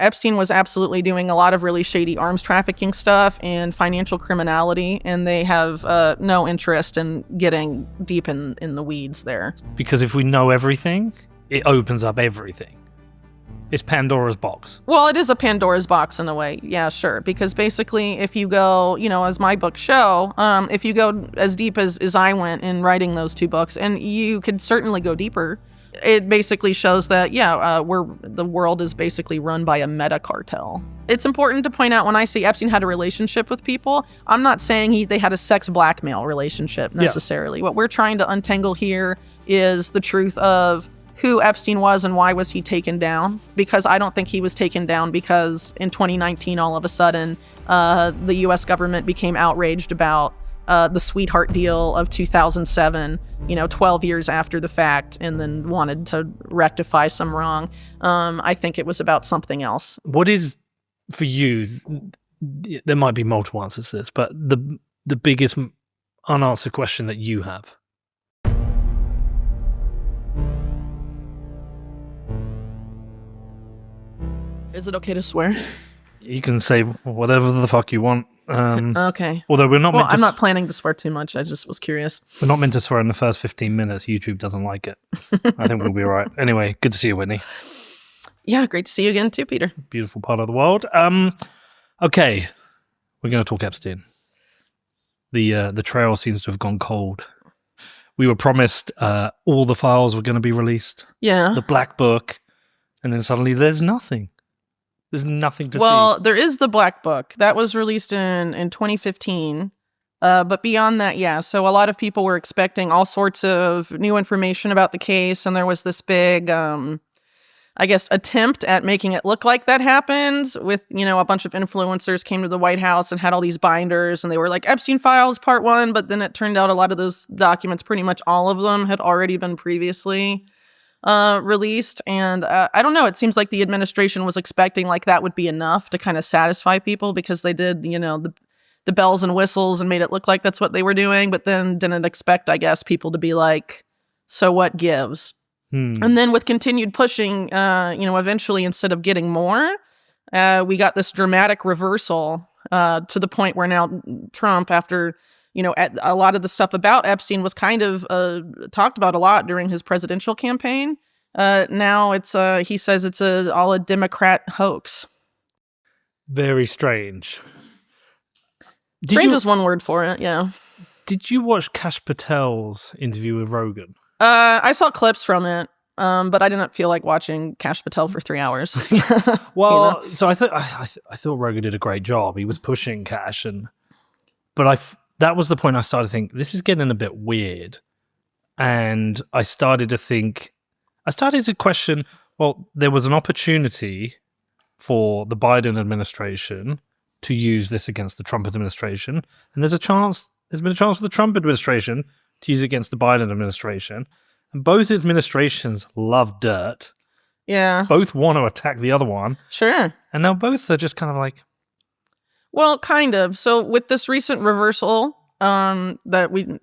Epstein was absolutely doing a lot of really shady arms trafficking stuff and financial criminality, and they have no interest in getting deep in the weeds there. Because if we know everything, it opens up everything. It's Pandora's box. Well, it is a Pandora's box in a way. Yeah, sure. Because basically, if you go, as my books show, if you go as deep as I went in writing those 2 books, and you could certainly go deeper, it basically shows that, the world is basically run by a meta cartel. It's important to point out when I say Epstein had a relationship with people, I'm not saying they had a sex blackmail relationship necessarily. Yeah. What we're trying to untangle here is the truth of who Epstein was and why was he taken down, because I don't think he was taken down because in 2019, all of a sudden, the U.S. government became outraged about the sweetheart deal of 2007, 12 years after the fact, and then wanted to rectify some wrong. I think it was about something else. What is, for you, there might be multiple answers to this, but the biggest unanswered question that you have? Is it okay to swear? You can say whatever the fuck you want. Okay. Although we're not meant to... I'm not planning to swear too much. I just was curious. We're not meant to swear in the first 15 minutes. YouTube doesn't like it. I think we'll be all right. Anyway, good to see you, Whitney. Yeah, great to see you again too, Peter. Beautiful part of the world. Okay, we're going to talk Epstein. The trail seems to have gone cold. We were promised all the files were going to be released. Yeah. The black book. And then suddenly there's nothing. There's nothing to see. Well, there is the Black Book. That was released in 2015. But beyond that, yeah. So a lot of people were expecting all sorts of new information about the case. And there was this big, attempt at making it look like that happened with, a bunch of influencers came to the White House and had all these binders. And they were like, Epstein Files Part 1. But then it turned out a lot of those documents, pretty much all of them, had already been previously released. And I don't know, it seems like the administration was expecting like that would be enough to kind of satisfy people because they did, the bells and whistles and made it look like that's what they were doing, but then didn't expect, I guess, people to be like, so what gives? And then with continued pushing, eventually instead of getting more, we got this dramatic reversal to the point where now Trump, after a lot of the stuff about Epstein was kind of talked about a lot during his presidential campaign. Now it's he says it's all a Democrat hoax. Very strange. Strange is one word for it, yeah. Did you watch Kash Patel's interview with Rogan? I saw clips from it, but I didn't feel like watching Kash Patel for 3 hours. Well, so I thought Rogan did a great job. He was pushing Kash, but that was the point I started to think, this is getting a bit weird. And I started to question, well, there was an opportunity for the Biden administration to use this against the Trump administration. And there's been a chance for the Trump administration to use it against the Biden administration. And both administrations love dirt. Yeah. Both want to attack the other one. Sure. And now both are just kind of like... Well, kind of. So with this recent reversal that we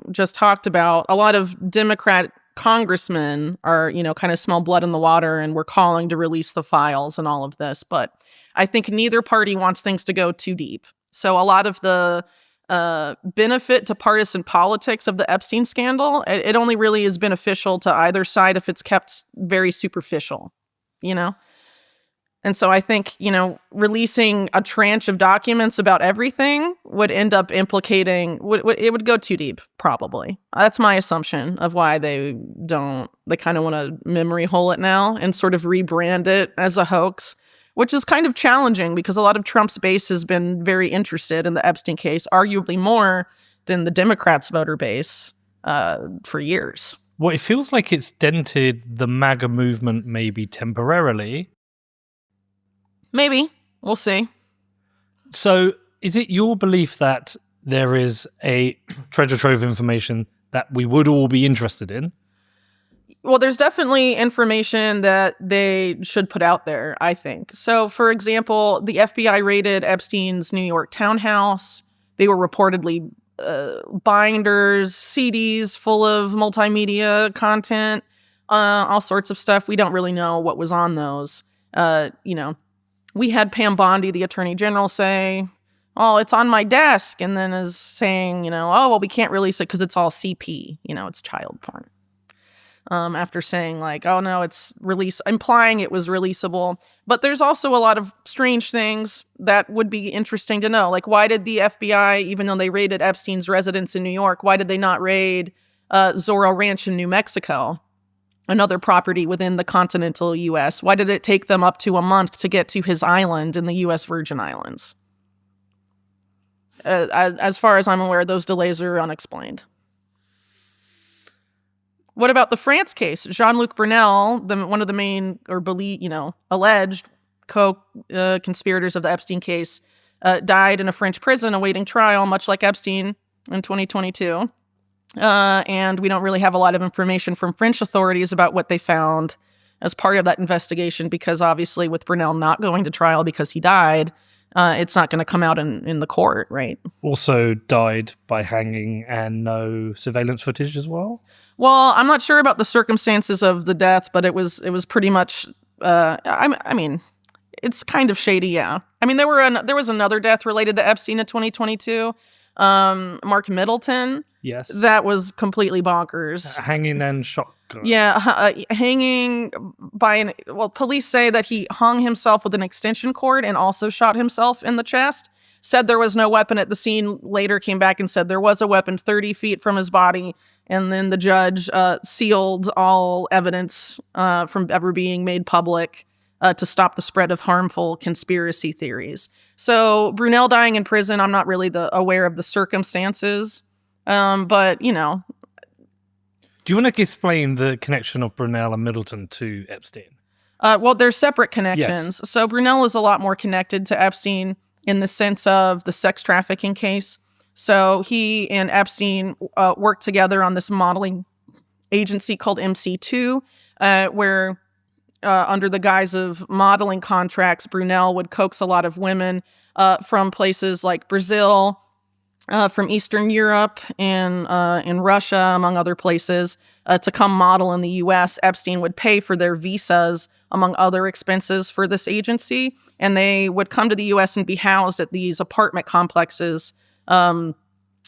just talked about, a lot of Democrat congressmen are, kind of smell blood in the water and we're calling to release the files and all of this. But I think neither party wants things to go too deep. So a lot of the benefit to partisan politics of the Epstein scandal, it only really is beneficial to either side if it's kept very superficial, And so I think, releasing a tranche of documents about everything would end up implicating, it would go too deep, probably. That's my assumption of why they kind of want to memory hole it now and sort of rebrand it as a hoax, which is kind of challenging because a lot of Trump's base has been very interested in the Epstein case, arguably more than the Democrats' voter base for years. Well, it feels like it's dented the MAGA movement maybe temporarily. Maybe. We'll see. So is it your belief that there is a treasure trove of information that we would all be interested in? Well, there's definitely information that they should put out there, I think. So, for example, the FBI raided Epstein's New York townhouse. They were reportedly binders, CDs full of multimedia content, all sorts of stuff. We don't really know what was on those, we had Pam Bondi, the attorney general, say, "Oh, it's on my desk," and then is saying, "Oh, well, we can't release it because it's all CP, it's child porn." After saying like, "Oh no, it's implying it was releasable." But there's also a lot of strange things that would be interesting to know. Like, why did the FBI, even though they raided Epstein's residence in New York, why did they not raid Zorro Ranch in New Mexico, another property within the continental U.S.? Why did it take them up to a month to get to his island in the U.S. Virgin Islands? As far as I'm aware, those delays are unexplained. What about the France case? Jean-Luc Brunel, one of the main alleged co-conspirators of the Epstein case, died in a French prison awaiting trial, much like Epstein in 2022. And we don't really have a lot of information from French authorities about what they found as part of that investigation, because obviously with Brunel not going to trial because he died, it's not going to come out in the court, right? Also died by hanging and no surveillance footage as well? Well, I'm not sure about the circumstances of the death, but it was pretty much, I mean, it's kind of shady, yeah. I mean, there was another death related to Epstein in 2022, Mark Middleton. Yes. That was completely bonkers. Hanging and shotgun. Yeah, hanging by police say that he hung himself with an extension cord and also shot himself in the chest. Said there was no weapon at the scene, later came back and said there was a weapon 30 feet from his body. And then the judge sealed all evidence from ever being made public to stop the spread of harmful conspiracy theories. So Brunel dying in prison, I'm not really aware of the circumstances. But, Do you want to explain the connection of Brunel and Middleton to Epstein? Well, they're separate connections. Yes. So Brunel is a lot more connected to Epstein in the sense of the sex trafficking case. So he and Epstein worked together on this modeling agency called MC2, where under the guise of modeling contracts, Brunel would coax a lot of women from places like Brazil, from Eastern Europe, and in Russia, among other places, to come model in the U.S. Epstein would pay for their visas, among other expenses, for this agency, and they would come to the U.S. and be housed at these apartment complexes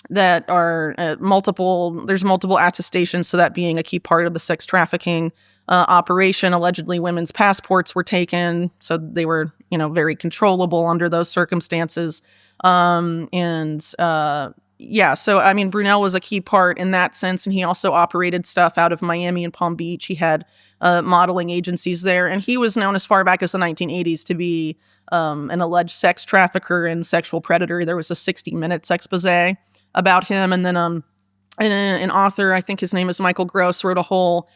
that are there's multiple attestations to that being a key part of the sex trafficking operation. Allegedly, women's passports were taken, so they were, very controllable under those circumstances. So I mean, Brunel was a key part in that sense, and he also operated stuff out of Miami and Palm Beach. He had modeling agencies there, and he was known as far back as the 1980s to be an alleged sex trafficker and sexual predator. There was a 60 Minutes expose about him, and then an author, I think his name is Michael Gross, wrote a whole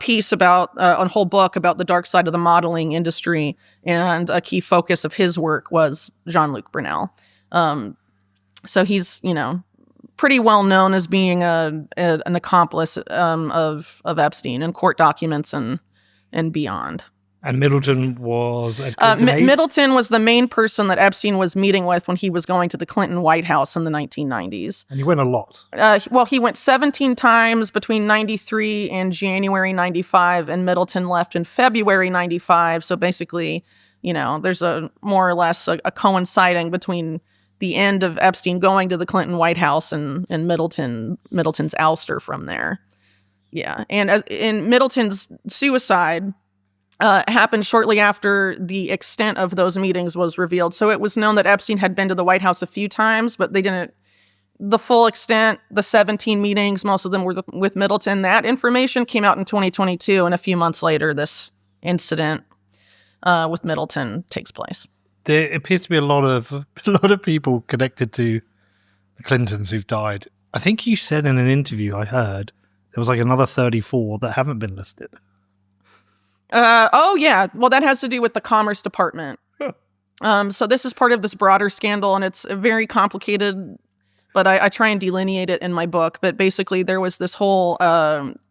piece about a whole book about the dark side of the modeling industry, and a key focus of his work was Jean-Luc Brunel. So he's, pretty well known as being an accomplice of Epstein in court documents and beyond. And Middleton was Middleton was the main person that Epstein was meeting with when he was going to the Clinton White House in the 1990s. And he went a lot. He went 17 times between 93 and January 95, and Middleton left in February 95. So basically, there's a more or less a coinciding between the end of Epstein going to the Clinton White House and Middleton's ouster from there. Yeah. And in Middleton's suicide happened shortly after the extent of those meetings was revealed. So it was known that Epstein had been to the White House a few times, but they didn't, the full extent, the 17 meetings, most of them were with Middleton. That information came out in 2022, and a few months later, this incident with Middleton takes place. There appears to be a lot of people connected to the Clintons who've died. I think you said in an interview I heard there was like another 34 that haven't been listed. Oh yeah, well that has to do with the Commerce Department. So this is part of this broader scandal, and it's very complicated, but I try and delineate it in my book. But basically, there was this whole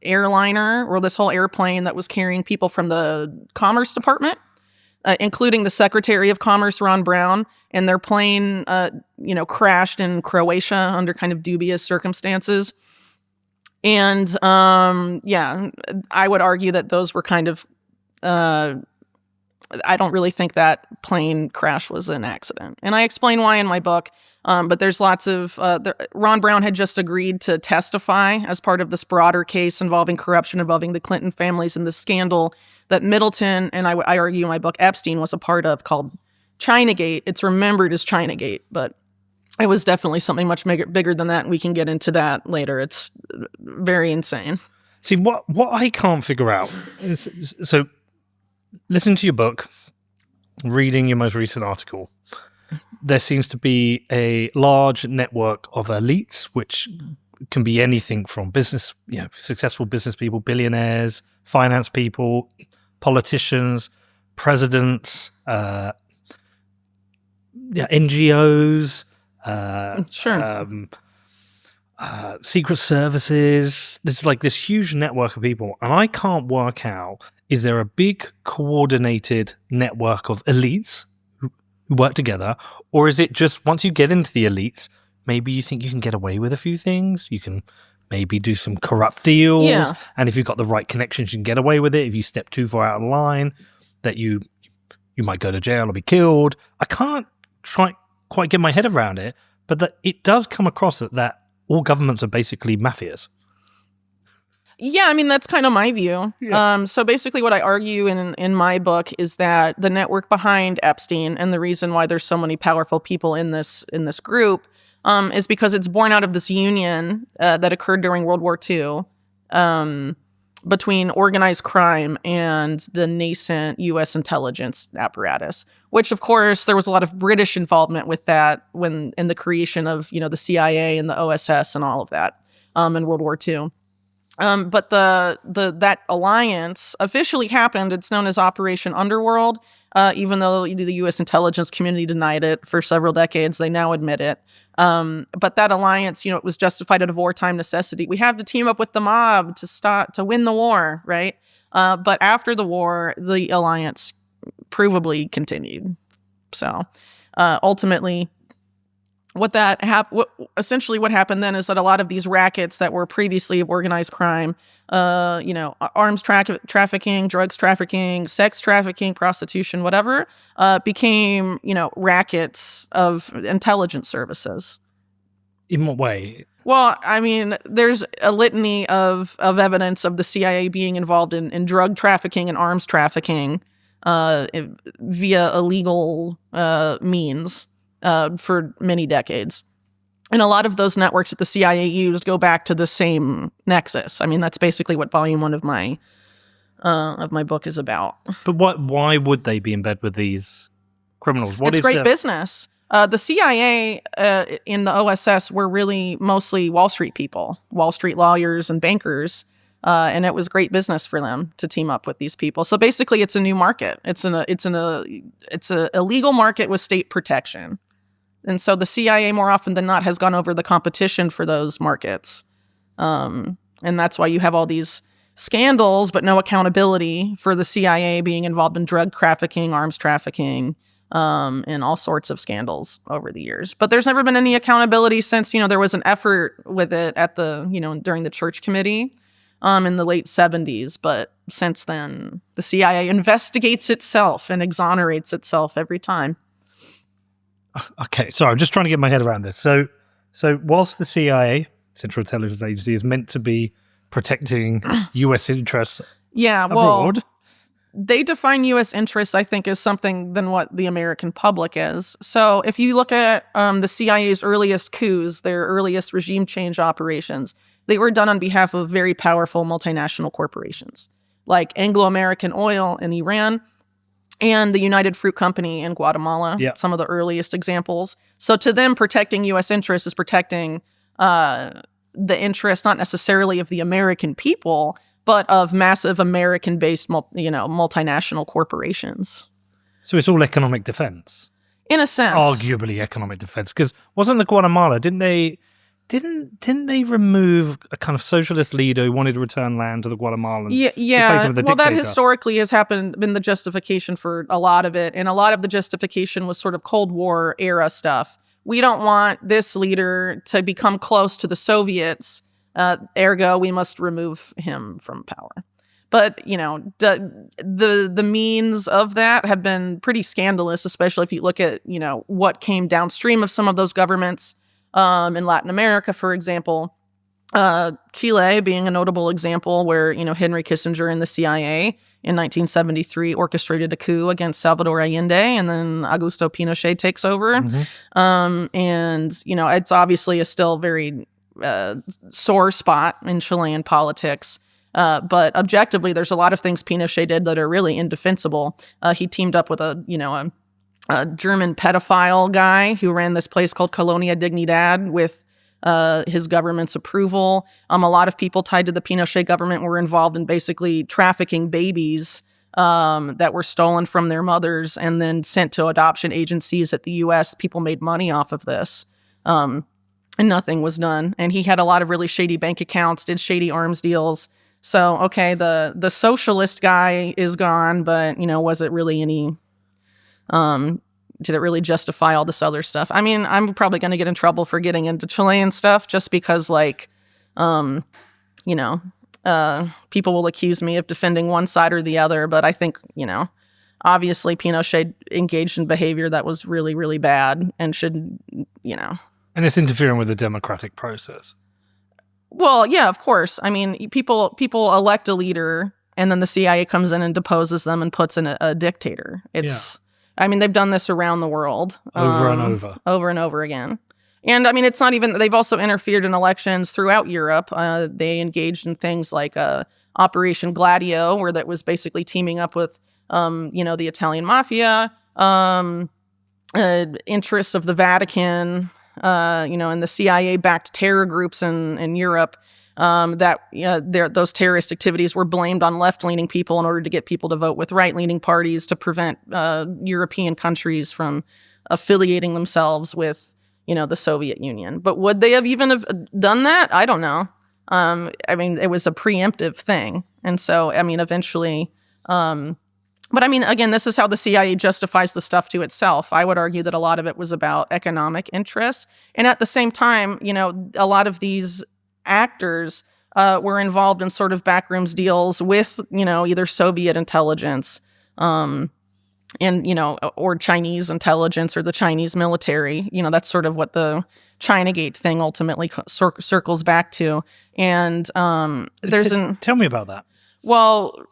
airliner, or this whole airplane that was carrying people from the Commerce Department, including the Secretary of Commerce, Ron Brown, and their plane, crashed in Croatia under kind of dubious circumstances. And I would argue that those were kind of I don't really think that plane crash was an accident. And I explain why in my book. But there's lots of Ron Brown had just agreed to testify as part of this broader case involving corruption involving the Clinton families and the scandal that Middleton, and I argue in my book Epstein, was a part of, called Chinagate. It's remembered as Chinagate, but it was definitely something much bigger than that, and we can get into that later. It's very insane. See, what I can't figure out is, so listening to your book, reading your most recent article, there seems to be a large network of elites, which can be anything from business, successful business people, billionaires, finance people, politicians, presidents, NGOs, secret services. There's like this huge network of people, and I can't work out, is there a big coordinated network of elites who work together, or is it just once you get into the elites, maybe you think you can get away with a few things, you can maybe do some corrupt deals, and if you've got the right connections you can get away with it. If you step too far out of line, that you might go to jail or be killed. I can't quite get my head around it, but that it does come across that all governments are basically mafias. Yeah, I mean, that's kind of my view. Yeah. So basically what I argue in my book is that the network behind Epstein, and the reason why there's so many powerful people in this group, is because it's born out of this union that occurred during World War II between organized crime and the nascent U.S. intelligence apparatus, which, of course, there was a lot of British involvement with that in the creation of, the CIA and the OSS and all of that in World War II. But that alliance officially happened. It's known as Operation Underworld, even though the U.S. intelligence community denied it for several decades. They now admit it. But that alliance, it was justified out of wartime necessity. We have to team up with the mob to win the war, right? But after the war, the alliance provably continued. So ultimately, what happened then is that a lot of these rackets that were previously of organized crime, arms trafficking, drugs trafficking, sex trafficking, prostitution, whatever, became, rackets of intelligence services. In what way? Well, I mean, there's a litany of evidence of the CIA being involved in drug trafficking and arms trafficking via illegal means. For many decades. And a lot of those networks that the CIA used go back to the same nexus. I mean, that's basically what volume 1 of my book is about. But why would they be in bed with these criminals? It's great business. The CIA in the OSS were really mostly Wall Street people, Wall Street lawyers and bankers. And it was great business for them to team up with these people. So basically, it's a new market. It's a illegal market with state protection. And so the CIA, more often than not, has gone over the competition for those markets. And that's why you have all these scandals, but no accountability for the CIA being involved in drug trafficking, arms trafficking, and all sorts of scandals over the years. But there's never been any accountability since, there was an effort with it at during the Church Committee in the late 70s. But since then, the CIA investigates itself and exonerates itself every time. Okay, sorry, I'm just trying to get my head around this. So whilst the CIA, Central Intelligence Agency, is meant to be protecting U.S. interests abroad, they define U.S. interests, I think, as something than what the American public is. So if you look at the CIA's earliest coups, their earliest regime change operations, they were done on behalf of very powerful multinational corporations, like Anglo-American Oil in Iran, and the United Fruit Company in Guatemala, some of the earliest examples. So to them, protecting U.S. interests is protecting the interests not necessarily of the American people, but of massive American-based multinational corporations. So it's all economic defense? In a sense. Arguably economic defense. Because wasn't the Guatemala, didn't they remove a kind of socialist leader who wanted to return land to the Guatemalans? Yeah. Well, that historically has been the justification for a lot of it. And a lot of the justification was sort of Cold War era stuff. We don't want this leader to become close to the Soviets. Ergo, we must remove him from power. But, the means of that have been pretty scandalous, especially if you look at, what came downstream of some of those governments in Latin America, for example. Chile being a notable example where, Henry Kissinger and the CIA in 1973 orchestrated a coup against Salvador Allende, and then Augusto Pinochet takes over. And, it's obviously a still very sore spot in Chilean politics. But objectively, there's a lot of things Pinochet did that are really indefensible. He teamed up with a German pedophile guy who ran this place called Colonia Dignidad with his government's approval. A lot of people tied to the Pinochet government were involved in basically trafficking babies that were stolen from their mothers and then sent to adoption agencies at the U.S. People made money off of this. And nothing was done. And he had a lot of really shady bank accounts, did shady arms deals. So, okay, the socialist guy is gone, but, was it really any... did it really justify all this other stuff? I mean, I'm probably going to get in trouble for getting into Chilean stuff just because, people will accuse me of defending one side or the other. But I think, obviously Pinochet engaged in behavior that was really, really bad and should, And it's interfering with the democratic process. Well, yeah, of course. I mean, people elect a leader and then the CIA comes in and deposes them and puts in a dictator. I mean, they've done this around the world. Over and over. Over and over again. And I mean, it's not even, they've also interfered in elections throughout Europe. They engaged in things like Operation Gladio, where that was basically teaming up with, the Italian mafia, interests of the Vatican, and the CIA-backed terror groups in Europe. Those terrorist activities were blamed on left-leaning people in order to get people to vote with right-leaning parties to prevent European countries from affiliating themselves with, the Soviet Union. But would they have even have done that? I don't know. I mean, it was a preemptive thing. And so, I mean, eventually... But I mean, again, this is how the CIA justifies the stuff to itself. I would argue that a lot of it was about economic interests. And at the same time, a lot of these actors were involved in sort of backrooms deals with, either Soviet intelligence or Chinese intelligence or the Chinese military. That's sort of what the Chinagate thing ultimately circles back to. And tell me about that. Well,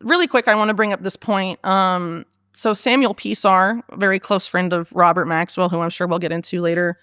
really quick, I want to bring up this point. So Samuel Pisar, a very close friend of Robert Maxwell, who I'm sure we'll get into later,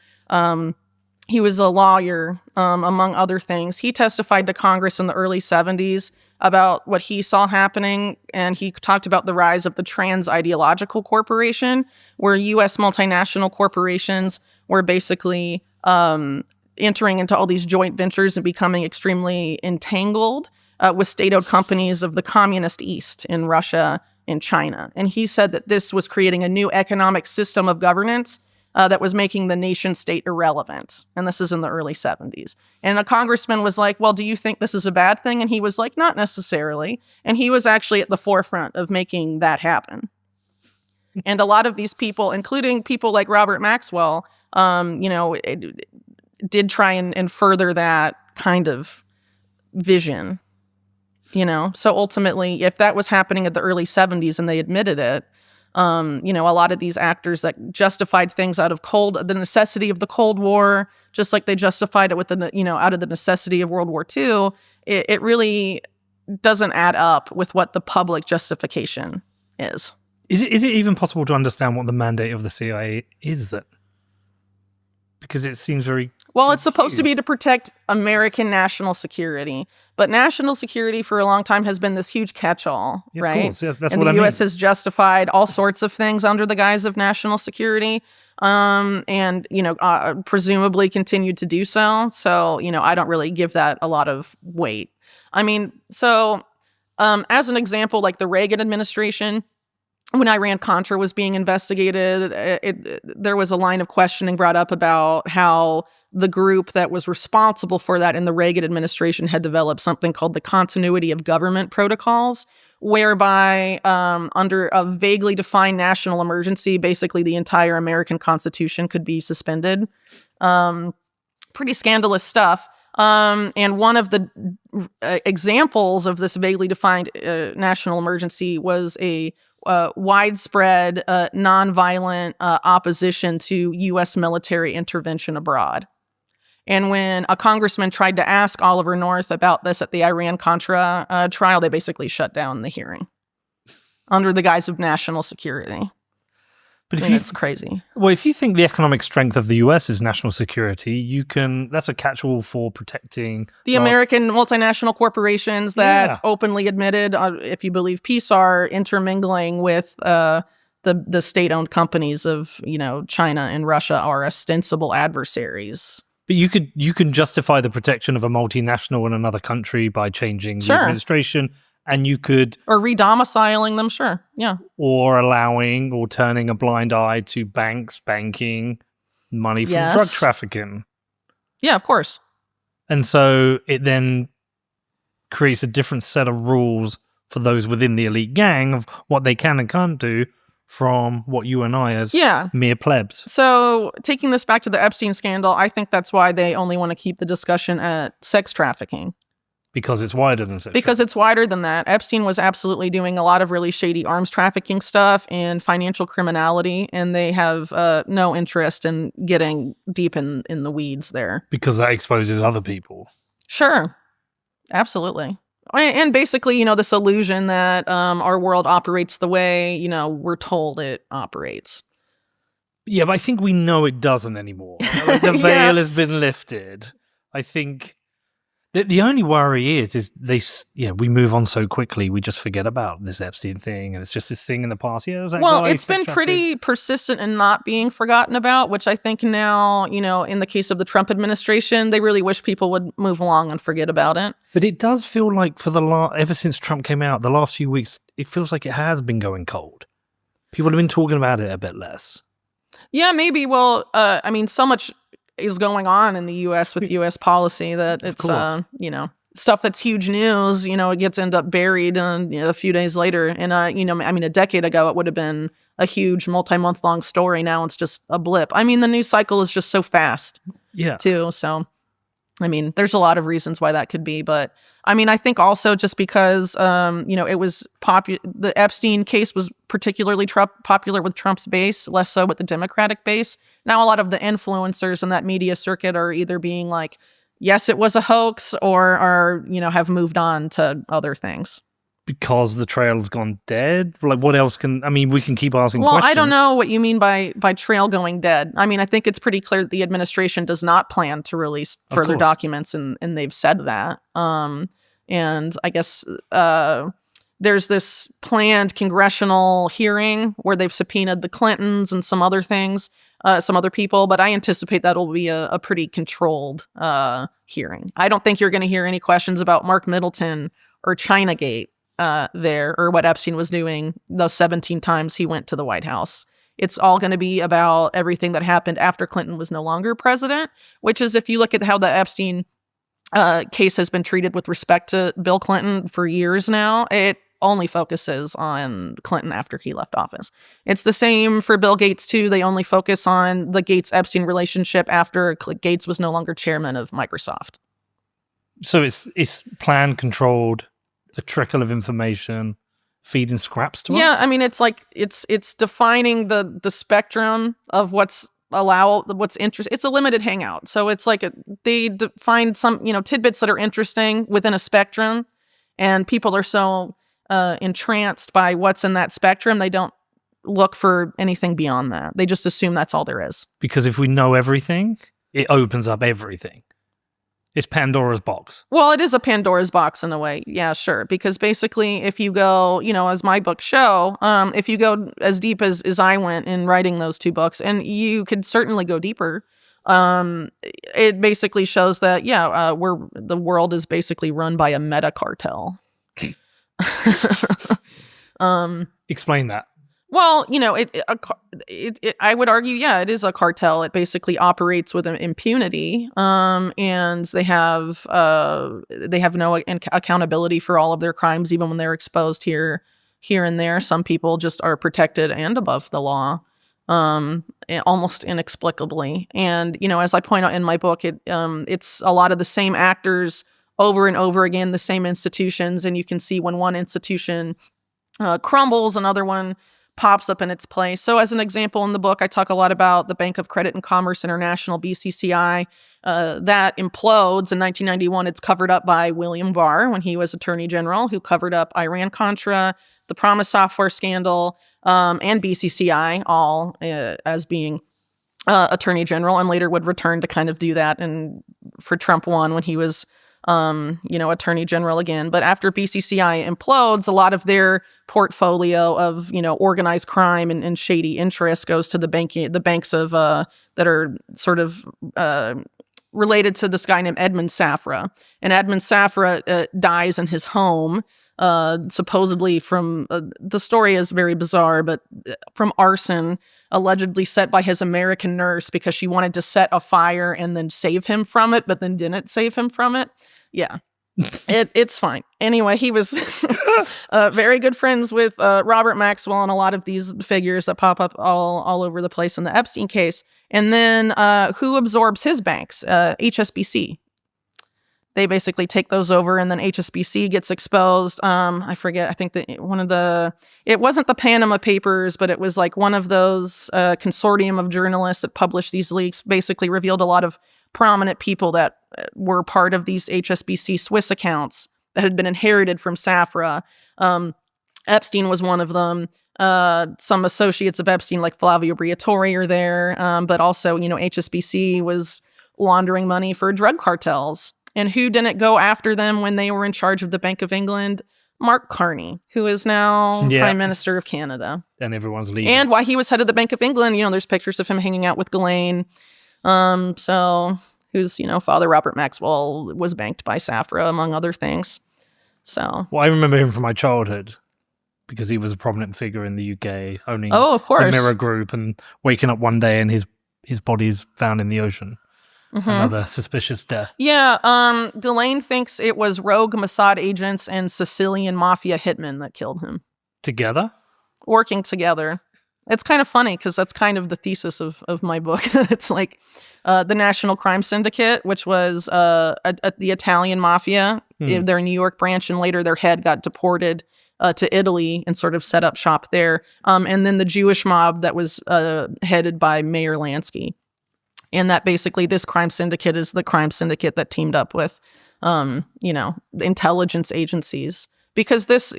he was a lawyer, among other things. He testified to Congress in the early 70s about what he saw happening, and he talked about the rise of the trans-ideological corporation, where U.S. multinational corporations were basically entering into all these joint ventures and becoming extremely entangled with state-owned companies of the communist East in Russia and China. And he said that this was creating a new economic system of governance that was making the nation state irrelevant. And this is in the early 70s. And a congressman was like, well, do you think this is a bad thing? And he was like, not necessarily. And he was actually at the forefront of making that happen. And a lot of these people, including people like Robert Maxwell, did try and further that kind of vision. So ultimately, if that was happening at the early 70s and they admitted it, a lot of these actors that justified things out of the necessity of the Cold War, just like they justified it with out of the necessity of World War II, it really doesn't add up with what the public justification is. Is it even possible to understand what the mandate of the CIA is then? Because it seems very... Well, it's supposed to be to protect American national security. But national security for a long time has been this huge catch-all, right? Of course, yeah, that's and what the I mean. U.S. has justified all sorts of things under the guise of national security, and presumably continued to do so. So, I don't really give that a lot of weight. I mean, so as an example, like the Reagan administration, when Iran-Contra was being investigated, there was a line of questioning brought up about how the group that was responsible for that in the Reagan administration had developed something called the continuity of government protocols, whereby under a vaguely defined national emergency, basically the entire American Constitution could be suspended. Pretty scandalous stuff. And one of the examples of this vaguely defined national emergency was a widespread nonviolent opposition to U.S. military intervention abroad. And when a congressman tried to ask Oliver North about this at the Iran-Contra trial, they basically shut down the hearing under the guise of national security. But it's crazy. Well, if you think the economic strength of the U.S. is national security, that's a catch-all for protecting the American multinational corporations that openly admitted, if you believe peace, are intermingling with the state-owned companies of, China and Russia are ostensible adversaries. But you can justify the protection of a multinational in another country by changing the administration. And you could... Or re-domiciling them, sure, yeah. Or allowing or turning a blind eye to banks banking money from drug trafficking. Yeah, of course. And so it then creates a different set of rules for those within the elite gang of what they can and can't do from what you and I as mere plebs. So taking this back to the Epstein scandal, I think that's why they only want to keep the discussion at sex trafficking. Because it's wider than sex Because it's wider than that. Epstein was absolutely doing a lot of really shady arms trafficking stuff and financial criminality, and they have no interest in getting deep in the weeds there. Because that exposes other people. Sure. Absolutely. And basically, this illusion that our world operates the way, we're told it operates. Yeah, but I think we know it doesn't anymore. The veil has been lifted. I think... The only worry is we move on so quickly, we just forget about this Epstein thing, and it's just this thing in the past. Yeah, it was that guy, it's been pretty persistent in not being forgotten about, which I think now, in the case of the Trump administration, they really wish people would move along and forget about it. But it does feel like ever since Trump came out, the last few weeks, it feels like it has been going cold. People have been talking about it a bit less. Yeah, maybe. Well, so much is going on in the U.S. with U.S. policy that it's, stuff that's huge news, it gets end up buried a few days later. And, a decade ago, it would have been a huge multi-month long story. Now it's just a blip. The news cycle is just so fast too. So, there's a lot of reasons why that could be. But, I think also just because, it was the Epstein case was particularly popular with Trump's base, less so with the Democratic base. Now a lot of the influencers in that media circuit are either being like, yes, it was a hoax, or are, have moved on to other things. Because the trail's gone dead? Like, what else we can keep asking questions. Well, I don't know what you mean by trail going dead. I think it's pretty clear that the administration does not plan to release further documents, and they've said that. And I guess there's this planned congressional hearing where they've subpoenaed the Clintons and some other things, some other people, but I anticipate that'll be a pretty controlled hearing. I don't think you're going to hear any questions about Mark Middleton or Chinagate there, or what Epstein was doing those 17 times he went to the White House. It's all going to be about everything that happened after Clinton was no longer president, which is, if you look at how the Epstein case has been treated with respect to Bill Clinton for years now, it only focuses on Clinton after he left office. It's the same for Bill Gates too. They only focus on the Gates-Epstein relationship after Gates was no longer chairman of Microsoft. So it's planned, controlled, a trickle of information, feeding scraps to us? Yeah, it's like it's defining the spectrum of what's interesting. It's a limited hangout. So it's like they find some, tidbits that are interesting within a spectrum, and people are so entranced by what's in that spectrum, they don't look for anything beyond that. They just assume that's all there is. Because if we know everything, it opens up everything. It's Pandora's box. Well, it is a Pandora's box in a way. Yeah, sure. Because basically, if you go, as my books show, if you go as deep as I went in writing those two books, and you could certainly go deeper, it basically shows that, the world is basically run by a meta cartel. Explain that. Well, I would argue, it is a cartel. It basically operates with impunity, and they have no accountability for all of their crimes, even when they're exposed here and there. Some people just are protected and above the law, almost inexplicably. And, as I point out in my book, it's a lot of the same actors over and over again, the same institutions. And you can see when one institution crumbles, another one pops up in its place. So as an example in the book, I talk a lot about the Bank of Credit and Commerce International, BCCI, that implodes in 1991. It's covered up by William Barr when he was Attorney General, who covered up Iran-Contra, the Promise Software scandal, and BCCI, all as being Attorney General, and later would return to kind of do that and for Trump 1 when he was Attorney General again. But after BCCI implodes, a lot of their portfolio of, organized crime and shady interests goes to the banks of that are sort of related to this guy named Edmund Safra. And Edmund Safra dies in his home, supposedly from, the story is very bizarre, but from arson allegedly set by his American nurse because she wanted to set a fire and then save him from it, but then didn't save him from it. Yeah, it's fine. Anyway, he was very good friends with Robert Maxwell and a lot of these figures that pop up all over the place in the Epstein case. And then who absorbs his banks? HSBC. They basically take those over, and then HSBC gets exposed. I forget. I think that it wasn't the Panama Papers, but it was like one of those consortium of journalists that published these leaks, basically revealed a lot of prominent people that were part of these HSBC Swiss accounts that had been inherited from Safra. Epstein was one of them. Some associates of Epstein, like Flavio Briatore, are there. But also, HSBC was laundering money for drug cartels. And who didn't go after them when they were in charge of the Bank of England? Mark Carney, who is now Prime Minister of Canada. And everyone's leaving. And while he was head of the Bank of England, there's pictures of him hanging out with Ghislaine. Who's, Father Robert Maxwell was banked by Safra, among other things. So. Well, I remember him from my childhood because he was a prominent figure in the UK, owning of course. the Mirror Group, and waking up one day and his body's found in the ocean. Mm-hmm. Another suspicious death. Yeah, Ghislaine thinks it was rogue Mossad agents and Sicilian mafia hitmen that killed him. Together? Working together. It's kind of funny because that's kind of the thesis of my book. It's like the National Crime Syndicate, which was the Italian mafia, their New York branch, and later their head got deported to Italy and sort of set up shop there. And then the Jewish mob that was headed by Meyer Lansky. And that basically this crime syndicate is the crime syndicate that teamed up with, the intelligence agencies. Because this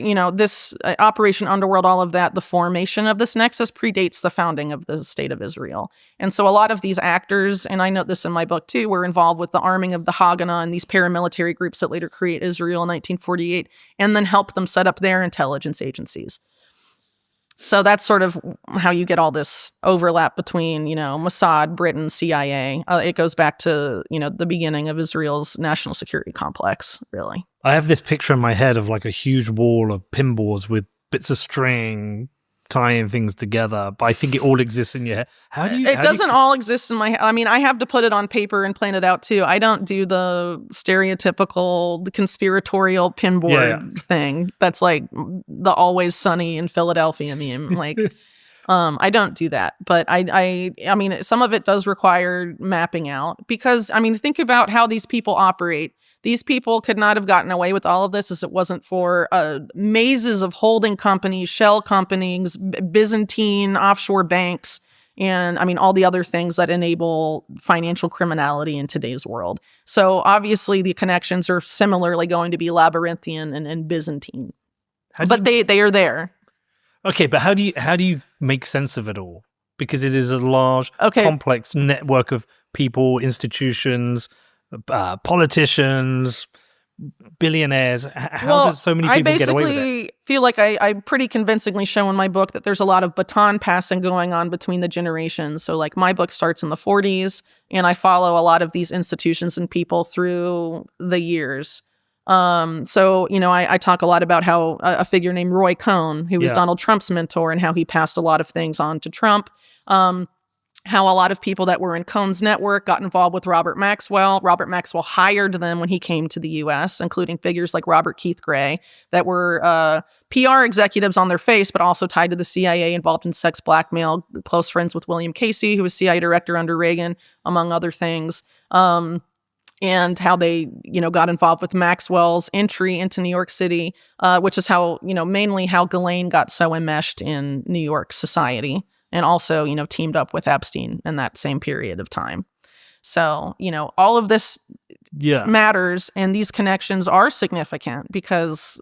Operation Underworld, all of that, the formation of this nexus predates the founding of the State of Israel. And so a lot of these actors, and I note this in my book too, were involved with the arming of the Haganah and these paramilitary groups that later create Israel in 1948, and then help them set up their intelligence agencies. So that's sort of how you get all this overlap between, Mossad, Britain, CIA. It goes back to, the beginning of Israel's national security complex, really. I have this picture in my head of like a huge wall of pinballs with bits of string tying things together, but I think it all exists in your head. It doesn't all exist in my head. I mean, I have to put it on paper and plan it out too. I don't do the stereotypical conspiratorial pinboard thing. That's like the Always Sunny in Philadelphia meme. Like, I don't do that, but I mean, some of it does require mapping out because, I mean, think about how these people operate. These people could not have gotten away with all of this as it wasn't for mazes of holding companies, shell companies, Byzantine offshore banks, and I mean, all the other things that enable financial criminality in today's world. So obviously the connections are similarly going to be labyrinthian and Byzantine, but they are there. Okay, but how do you make sense of it all? Because it is a large, complex network of people, institutions, politicians, billionaires. How does so many people get away with it? I basically feel like I pretty convincingly show in my book that there's a lot of baton passing going on between the generations. So like my book starts in the 40s and I follow a lot of these institutions and people through the years. So, I talk a lot about how a figure named Roy Cohn, who was Donald Trump's mentor, and how he passed a lot of things on to Trump. how a lot of people that were in Cohn's network got involved with Robert Maxwell. Robert Maxwell hired them when he came to the U.S., including figures like Robert Keith Gray that were PR executives on their face, but also tied to the CIA, involved in sex blackmail, close friends with William Casey, who was CIA director under Reagan, among other things. And how they, got involved with Maxwell's entry into New York City, which is how, mainly how Ghislaine got so enmeshed in New York society. And also, teamed up with Epstein in that same period of time. So, all of this matters, and these connections are significant because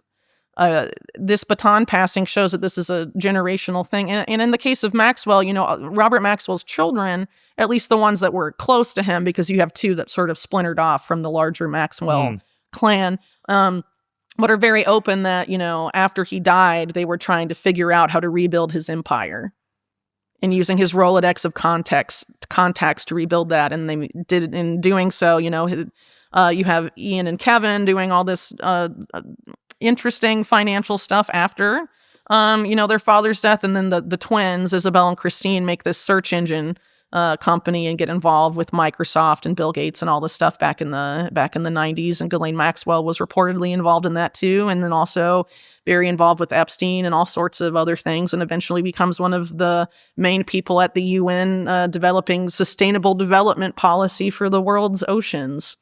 this baton passing shows that this is a generational thing. And in the case of Maxwell, Robert Maxwell's children, at least the ones that were close to him, because you have two that sort of splintered off from the larger Maxwell clan, but are very open that, after he died, they were trying to figure out how to rebuild his empire. And using his Rolodex of contacts to rebuild that. And they did it in doing so. You have Ian and Kevin doing all this interesting financial stuff after, their father's death. And then the twins, Isabel and Christine, make this search engine company and get involved with Microsoft and Bill Gates and all this stuff back in the 90s. And Ghislaine Maxwell was reportedly involved in that too. And then also very involved with Epstein and all sorts of other things, and eventually becomes one of the main people at the UN developing sustainable development policy for the world's oceans.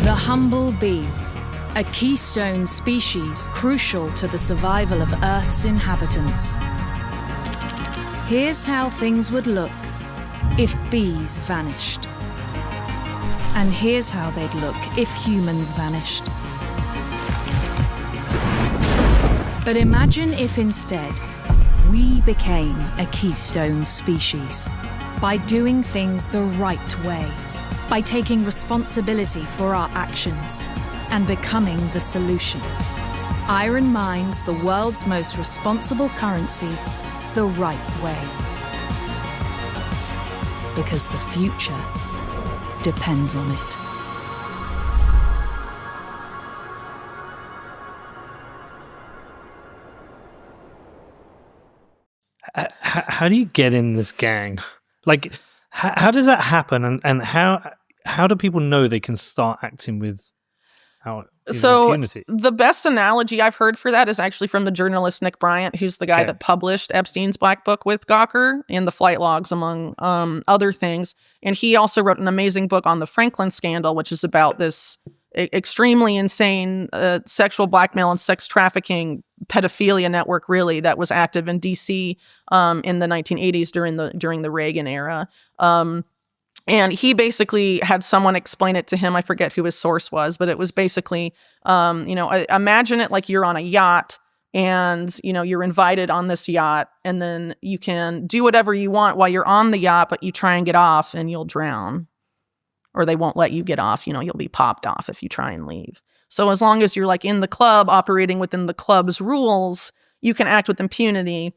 The humble bee, a keystone species crucial to the survival of Earth's inhabitants. Here's how things would look if bees vanished. And here's how they'd look if humans vanished. But imagine if instead we became a keystone species by doing things the right way, by taking responsibility for our actions and becoming the solution. Iron mines the world's most responsible currency the right way. Because the future depends on it. How do you get in this gang? Like, how does that happen? And how do people know they can start acting with impunity? The best analogy I've heard for that is actually from the journalist Nick Bryant, who's the guy that published Epstein's Black Book with Gawker and the flight logs, among other things. And he also wrote an amazing book on the Franklin scandal, which is about this extremely insane sexual blackmail and sex trafficking pedophilia network, really, that was active in D.C. In the 1980s during the Reagan era. And he basically had someone explain it to him. I forget who his source was, but it was basically, imagine it like you're on a yacht and, you're invited on this yacht, and then you can do whatever you want while you're on the yacht, but you try and get off and you'll drown, or they won't let you get off. You'll be popped off if you try and leave. So as long as you're like in the club, operating within the club's rules, you can act with impunity,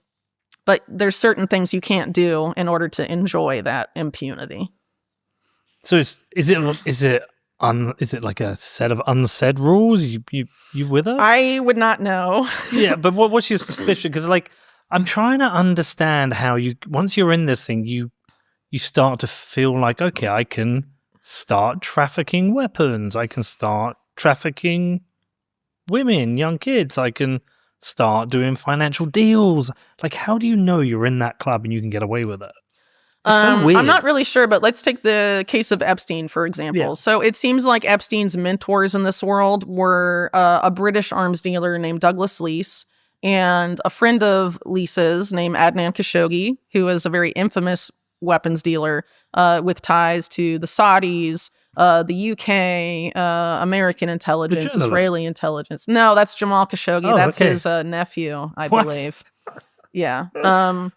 but there's certain things you can't do in order to enjoy that impunity. So is it like a set of unsaid rules? You with us? I would not know. Yeah, but what's your suspicion? Because I'm trying to understand how once you're in this thing, you start to feel like, okay, I can start trafficking weapons. I can start trafficking women, young kids. I can start doing financial deals. Like, how do you know you're in that club and you can get away with it? So weird. I'm not really sure, but let's take the case of Epstein, for example. Yeah. So it seems like Epstein's mentors in this world were a British arms dealer named Douglas Leese and a friend of Leese's named Adnan Khashoggi, who is a very infamous weapons dealer with ties to the Saudis, the UK, American intelligence, Israeli intelligence. No, that's Jamal Khashoggi. That's his nephew, I believe. Yeah. And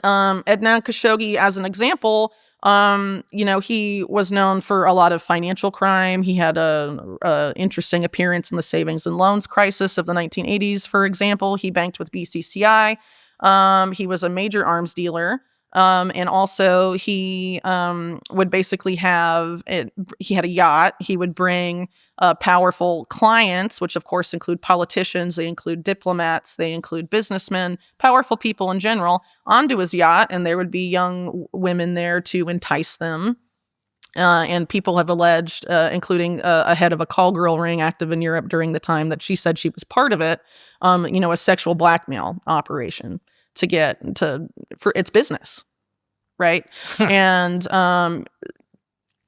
Adnan Khashoggi, as an example, he was known for a lot of financial crime. He had a interesting appearance in the savings and loans crisis of the 1980s, for example. He banked with BCCI. He was a major arms dealer. And also he would basically he had a yacht. He would bring powerful clients, which of course include politicians, they include diplomats, they include businessmen, powerful people in general, onto his yacht. And there would be young women there to entice them. And people have alleged, including a head of a call girl ring active in Europe during the time that she said she was part of it, a sexual blackmail operation for its business, right? And,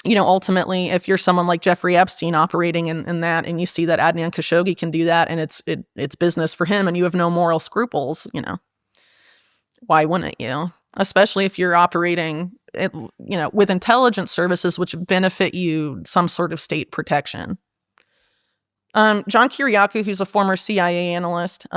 ultimately, if you're someone like Jeffrey Epstein operating in that, and you see that Adnan Khashoggi can do that, and it's business for him, and you have no moral scruples, why wouldn't you? Especially if you're operating with intelligence services which benefit you some sort of state protection. John Kiriakou, who's a former CIA analyst,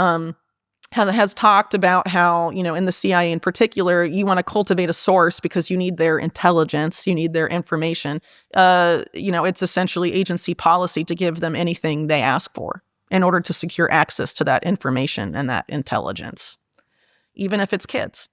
has talked about how, in the CIA in particular, you want to cultivate a source because you need their intelligence, you need their information. It's essentially agency policy to give them anything they ask for in order to secure access to that information and that intelligence, even if it's kids.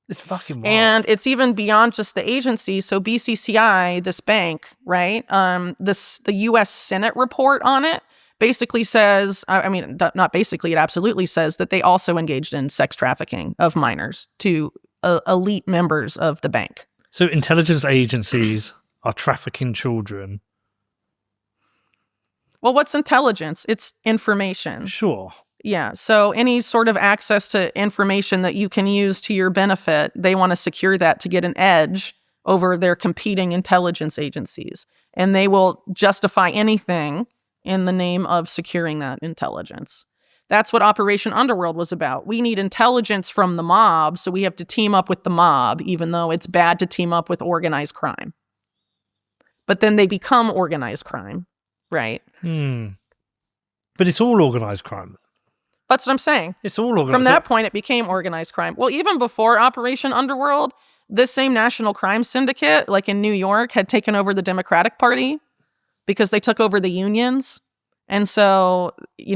It's fucking wild. And it's even beyond just the agency. So BCCI, this bank, right? The U.S. Senate report on it basically says, not basically, it absolutely says that they also engaged in sex trafficking of minors to elite members of the bank. So intelligence agencies are trafficking children. Well, what's intelligence? It's information. Sure. Yeah. So any sort of access to information that you can use to your benefit, they want to secure that to get an edge over their competing intelligence agencies. And they will justify anything in the name of securing that intelligence. That's what Operation Underworld was about. We need intelligence from the mob, so we have to team up with the mob, even though it's bad to team up with organized crime. But then they become organized crime, right? But it's all organized crime. That's what I'm saying. It's all organized. From that point, it became organized crime. Well, even before Operation Underworld, this same national crime syndicate, like in New York, had taken over the Democratic Party because they took over the unions. And so, they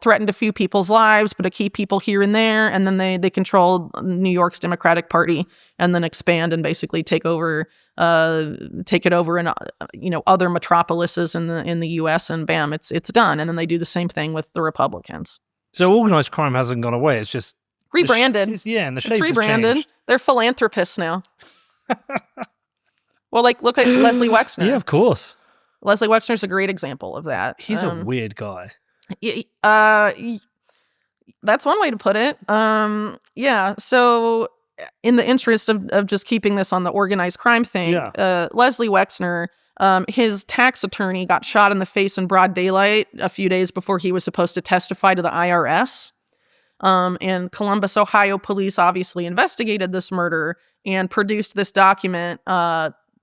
threatened a few people's lives, but to keep people here and there. And then they controlled New York's Democratic Party and then expand and basically take it over in, other metropolises in the U.S. and bam, it's done. And then they do the same thing with the Republicans. So organized crime hasn't gone away. It's just rebranded. And the shape it's rebranded. Changed. They're philanthropists now. Well, look at Leslie Wexner. Yeah, of course. Leslie Wexner's a great example of that. He's a weird guy. That's one way to put it. So in the interest of just keeping this on the organized crime thing, Leslie Wexner, his tax attorney got shot in the face in broad daylight a few days before he was supposed to testify to the IRS. And Columbus, Ohio police obviously investigated this murder and produced this document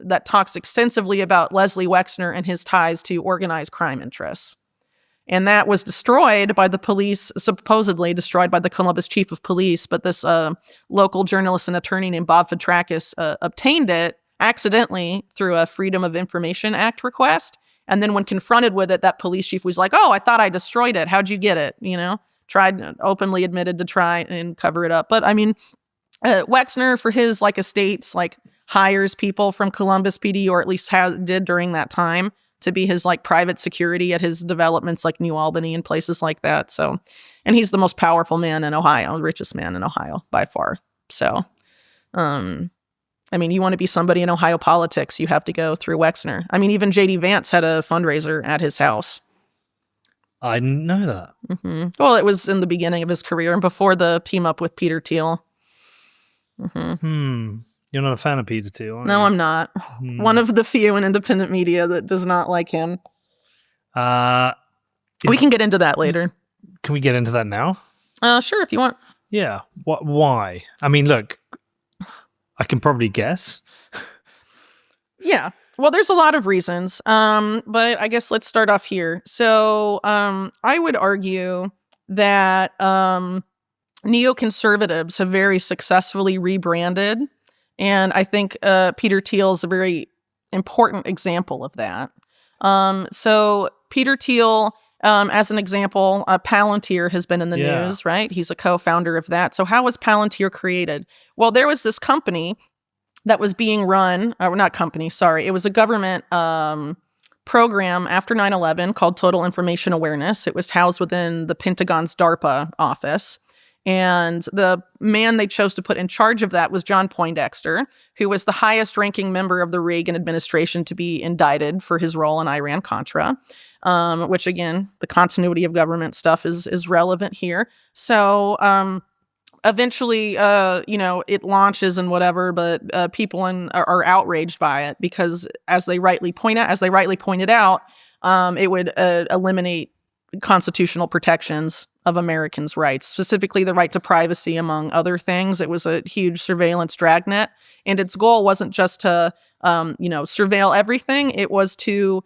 that talks extensively about Leslie Wexner and his ties to organized crime interests. And that was destroyed by the police, supposedly destroyed by the Columbus chief of police. But this local journalist and attorney named Bob Fitrakis obtained it accidentally through a Freedom of Information Act request. And then when confronted with it, that police chief was like, "Oh, I thought I destroyed it. How'd you get it?" Openly admitted to try and cover it up. But Wexner, for his estates, hires people from Columbus PD, or at least did during that time, to be his private security at his developments like New Albany and places like that. So, and he's the most powerful man in Ohio, the richest man in Ohio by far. So, you want to be somebody in Ohio politics, you have to go through Wexner. Even J.D. Vance had a fundraiser at his house. I didn't know that. Mm-hmm. Well, it was in the beginning of his career and before the team up with Peter Thiel. Mm-hmm. You're not a fan of Peter Thiel, are you? No, I'm not. One of the few in independent media that does not like him. We can get into that later. Can we get into that now? Sure, if you want. Yeah. Why? Look, I can probably guess. Yeah. Well, there's a lot of reasons, but I guess let's start off here. So I would argue that neoconservatives have very successfully rebranded. And I think Peter Thiel is a very important example of that. So Peter Thiel As an example, Palantir has been in the Yeah. news, right? He's a co-founder of that. So how was Palantir created? Well, there was this company that was being run, or not company, sorry. It was a government program after 9/11 called Total Information Awareness. It was housed within the Pentagon's DARPA office. And the man they chose to put in charge of that was John Poindexter, who was the highest ranking member of the Reagan administration to be indicted for his role in Iran-Contra, which, again, the continuity of government stuff is relevant here. So eventually, it launches and whatever, but people are outraged by it because, as they rightly pointed out, it would eliminate constitutional protections of Americans' rights, specifically the right to privacy, among other things. It was a huge surveillance dragnet, and its goal wasn't just to, surveil everything. It was to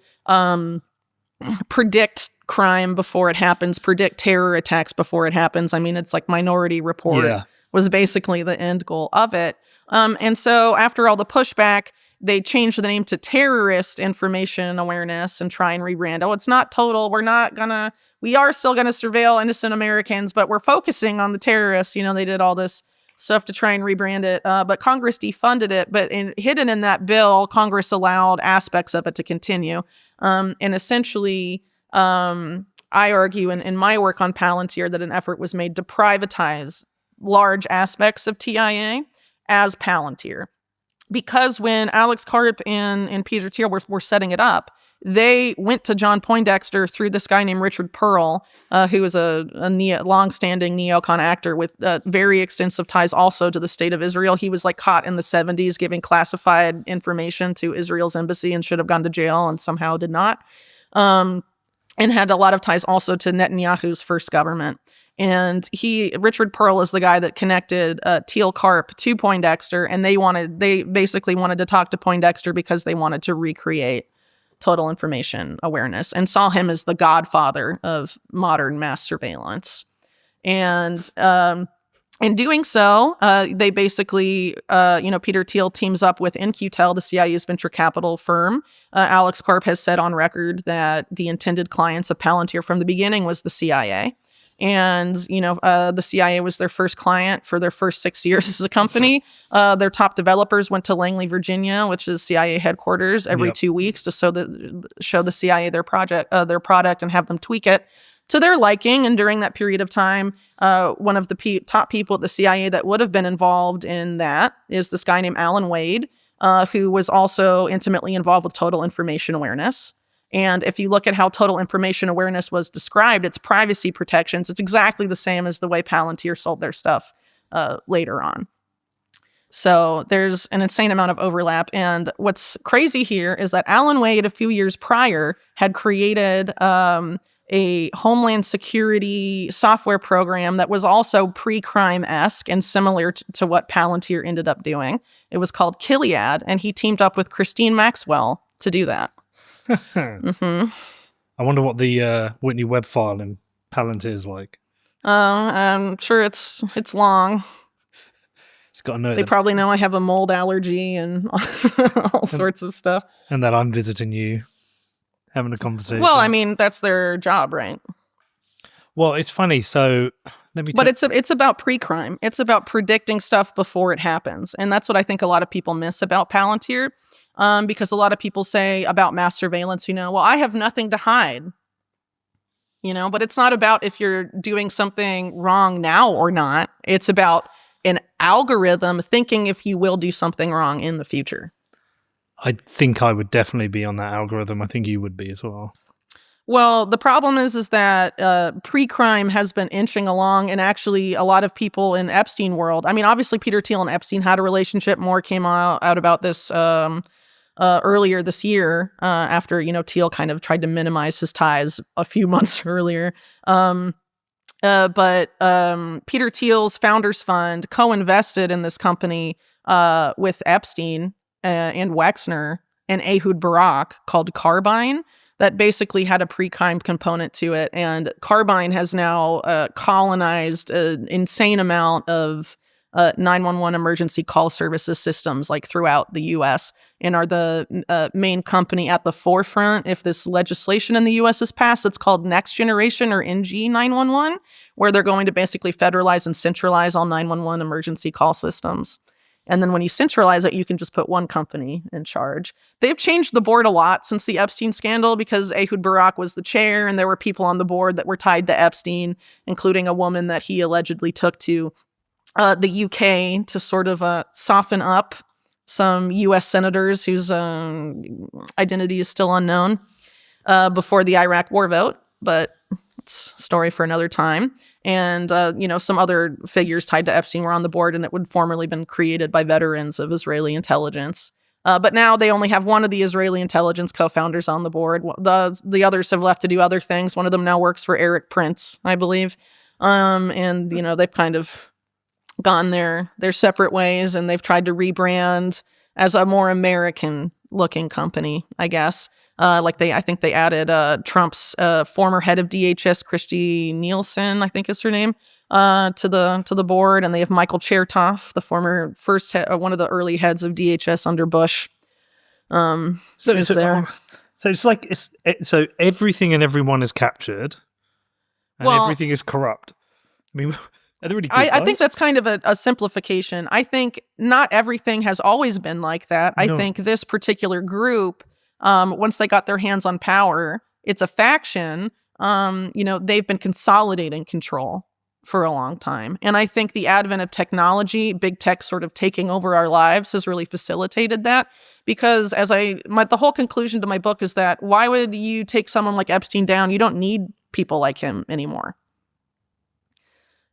predict crime before it happens, predict terror attacks before it happens. I mean, it's like Minority Report was basically the end goal of it. And so after all the pushback, they changed the name to Terrorist Information Awareness and try and rebrand. Oh, it's not total. We are still going to surveil innocent Americans, but we're focusing on the terrorists. They did all this stuff to try and rebrand it. But Congress defunded it. But hidden in that bill, Congress allowed aspects of it to continue. And essentially, I argue in my work on Palantir that an effort was made to privatize large aspects of TIA as Palantir. Because when Alex Karp and Peter Thiel were setting it up, they went to John Poindexter through this guy named Richard Pearl, who was a long-standing neocon actor with very extensive ties also to the state of Israel. He was caught in the 70s giving classified information to Israel's embassy and should have gone to jail and somehow did not. And had a lot of ties also to Netanyahu's first government. And Richard Pearl is the guy that connected Thiel Karp to Poindexter, and they basically wanted to talk to Poindexter because they wanted to recreate total information awareness and saw him as the godfather of modern mass surveillance. And in doing so, they basically, Peter Thiel teams up with In-Q-Tel, the CIA's venture capital firm. Alex Karp has said on record that the intended clients of Palantir from the beginning was the CIA. And, the CIA was their first client for their first 6 years as a company. Their top developers went to Langley, Virginia, which is CIA headquarters, every 2 weeks to show the CIA their product and have them tweak it to their liking. And during that period of time, one of the top people at the CIA that would have been involved in that is this guy named Alan Wade, who was also intimately involved with total information awareness. And if you look at how total information awareness was described, its privacy protections, it's exactly the same as the way Palantir sold their stuff later on. So there's an insane amount of overlap. And what's crazy here is that Alan Wade, a few years prior, had created a Homeland Security software program that was also pre-crime-esque and similar to what Palantir ended up doing. It was called Kiliad, and he teamed up with Christine Maxwell to do that. I wonder what the Whitney Webb file in Palantir is like. I'm sure it's long. It's got to know. They probably know I have a mold allergy and all sorts of stuff. And that I'm visiting you, having a conversation. Well, I mean, that's their job, right? Well, it's funny. So let me. But it's about pre-crime. It's about predicting stuff before it happens, and that's what I think a lot of people miss about Palantir. Because a lot of people say about mass surveillance, well, I have nothing to hide, but it's not about if you're doing something wrong now or not. It's about an algorithm thinking if you will do something wrong in the future. I think I would definitely be on that algorithm. I think you would be as well. Well, the problem is that pre-crime has been inching along, and actually a lot of people in Epstein world, I mean, obviously Peter Thiel and Epstein had a relationship. More came out about this earlier this year after, Thiel kind of tried to minimize his ties a few months earlier. But Peter Thiel's Founders Fund co-invested in this company with Epstein and Wexner and Ehud Barak called Carbine that basically had a pre-crime component to it. And Carbine has now colonized an insane amount of 911 emergency call services systems like throughout the U.S. and are the main company at the forefront. If this legislation in the U.S. is passed, it's called Next Generation or NG 911, where they're going to basically federalize and centralize all 911 emergency call systems. And then when you centralize it, you can just put one company in charge. They've changed the board a lot since the Epstein scandal because Ehud Barak was the chair and there were people on the board that were tied to Epstein, including a woman that he allegedly took to the UK to sort of soften up some U.S. senators whose identity is still unknown before the Iraq war vote. But it's a story for another time. And, some other figures tied to Epstein were on the board, and it would formerly been created by veterans of Israeli intelligence. But now they only have one of the Israeli intelligence co-founders on the board. The others have left to do other things. One of them now works for Eric Prince, I believe. They've kind of gone their separate ways, and they've tried to rebrand as a more American-looking company, I guess. I think they added Trump's former head of DHS, Christy Nielsen, I think is her name, to the board, and they have Michael Chertoff, the former one of the early heads of DHS under Bush. So everything and everyone is captured, and everything is corrupt. I mean, are they really good I think that's kind of a simplification. I think not everything has always been like that. I think this particular group, once they got their hands on power, it's a faction. They've been consolidating control for a long time. And I think the advent of technology, big tech sort of taking over our lives, has really facilitated that. Because the whole conclusion to my book is that why would you take someone like Epstein down? You don't need people like him anymore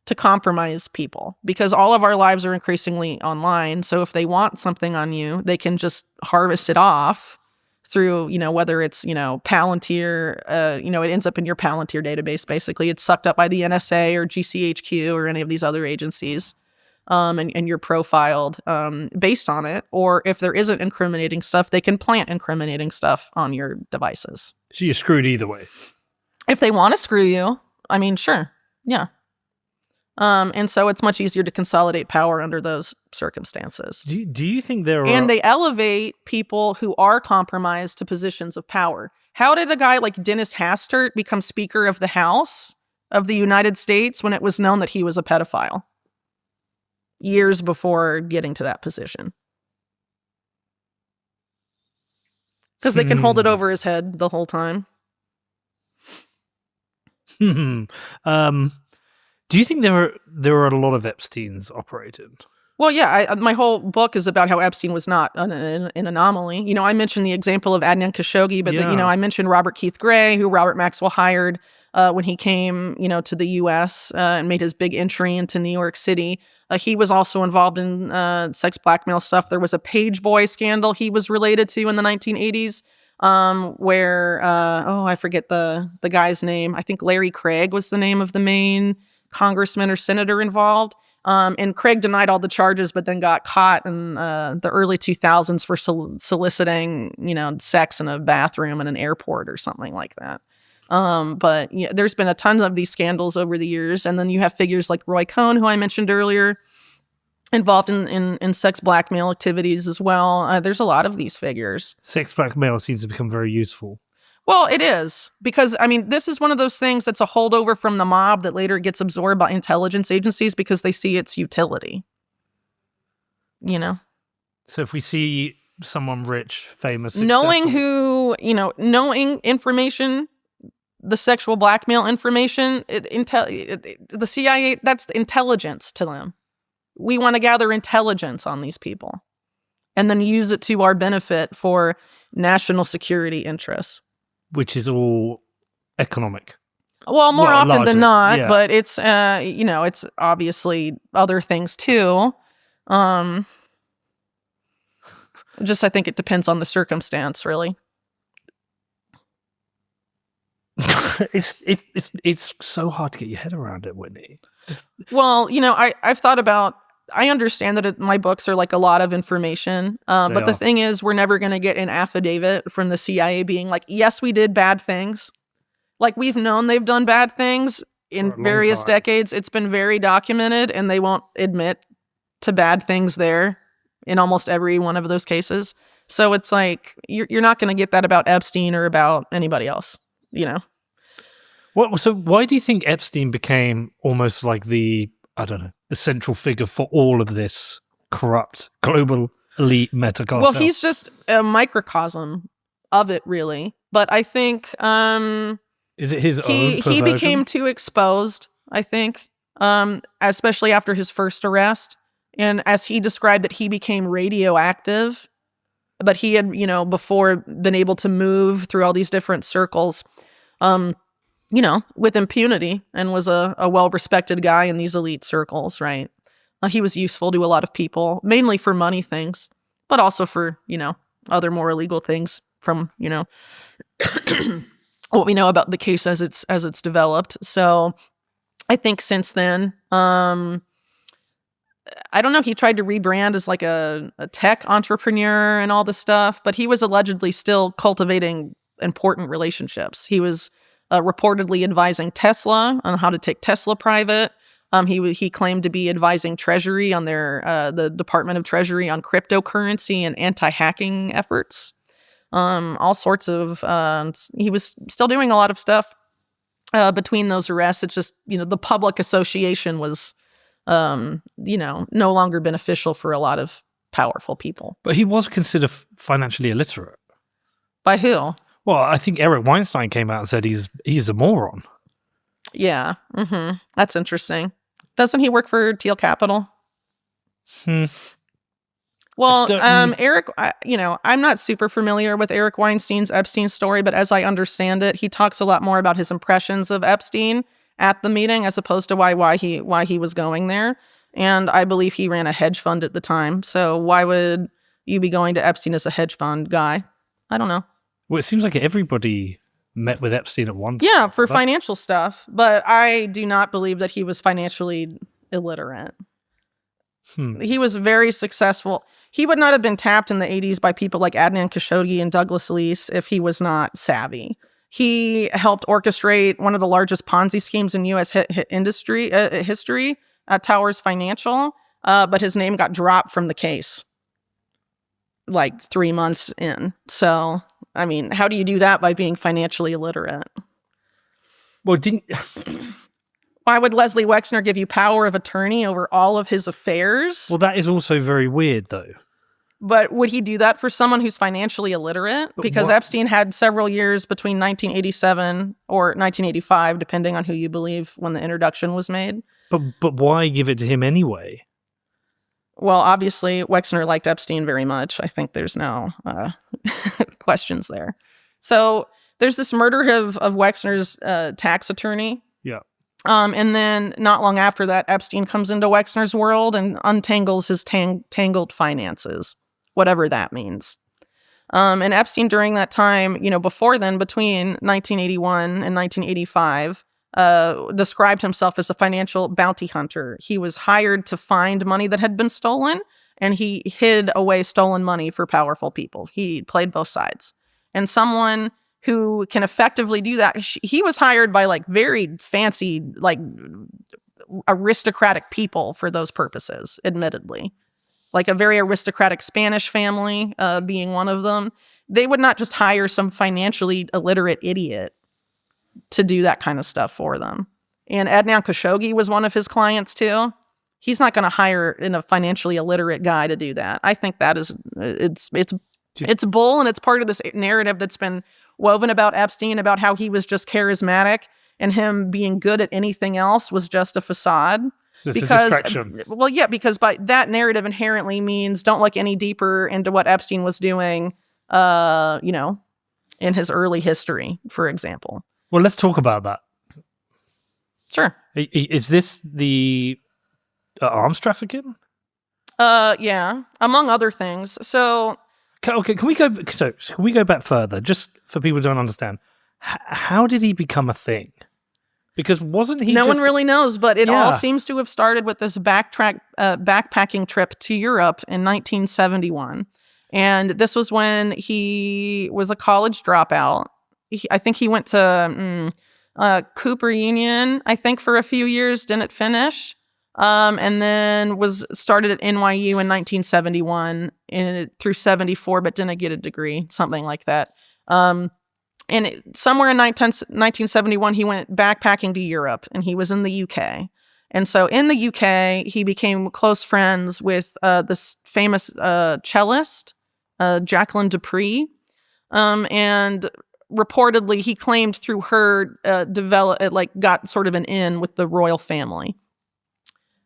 to compromise people, because all of our lives are increasingly online. So if they want something on you, they can just harvest it off through, whether it's, Palantir, it ends up in your Palantir database, basically. It's sucked up by the NSA or GCHQ or any of these other agencies, and you're profiled based on it. Or if there isn't incriminating stuff, they can plant incriminating stuff on your devices. So you're screwed either way. If they want to screw you, I mean, sure. Yeah. And so it's much easier to consolidate power under those circumstances. Do you think there are... And they elevate people who are compromised to positions of power. How did a guy like Dennis Hastert become Speaker of the House of the United States when it was known that he was a pedophile? Years before getting to that position. Because they can hold it over his head the whole time. Do you think there are a lot of Epsteins operated? Well, yeah. My whole book is about how Epstein was not an anomaly. I mentioned the example of Adnan Khashoggi, but I mentioned Robert Keith Gray, who Robert Maxwell hired when he came, to the U.S. And made his big entry into New York City. He was also involved in sex blackmail stuff. There was a page boy scandal he was related to in the 1980s. Where I forget the guy's name. I think Larry Craig was the name of the main congressman or senator involved. And Craig denied all the charges, but then got caught in the early 2000s for soliciting, sex in a bathroom in an airport or something like that. But there's been a ton of these scandals over the years. And then you have figures like Roy Cohn, who I mentioned earlier, involved in sex blackmail activities as well. There's a lot of these figures. Sex blackmail seems to become very useful. Well, it is, because, this is one of those things that's a holdover from the mob that later gets absorbed by intelligence agencies because they see its utility. So if we see someone rich, famous, knowing successful... knowing information, the sexual blackmail information, the CIA, that's intelligence to them. We want to gather intelligence on these people and then use it to our benefit for national security interests. Which is all economic. Well, more often largely, than not, yeah. But it's, it's obviously other things too. Just, I think it depends on the circumstance, really. It's so hard to get your head around it, Whitney. Well, I've thought about, I understand that my books are like a lot of information, but the thing is, we're never going to get an affidavit from the CIA being like, yes, we did bad things. Like, we've known they've done bad things in various decades. It's been very documented, and they won't admit to bad things there in almost every one of those cases. So it's like, you're not going to get that about Epstein or about anybody else, you know? So why do you think Epstein became almost like the central figure for all of this corrupt global elite meta cartel? Well, he's just a microcosm of it, really. But I think is it his own perversion? He became too exposed, I think, especially after his first arrest. And as he described it, he became radioactive. But he had, before been able to move through all these different circles, with impunity, and was a well-respected guy in these elite circles, right? He was useful to a lot of people, mainly for money things, but also for, other more illegal things from, what we know about the case as it's developed. So I think since then, I don't know, he tried to rebrand as like a tech entrepreneur and all this stuff, but he was allegedly still cultivating important relationships. He was reportedly advising Tesla on how to take Tesla private. He claimed to be advising Treasury on the Department of Treasury on cryptocurrency and anti-hacking efforts. All sorts of, he was still doing a lot of stuff between those arrests. It's just, the public association was, no longer beneficial for a lot of powerful people. But he was considered financially illiterate. By who? Well, I think Eric Weinstein came out and said he's a moron. Yeah. That's interesting. Doesn't he work for Teal Capital? Well, Eric, I'm not super familiar with Eric Weinstein's Epstein story, but as I understand it, he talks a lot more about his impressions of Epstein at the meeting as opposed to why he was going there. And I believe he ran a hedge fund at the time. So why would you be going to Epstein as a hedge fund guy? I don't know. Well, it seems like everybody met with Epstein at one time. Yeah, for financial stuff. But I do not believe that he was financially illiterate. He was very successful. He would not have been tapped in the 80s by people like Adnan Khashoggi and Douglas Leese if he was not savvy. He helped orchestrate one of the largest Ponzi schemes in U.S. history, Towers Financial, but his name got dropped from the case like 3 months in. So, I mean, how do you do that by being financially illiterate? Well, Why would Leslie Wexner give you power of attorney over all of his affairs? Well, that is also very weird, though. But would he do that for someone who's financially illiterate? Because Epstein had several years between 1987 or 1985, depending on who you believe, when the introduction was made. But why give it to him anyway? Well, obviously, Wexner liked Epstein very much. I think there's no questions there. So there's this murder of Wexner's tax attorney. Yeah. And then not long after that, Epstein comes into Wexner's world and untangles his tangled finances, whatever that means. And Epstein during that time, before then, between 1981 and 1985, described himself as a financial bounty hunter. He was hired to find money that had been stolen, and he hid away stolen money for powerful people. He played both sides. And someone who can effectively do that, he was hired by like very fancy, like aristocratic people for those purposes, admittedly. Like a very aristocratic Spanish family being one of them. They would not just hire some financially illiterate idiot to do that kind of stuff for them. And Adnan Khashoggi was one of his clients too. He's not going to hire a financially illiterate guy to do that. I think that is, it's bull, and it's part of this narrative that's been woven about Epstein, about how he was just charismatic and him being good at anything else was just a facade. So it's a distraction. Well, yeah, because by that narrative inherently means don't look any deeper into what Epstein was doing, in his early history, for example. Well, let's talk about that. Sure. Is this the arms trafficking? Yeah, among other things. So, okay, can we go back further, just for people who don't understand? How did he become a thing? Because wasn't he? No one really knows, but it all seems to have started with this backpacking trip to Europe in 1971, and this was when he was a college dropout. I think he went to Cooper Union, I think, for a few years, didn't finish. And then was started at NYU in 1971 through 74, but didn't get a degree, something like that. Somewhere in 1971, he went backpacking to Europe, and he was in the UK. And so in the UK, he became close friends with this famous cellist, Jacqueline Dupree. And reportedly, he claimed through her got sort of an in with the royal family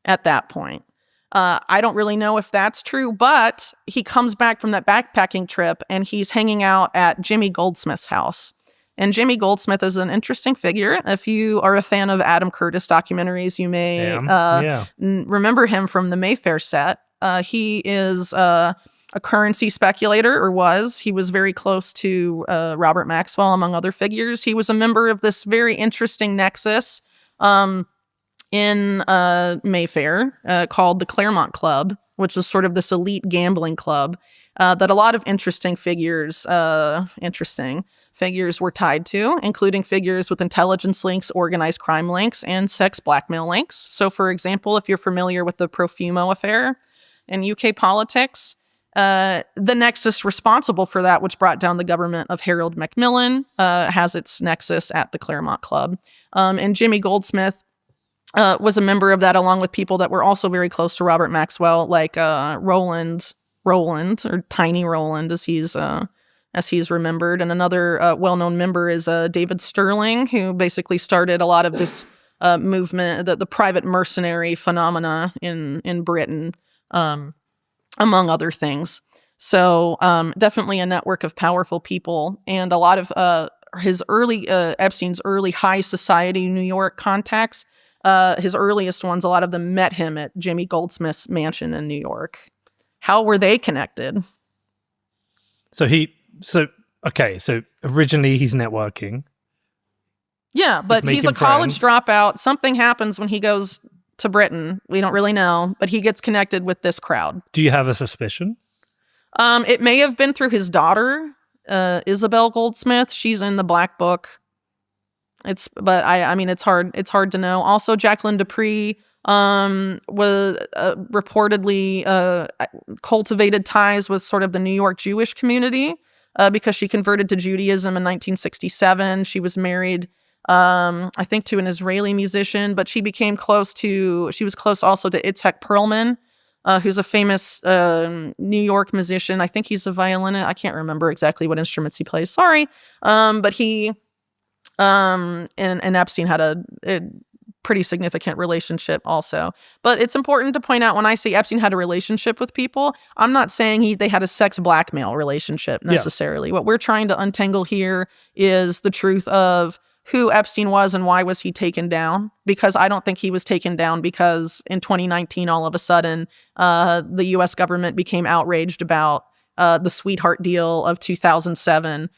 at that point. I don't really know if that's true, but he comes back from that backpacking trip and he's hanging out at Jimmy Goldsmith's house. And Jimmy Goldsmith is an interesting figure. If you are a fan of Adam Curtis documentaries, you may remember him from the Mayfair set. He is a currency speculator, or was. He was very close to Robert Maxwell, among other figures. He was a member of this very interesting nexus in Mayfair called the Claremont Club, which was sort of this elite gambling club that a lot of interesting figures were tied to, including figures with intelligence links, organized crime links, and sex blackmail links. So, for example, if you're familiar with the Profumo affair in UK politics, the nexus responsible for that, which brought down the government of Harold Macmillan, has its nexus at the Claremont Club. And Jimmy Goldsmith was a member of that, along with people that were also very close to Robert Maxwell, like Roland, or Tiny Roland, as he's remembered. And another well-known member is David Sterling, who basically started a lot of this movement, the private mercenary phenomena in Britain, among other things. So definitely a network of powerful people, and a lot of his Epstein's early high society New York contacts. His earliest ones, a lot of them met him at Jimmy Goldsmith's mansion in New York. How were they connected? So originally he's networking. Yeah, but he's a college dropout. Something happens when he goes to Britain. We don't really know, but he gets connected with this crowd. Do you have a suspicion? It may have been through his daughter, Isabel Goldsmith. She's in the Black Book. It's hard to know. Also, Jacqueline Dupree was reportedly cultivated ties with sort of the New York Jewish community because she converted to Judaism in 1967. She was married, I think, to an Israeli musician, but she was close also to Itzhak Perlman, who's a famous New York musician. I think he's a violinist. I can't remember exactly what instruments he plays. Sorry. But he and Epstein had a pretty significant relationship also. But it's important to point out, when I say Epstein had a relationship with people, I'm not saying they had a sex blackmail relationship necessarily. Yeah. What we're trying to untangle here is the truth of who Epstein was and why was he taken down. Because I don't think he was taken down because in 2019, all of a sudden, the U.S. government became outraged about the sweetheart deal of 2007,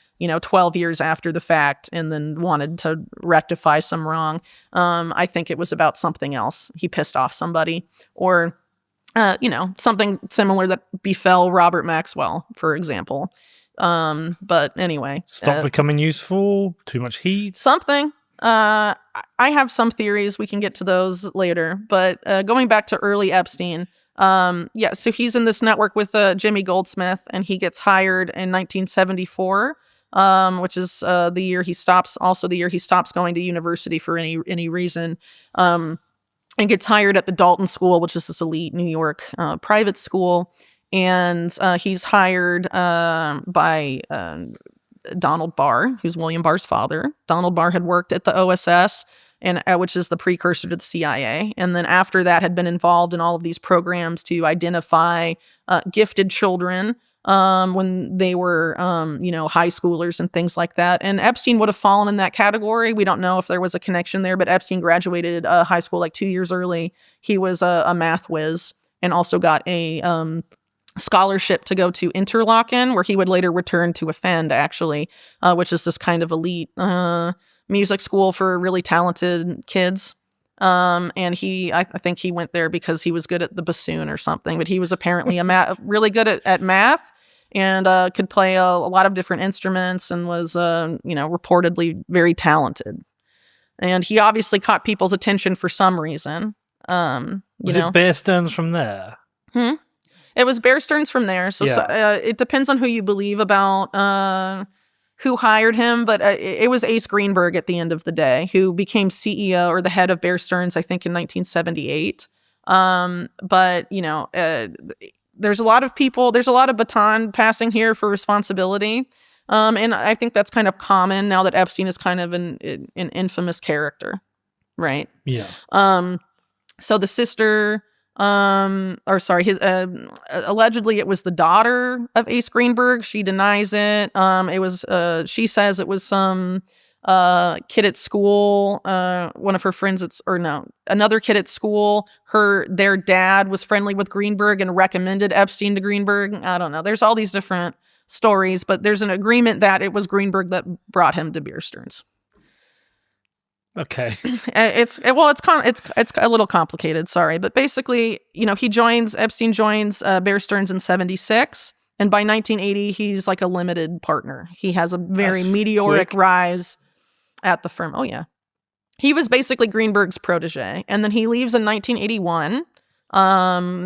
12 years after the fact, and then wanted to rectify some wrong. I think it was about something else. He pissed off somebody, or, something similar that befell Robert Maxwell, for example. But anyway. Stop becoming useful, too much heat. Something. I have some theories. We can get to those later. But going back to early Epstein, so he's in this network with Jimmy Goldsmith, and he gets hired in 1974, which is the year he stops going to university for any reason, and gets hired at the Dalton School, which is this elite New York private school. And he's hired by Donald Barr, who's William Barr's father. Donald Barr had worked at the OSS, and which is the precursor to the CIA. And then after that had been involved in all of these programs to identify gifted children when they were, high schoolers and things like that. And Epstein would have fallen in that category. We don't know if there was a connection there, but Epstein graduated high school like 2 years early. He was a math whiz and also got a scholarship to go to Interlochen, where he would later return to offend, actually, which is this kind of elite music school for really talented kids. And I think he went there because he was good at the bassoon or something, but he was apparently really good at math, and could play a lot of different instruments, and was, reportedly very talented. And he obviously caught people's attention for some reason. You Was know, it Bear Stearns from there? It was Bear Stearns from there. So, it depends on who you believe about who hired him, but it was Ace Greenberg at the end of the day who became CEO or the head of Bear Stearns, I think, in 1978. But, you know, there's a lot of people, there's a lot of baton passing here for responsibility. And I think that's kind of common now that Epstein is kind of an infamous character, right? Yeah. So the sister, allegedly it was the daughter of Ace Greenberg. She denies it. She says it was some kid at school, one of her friends another kid at school. Their dad was friendly with Greenberg and recommended Epstein to Greenberg. I don't know. There's all these different stories, but there's an agreement that it was Greenberg that brought him to Bear Stearns. Okay. It's a little complicated, sorry, but basically, you know, Epstein joins Bear Stearns in 1976, and by 1980 he's like a limited partner. He has a very meteoric rise at the firm. Oh yeah. He was basically Greenberg's protege, and then he leaves in 1981.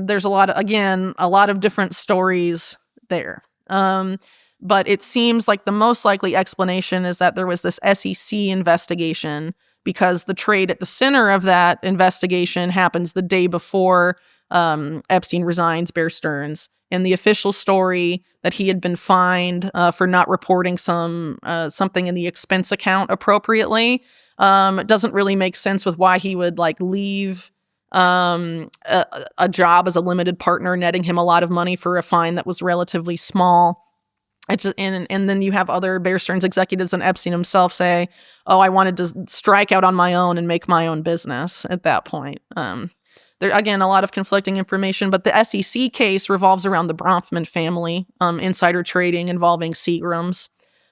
There's a lot of different stories there. But it seems like the most likely explanation is that there was this SEC investigation, because the trade at the center of that investigation happens the day before Epstein resigns Bear Stearns. And the official story that he had been fined for not reporting something in the expense account appropriately doesn't really make sense with why he would like leave a job as a limited partner, netting him a lot of money for a fine that was relatively small. And then you have other Bear Stearns executives and Epstein himself say, "Oh, I wanted to strike out on my own and make my own business." At that point, there again a lot of conflicting information. But the SEC case revolves around the Bronfman family, insider trading involving Seagrams,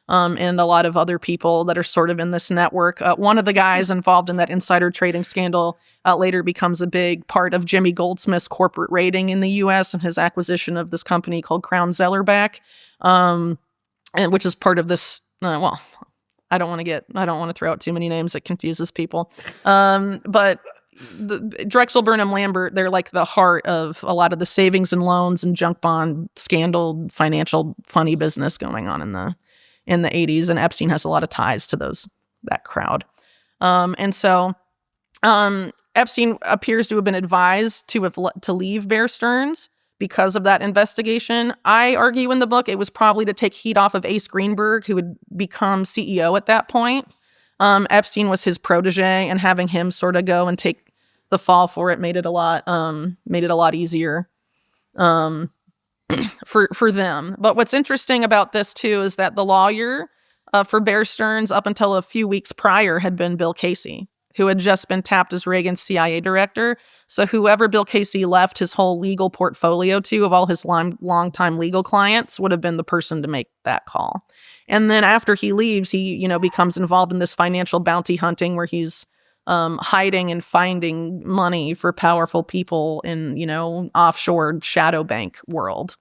and a lot of other people that are sort of in this network. One of the guys involved in that insider trading scandal later becomes a big part of Jimmy Goldsmith's corporate rating in the U.S. and his acquisition of this company called Crown Zellerback. And which is part of this. I don't want to throw out too many names that confuses people. But Drexel, Burnham, Lambert, they're like the heart of a lot of the savings and loans and junk bond scandal, financial funny business going on in the 80s. And Epstein has a lot of ties to that crowd. And so Epstein appears to have been advised to leave Bear Stearns because of that investigation. I argue in the book it was probably to take heat off of Ace Greenberg, who had become CEO at that point. Epstein was his protege, and having him sort of go and take the fall for it made it a lot easier for them. But what's interesting about this too is that the lawyer for Bear Stearns up until a few weeks prior had been Bill Casey, who had just been tapped as Reagan's CIA director. So whoever Bill Casey left his whole legal portfolio to of all his longtime legal clients would have been the person to make that call. And then after he leaves, he, you know, becomes involved in this financial bounty hunting where he's hiding and finding money for powerful people in, you know, offshore shadow bank world.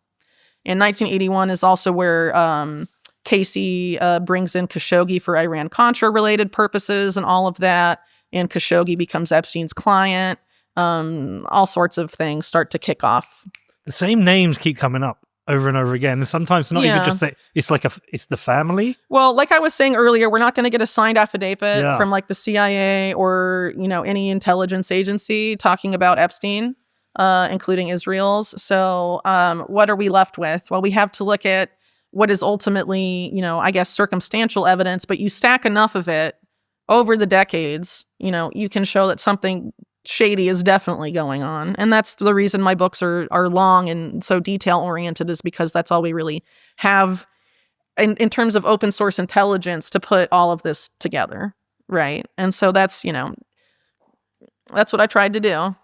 In 1981 is also where Casey brings in Khashoggi for Iran-Contra related purposes and all of that. And Khashoggi becomes Epstein's client. All sorts of things start to kick off. The same names keep coming up over and over again. And sometimes not even just say it's the family. Well, like I was saying earlier, we're not going to get a signed affidavit from like the CIA or, you know, any intelligence agency talking about Epstein, including Israel's. So what are we left with? Well, we have to look at what is ultimately, you know, I guess circumstantial evidence, but you stack enough of it over the decades, you know, you can show that something shady is definitely going on. And that's the reason my books are long and so detail oriented, is because that's all we really have in terms of open source intelligence to put all of this together. Right. And so that's, you know, that's what I tried to do.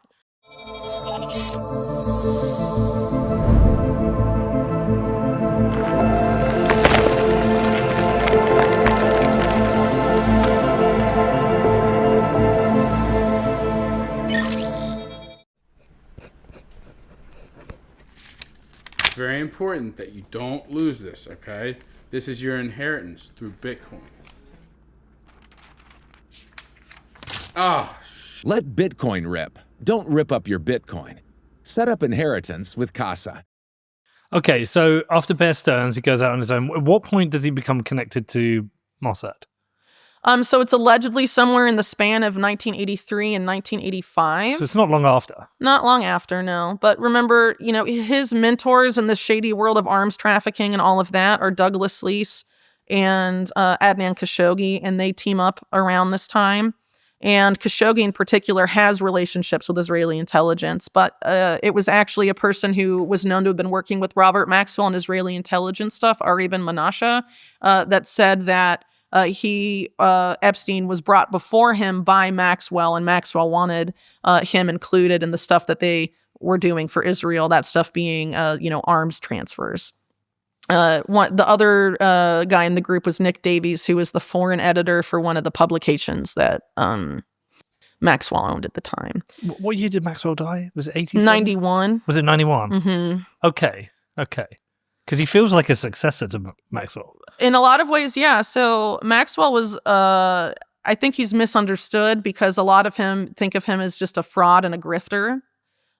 Very important that you don't lose this, okay? This is your inheritance through Bitcoin. Let Bitcoin rip. Don't rip up your Bitcoin. Set up inheritance with Casa. Okay, so after Bear Stearns, he goes out on his own. At what point does he become connected to Mossad? So it's allegedly somewhere in the span of 1983 and 1985. So it's not long after. Not long after, no. But remember, his mentors in the shady world of arms trafficking and all of that are Douglas Leese and Adnan Khashoggi, and they team up around this time. And Khashoggi in particular has relationships with Israeli intelligence, but it was actually a person who was known to have been working with Robert Maxwell and Israeli intelligence stuff, Ari Ben Menashe, that said that Epstein was brought before him by Maxwell, and Maxwell wanted him included in the stuff that they were doing for Israel, that stuff being, arms transfers. The other guy in the group was Nick Davies, who was the foreign editor for one of the publications that Maxwell owned at the time. What year did Maxwell die? Was it 87? 91. Was it 91? Mm-hmm. Okay. Because he feels like a successor to Maxwell. In a lot of ways, yeah. So Maxwell was, I think he's misunderstood because a lot of him think of him as just a fraud and a grifter.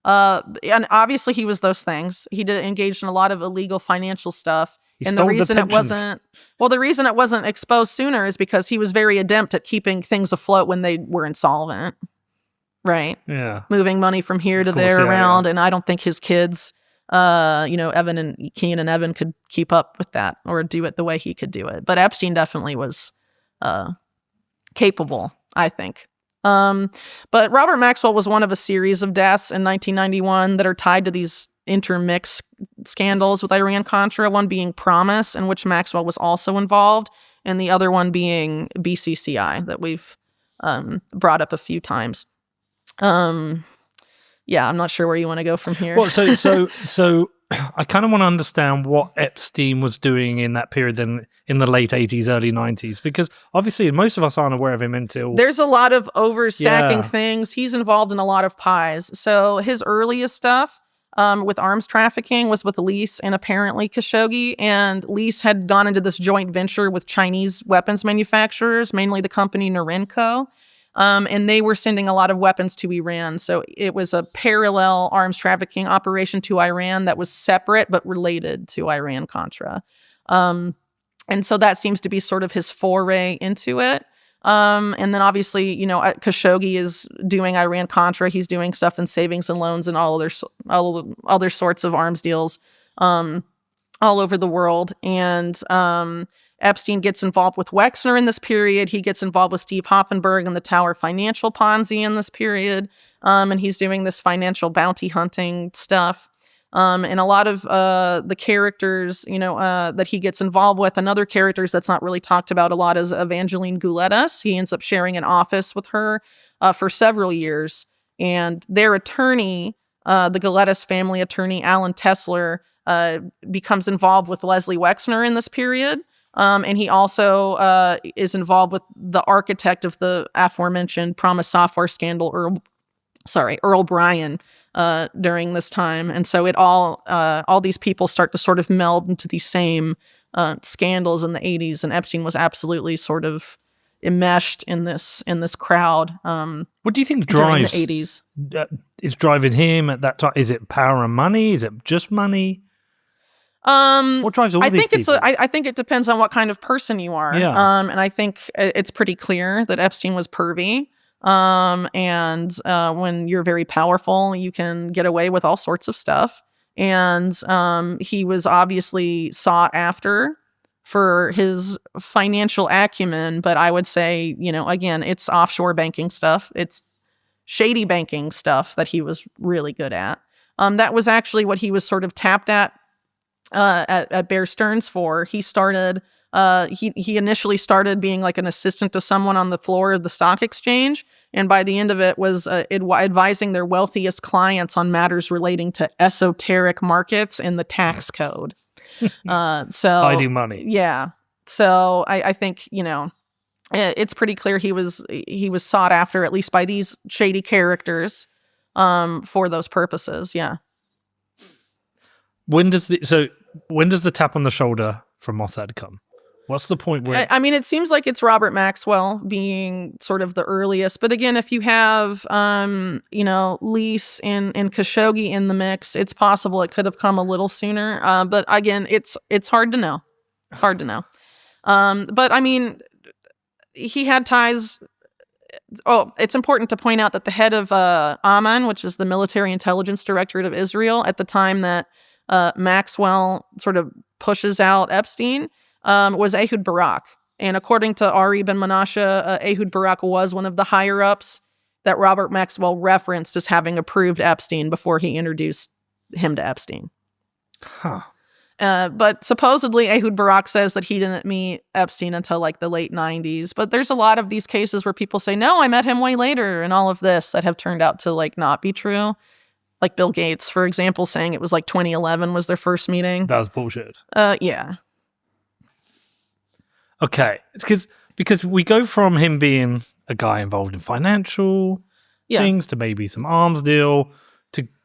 And obviously he was those things. He engaged in a lot of illegal financial stuff. And the reason it wasn't exposed sooner is because he was very adept at keeping things afloat when they were insolvent. Right. Yeah. Moving money from here to there around. Yeah. And I don't think his kids, Evan and Keen and Evan could keep up with that or do it the way he could do it. But Epstein definitely was capable, I think. But Robert Maxwell was one of a series of deaths in 1991 that are tied to these intermixed scandals with Iran-Contra, one being Promise, in which Maxwell was also involved, and the other one being BCCI that we've brought up a few times. Yeah, I'm not sure where you want to go from here. Well, so I kind of want to understand what Epstein was doing in that period then in the late 80s, early 90s, because obviously most of us aren't aware of him until... There's a lot of overstacking things. He's involved in a lot of pies. So his earliest stuff with arms trafficking was with Leese and apparently Khashoggi, and Leese had gone into this joint venture with Chinese weapons manufacturers, mainly the company Norinco. And they were sending a lot of weapons to Iran. So it was a parallel arms trafficking operation to Iran that was separate but related to Iran-Contra. And so that seems to be sort of his foray into it. And then obviously, Khashoggi is doing Iran-Contra. He's doing stuff in savings and loans and all other sorts of arms deals all over the world. And Epstein gets involved with Wexner in this period. He gets involved with Steve Hoffenberg and the Tower Financial Ponzi in this period. And he's doing this financial bounty hunting stuff. And a lot of the characters, that he gets involved with, and other characters that's not really talked about a lot, is Evangeline Gouletas. He ends up sharing an office with her for several years. And their attorney, the Gouletas family attorney, Alan Tesler, becomes involved with Leslie Wexner in this period. And he also is involved with the architect of the aforementioned Promise Software scandal, Earl Bryan, during this time. And so all these people start to sort of meld into these same scandals in the 80s. And Epstein was absolutely sort of enmeshed in this crowd. What do you think drives during the 80s? Is driving him at that time? Is it power and money? Is it just money? What drives all these people? I think it depends on what kind of person you are. Yeah. And I think it's pretty clear that Epstein was pervy. And when you're very powerful, you can get away with all sorts of stuff. And he was obviously sought after for his financial acumen. But I would say, again, it's offshore banking stuff. It's shady banking stuff that he was really good at. That was actually what he was sort of tapped at Bear Stearns for. He started, he initially started being like an assistant to someone on the floor of the stock exchange. And by the end of it was advising their wealthiest clients on matters relating to esoteric markets and the tax code. So hiding money. Yeah. So I think, it's pretty clear he was sought after, at least by these shady characters, for those purposes. Yeah. When does the tap on the shoulder from Mossad come? What's the point where... I mean, it seems like it's Robert Maxwell being sort of the earliest. But again, if you have, Lease and Khashoggi in the mix, it's possible it could have come a little sooner. But again, it's hard to know. Hard to know. But I mean, he had ties... Oh, it's important to point out that the head of Amman, which is the military intelligence directorate of Israel, at the time that Maxwell sort of pushes out Epstein, was Ehud Barak. And according to Ari Ben Menashe, Ehud Barak was one of the higher-ups that Robert Maxwell referenced as having approved Epstein before he introduced him to Epstein. Huh. But supposedly Ehud Barak says that he didn't meet Epstein until like the late 90s. But there's a lot of these cases where people say, no, I met him way later, and all of this that have turned out to like not be true. Like Bill Gates, for example, saying it was like 2011 was their first meeting. That was bullshit. Yeah. Okay. It's because we go from him being a guy involved in financial things to maybe some arms deal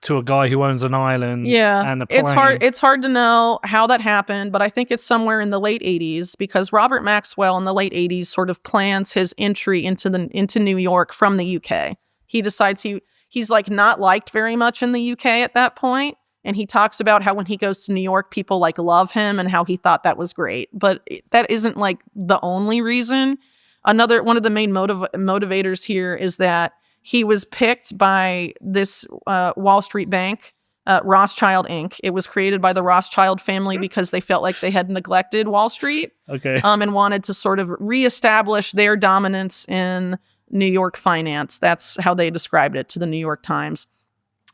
to a guy who owns an island and a plane. It's hard to know how that happened, but I think it's somewhere in the late 80s because Robert Maxwell in the late 80s sort of plans his entry into New York from the UK. He decides he's like not liked very much in the UK at that point, and he talks about how when he goes to New York people like love him and how he thought that was great. But that isn't like the only reason. One of the main motivators here is that he was picked by this Wall Street bank, Rothschild Inc. It was created by the Rothschild family because they felt like they had neglected Wall Street, and wanted to sort of reestablish their dominance in New York finance. That's how they described it to the New York Times.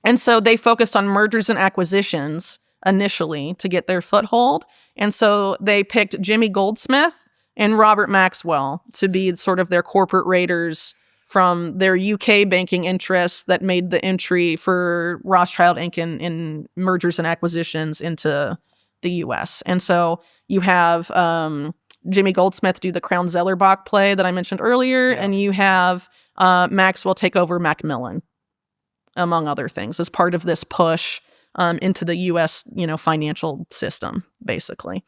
And so they focused on mergers and acquisitions initially to get their foothold. And so they picked Jimmy Goldsmith and Robert Maxwell to be sort of their corporate raiders from their UK banking interests that made the entry for Rothschild Inc. in mergers and acquisitions into the US. And so you have Jimmy Goldsmith do the Crown Zellerbach play that I mentioned earlier, and you have Maxwell take over Macmillan, among other things, as part of this push into the US, financial system, basically.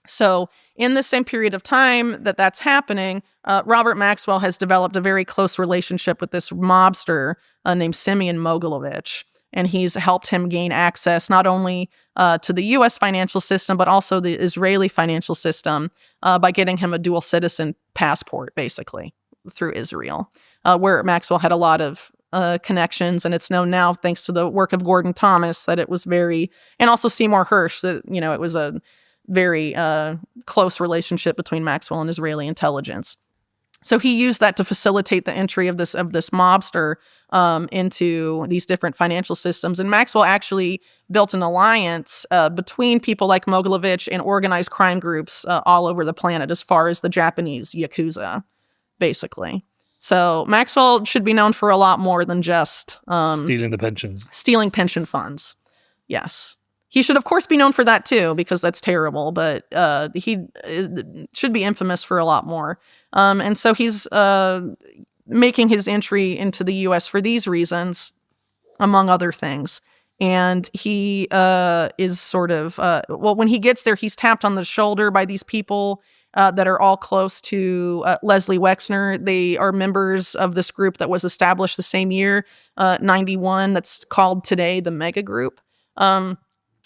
So in the same period of time that's happening, Robert Maxwell has developed a very close relationship with this mobster named Simeon Mogilevich. And he's helped him gain access not only to the U.S. financial system, but also the Israeli financial system by getting him a dual citizen passport, basically, through Israel, where Maxwell had a lot of connections. And it's known now, thanks to the work of Gordon Thomas, that it was and also Seymour Hersh, that, it was a very close relationship between Maxwell and Israeli intelligence. So he used that to facilitate the entry of this mobster into these different financial systems. And Maxwell actually built an alliance between people like Mogilevich and organized crime groups all over the planet, as far as the Japanese Yakuza, basically. So Maxwell should be known for a lot more than just stealing pension funds. Yes. He should, of course, be known for that, too, because that's terrible. But he should be infamous for a lot more. And so he's making his entry into the U.S. for these reasons, among other things. And he is sort of, when he gets there, he's tapped on the shoulder by these people that are all close to Leslie Wexner. They are members of this group that was established the same year, 91, that's called today the Mega Group.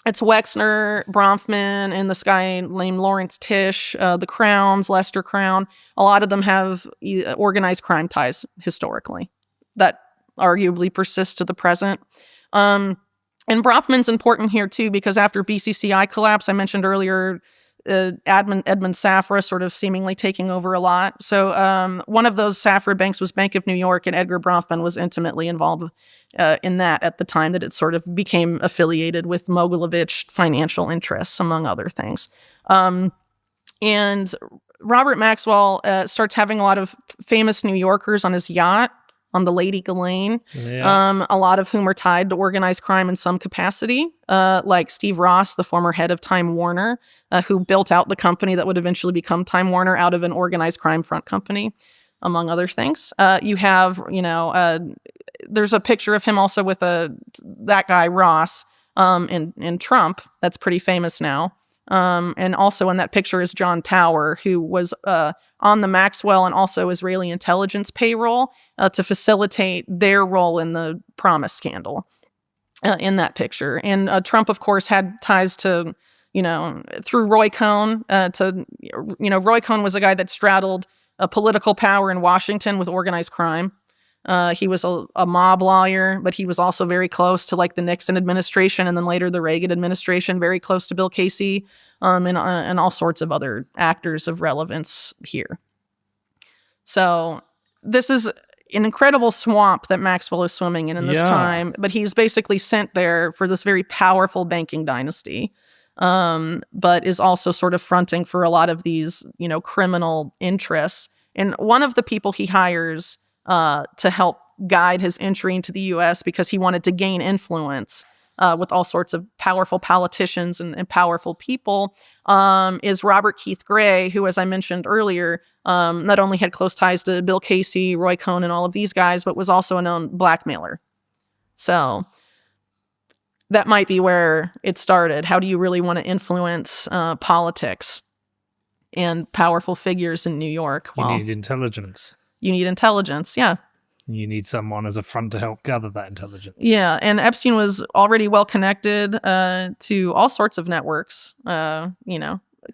It's Wexner, Bronfman, and this guy named Lawrence Tish, the Crowns, Lester Crown. A lot of them have organized crime ties historically that arguably persist to the present. And Bronfman's important here too, because after BCCI collapse, I mentioned earlier, Edmund Safra sort of seemingly taking over a lot. So one of those Safra banks was Bank of New York, and Edgar Bronfman was intimately involved in that at the time that it sort of became affiliated with Mogilevich financial interests, among other things. And Robert Maxwell starts having a lot of famous New Yorkers on his yacht, on the Lady Ghislaine, a lot of whom are tied to organized crime in some capacity, like Steve Ross, the former head of Time Warner, who built out the company that would eventually become Time Warner out of an organized crime front company, among other things. You have, there's a picture of him also with that guy, Ross, in Trump, that's pretty famous now. And also in that picture is John Tower, who was on the Maxwell and also Israeli intelligence payroll to facilitate their role in the Promise scandal in that picture. And Trump, of course, had ties to, through Roy Cohn Roy Cohn was a guy that straddled political power in Washington with organized crime. He was a mob lawyer, but he was also very close to like the Nixon administration and then later the Reagan administration, very close to Bill Casey, and all sorts of other actors of relevance here. So this is an incredible swamp that Maxwell is swimming in this time, but he's basically sent there for this very powerful banking dynasty, but is also sort of fronting for a lot of these, criminal interests. And one of the people he hires to help guide his entry into the U.S. because he wanted to gain influence with all sorts of powerful politicians and powerful people, is Robert Keith Gray, who, as I mentioned earlier, not only had close ties to Bill Casey, Roy Cohn, and all of these guys, but was also a known blackmailer. So that might be where it started. How do you really want to influence politics and powerful figures in New York? You need intelligence. You need intelligence, yeah. You need someone as a front to help gather that intelligence. Yeah, and Epstein was already well connected to all sorts of networks, kind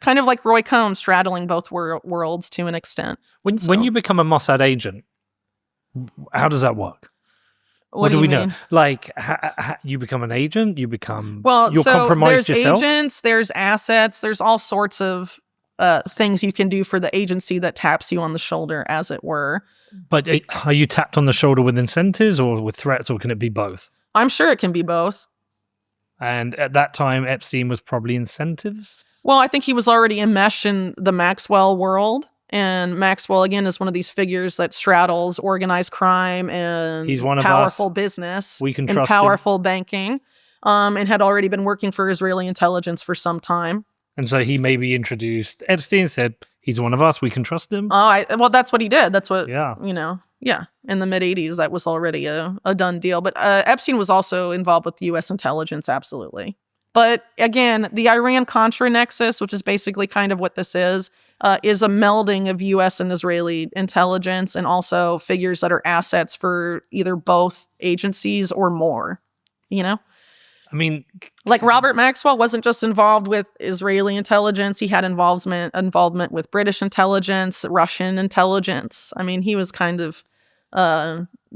of like Roy Cohn straddling both worlds to an extent. When you become a Mossad agent, how does that work? What do we know? mean? Like, you become an agent? You become... Well, so compromised there's yourself? agents, there's assets, there's all sorts of things you can do for the agency that taps you on the shoulder, as it were. But are you tapped on the shoulder with incentives or with threats, or can it be both? I'm sure it can be both. And at that time, Epstein was probably incentives? Well, I think he was already enmeshed in the Maxwell world. And Maxwell, again, is one of these figures that straddles organized crime and He's one of powerful us. business We can and trust powerful banking, and had already been working for Israeli intelligence for some time. And so he maybe introduced Epstein, said, he's one of us, we can trust him. Well, that's what he did. That's what, Yeah. In the mid-'80s, that was already a done deal. But Epstein was also involved with the U.S. intelligence, absolutely. But again, the Iran-Contra nexus, which is basically kind of what this is a melding of U.S. and Israeli intelligence and also figures that are assets for either both agencies or more, I mean... Like Robert Maxwell wasn't just involved with Israeli intelligence. He had involvement with British intelligence, Russian intelligence. I mean, he was kind of, he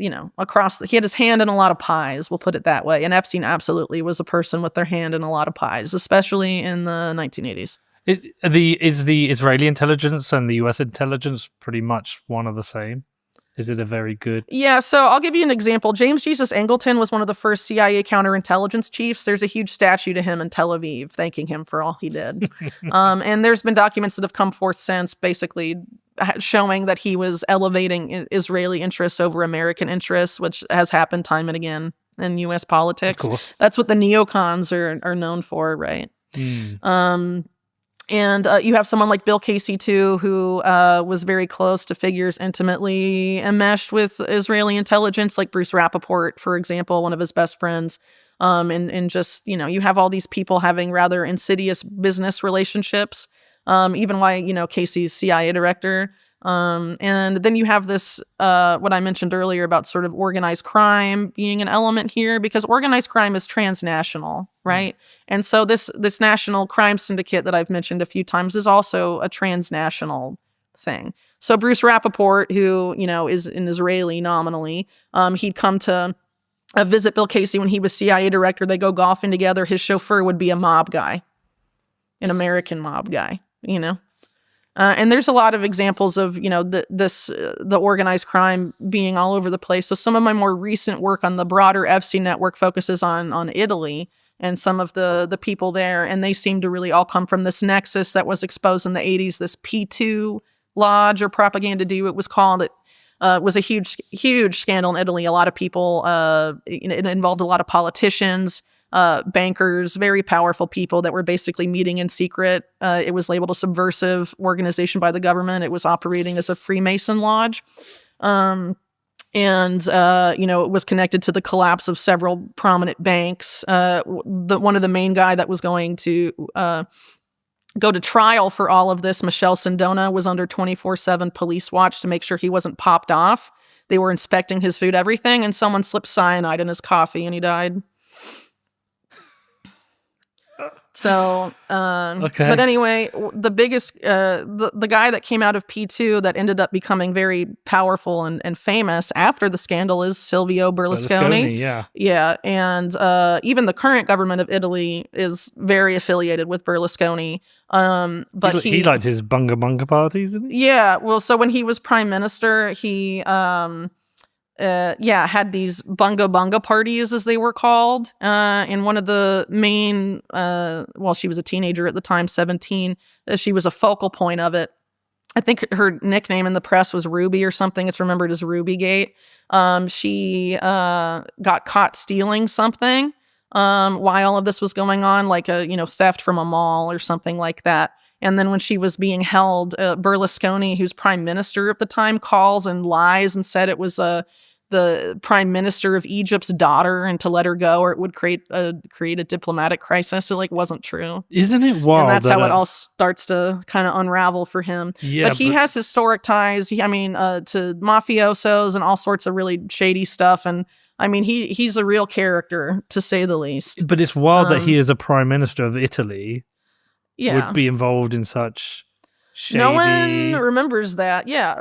had his hand in a lot of pies, we'll put it that way. And Epstein absolutely was a person with their hand in a lot of pies, especially in the 1980s. Is the Israeli intelligence and the U.S. intelligence pretty much one of the same? Is it a very good... Yeah, so I'll give you an example. James Jesus Angleton was one of the first CIA counterintelligence chiefs. There's a huge statue to him in Tel Aviv, thanking him for all he did. And there's been documents that have come forth since, basically showing that he was elevating Israeli interests over American interests, which has happened time and again in U.S. politics. Of course. That's what the neocons are known for, right? And you have someone like Bill Casey, too, who was very close to figures intimately enmeshed with Israeli intelligence, like Bruce Rappaport, for example, one of his best friends. And just, you have all these people having rather insidious business relationships, even why, Casey's CIA director. And then you have this, what I mentioned earlier about sort of organized crime being an element here, because organized crime is transnational, right? And so this national crime syndicate that I've mentioned a few times is also a transnational thing. So Bruce Rappaport, who, is an Israeli nominally, he'd come to visit Bill Casey when he was CIA director. They go golfing together. His chauffeur would be a mob guy, an American mob guy, and there's a lot of examples of, the organized crime being all over the place. So some of my more recent work on the broader Epstein network focuses on Italy and some of the people there. And they seem to really all come from this nexus that was exposed in the 80s, this P2 lodge or propaganda do, it was called. It was a huge, huge scandal in Italy. A lot of people, it involved a lot of politicians, bankers, very powerful people that were basically meeting in secret. It was labeled a subversive organization by the government. It was operating as a Freemason lodge. It was connected to the collapse of several prominent banks. One of the main guy that was going to go to trial for all of this. Michelle Sindona was under 24/7 police watch to make sure he wasn't popped off. They were inspecting his food, everything, and someone slipped cyanide in his coffee and he died. So, okay. But anyway, the biggest, the guy that came out of P2 that ended up becoming very powerful and famous after the scandal is Silvio Berlusconi. Yeah. Yeah. And even the current government of Italy is very affiliated with Berlusconi. But he liked his bunga bunga parties, didn't he? Yeah. Well, so when he was prime minister, he had these bunga bunga parties, as they were called. And one of the main, she was a teenager at the time, 17. She was a focal point of it. I think her nickname in the press was Ruby or something. It's remembered as Rubygate. She got caught stealing something while all of this was going on, like theft from a mall or something like that. And then when she was being held, Berlusconi, who's prime minister at the time, calls and lies and said it was the prime minister of Egypt's daughter and to let her go or it would create a diplomatic crisis. It wasn't true. Isn't it wild? And that's how it all starts to kind of unravel for him. Yeah, but he has historic ties. To mafiosos and all sorts of really shady stuff. And I mean, he's a real character, to say the least. But it's wild that he is a prime minister of Italy. Yeah. Would be involved in such shady... No one remembers that. Yeah.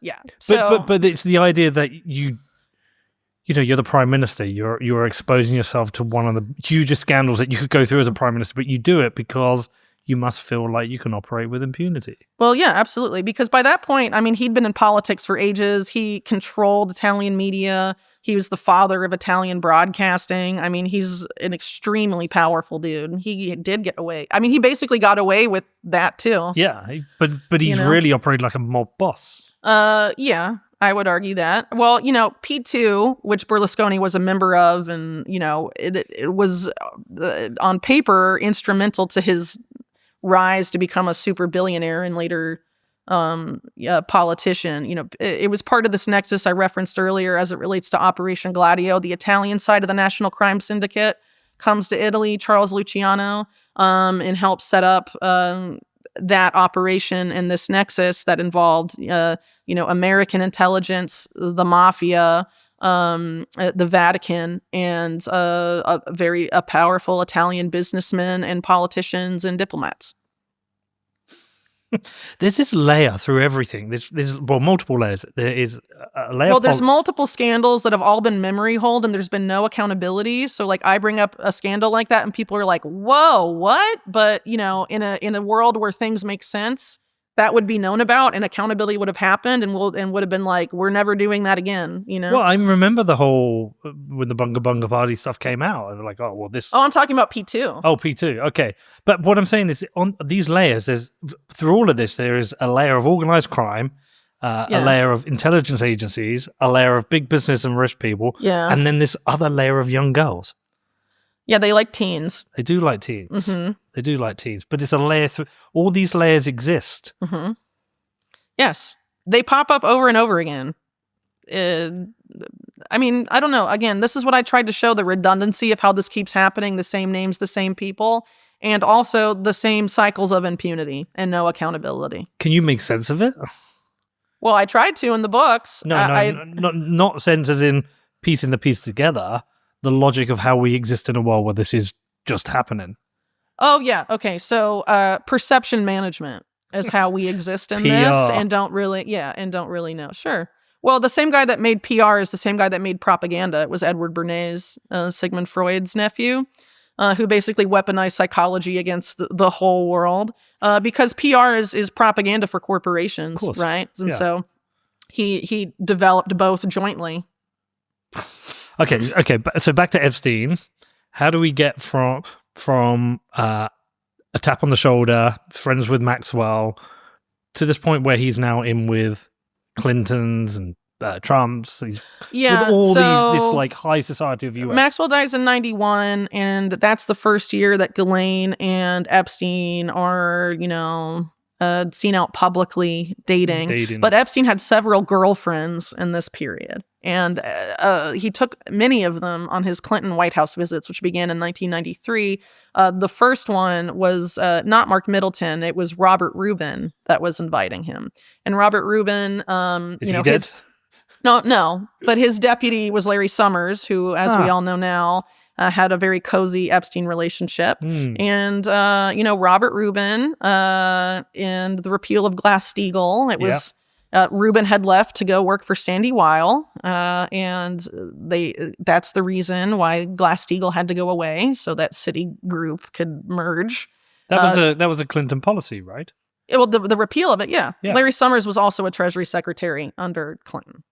Yeah. So, but it's the idea that you're the prime minister. You're exposing yourself to one of the hugest scandals that you could go through as a prime minister, but you do it because you must feel like you can operate with impunity. Well, yeah, absolutely. Because by that point, I mean, he'd been in politics for ages. He controlled Italian media. He was the father of Italian broadcasting. I mean, he's an extremely powerful dude. He did get away. I mean, he basically got away with that too. Yeah, but he's really operated like a mob boss. Yeah, I would argue that. Well, P2, which Berlusconi was a member of, and it was on paper instrumental to his rise to become a super billionaire and later politician. It was part of this nexus I referenced earlier as it relates to Operation Gladio. The Italian side of the National Crime Syndicate comes to Italy, Charles Luciano, and helps set up that operation and this nexus that involved American intelligence, the mafia, the Vatican, and a powerful Italian businessmen and politicians and diplomats. There's this layer through everything. There's multiple layers. There is a layer. Well, there's multiple scandals that have all been memory hold, and there's been no accountability. So, I bring up a scandal like that, and people are like, "Whoa, what?" But in a world where things make sense, that would be known about, and accountability would have happened, and would have been like, "We're never doing that again." Well, I remember the whole when the Bunga Bunga Party stuff came out. I was like, "Oh, well, this." Oh, I'm talking about P2. Oh, P2. Okay, but what I'm saying is, on these layers, through all of this, there is a layer of organized crime, a layer of intelligence agencies, a layer of big business and rich people, and then this other layer of young girls. Yeah, they like teens. They do like teens. Mm-hmm. They do like teens. But it's a layer through... All these layers exist. Mm-hmm. Yes. They pop up over and over again. I mean, I don't know. Again, this is what I tried to show, the redundancy of how this keeps happening, the same names, the same people, and also the same cycles of impunity and no accountability. Can you make sense of it? Well, I tried to in the books. Not sense as in piecing the piece together. The logic of how we exist in a world where this is just happening. Oh, yeah. Okay. So perception management is how we exist in PR. this and don't really know. Sure. Well, the same guy that made PR is the same guy that made propaganda. It was Edward Bernays, Sigmund Freud's nephew, who basically weaponized psychology against the whole world because PR is propaganda for corporations, right? And so he developed both jointly. Okay. So back to Epstein. How do we get from a tap on the shoulder, friends with Maxwell, to this point where he's now in with Clintons and Trumps? With all this high society of US. Maxwell dies in 91, and that's the first year that Ghislaine and Epstein are, seen out publicly dating. But Epstein had several girlfriends in this period. And he took many of them on his Clinton White House visits, which began in 1993. The first one was not Mark Middleton. It was Robert Rubin that was inviting him. And Robert Rubin, Is he dead? No. But his deputy was Larry Summers, who, as we all know now, had a very cozy Epstein relationship. And, Robert Rubin and the repeal of Glass-Steagall, it was... Rubin had left to go work for Sandy Weill, and that's the reason why Glass-Steagall had to go away, so that Citigroup could merge. That was a Clinton policy, right? Well, the repeal of it, yeah. Larry Summers was also a Treasury Secretary under Clinton.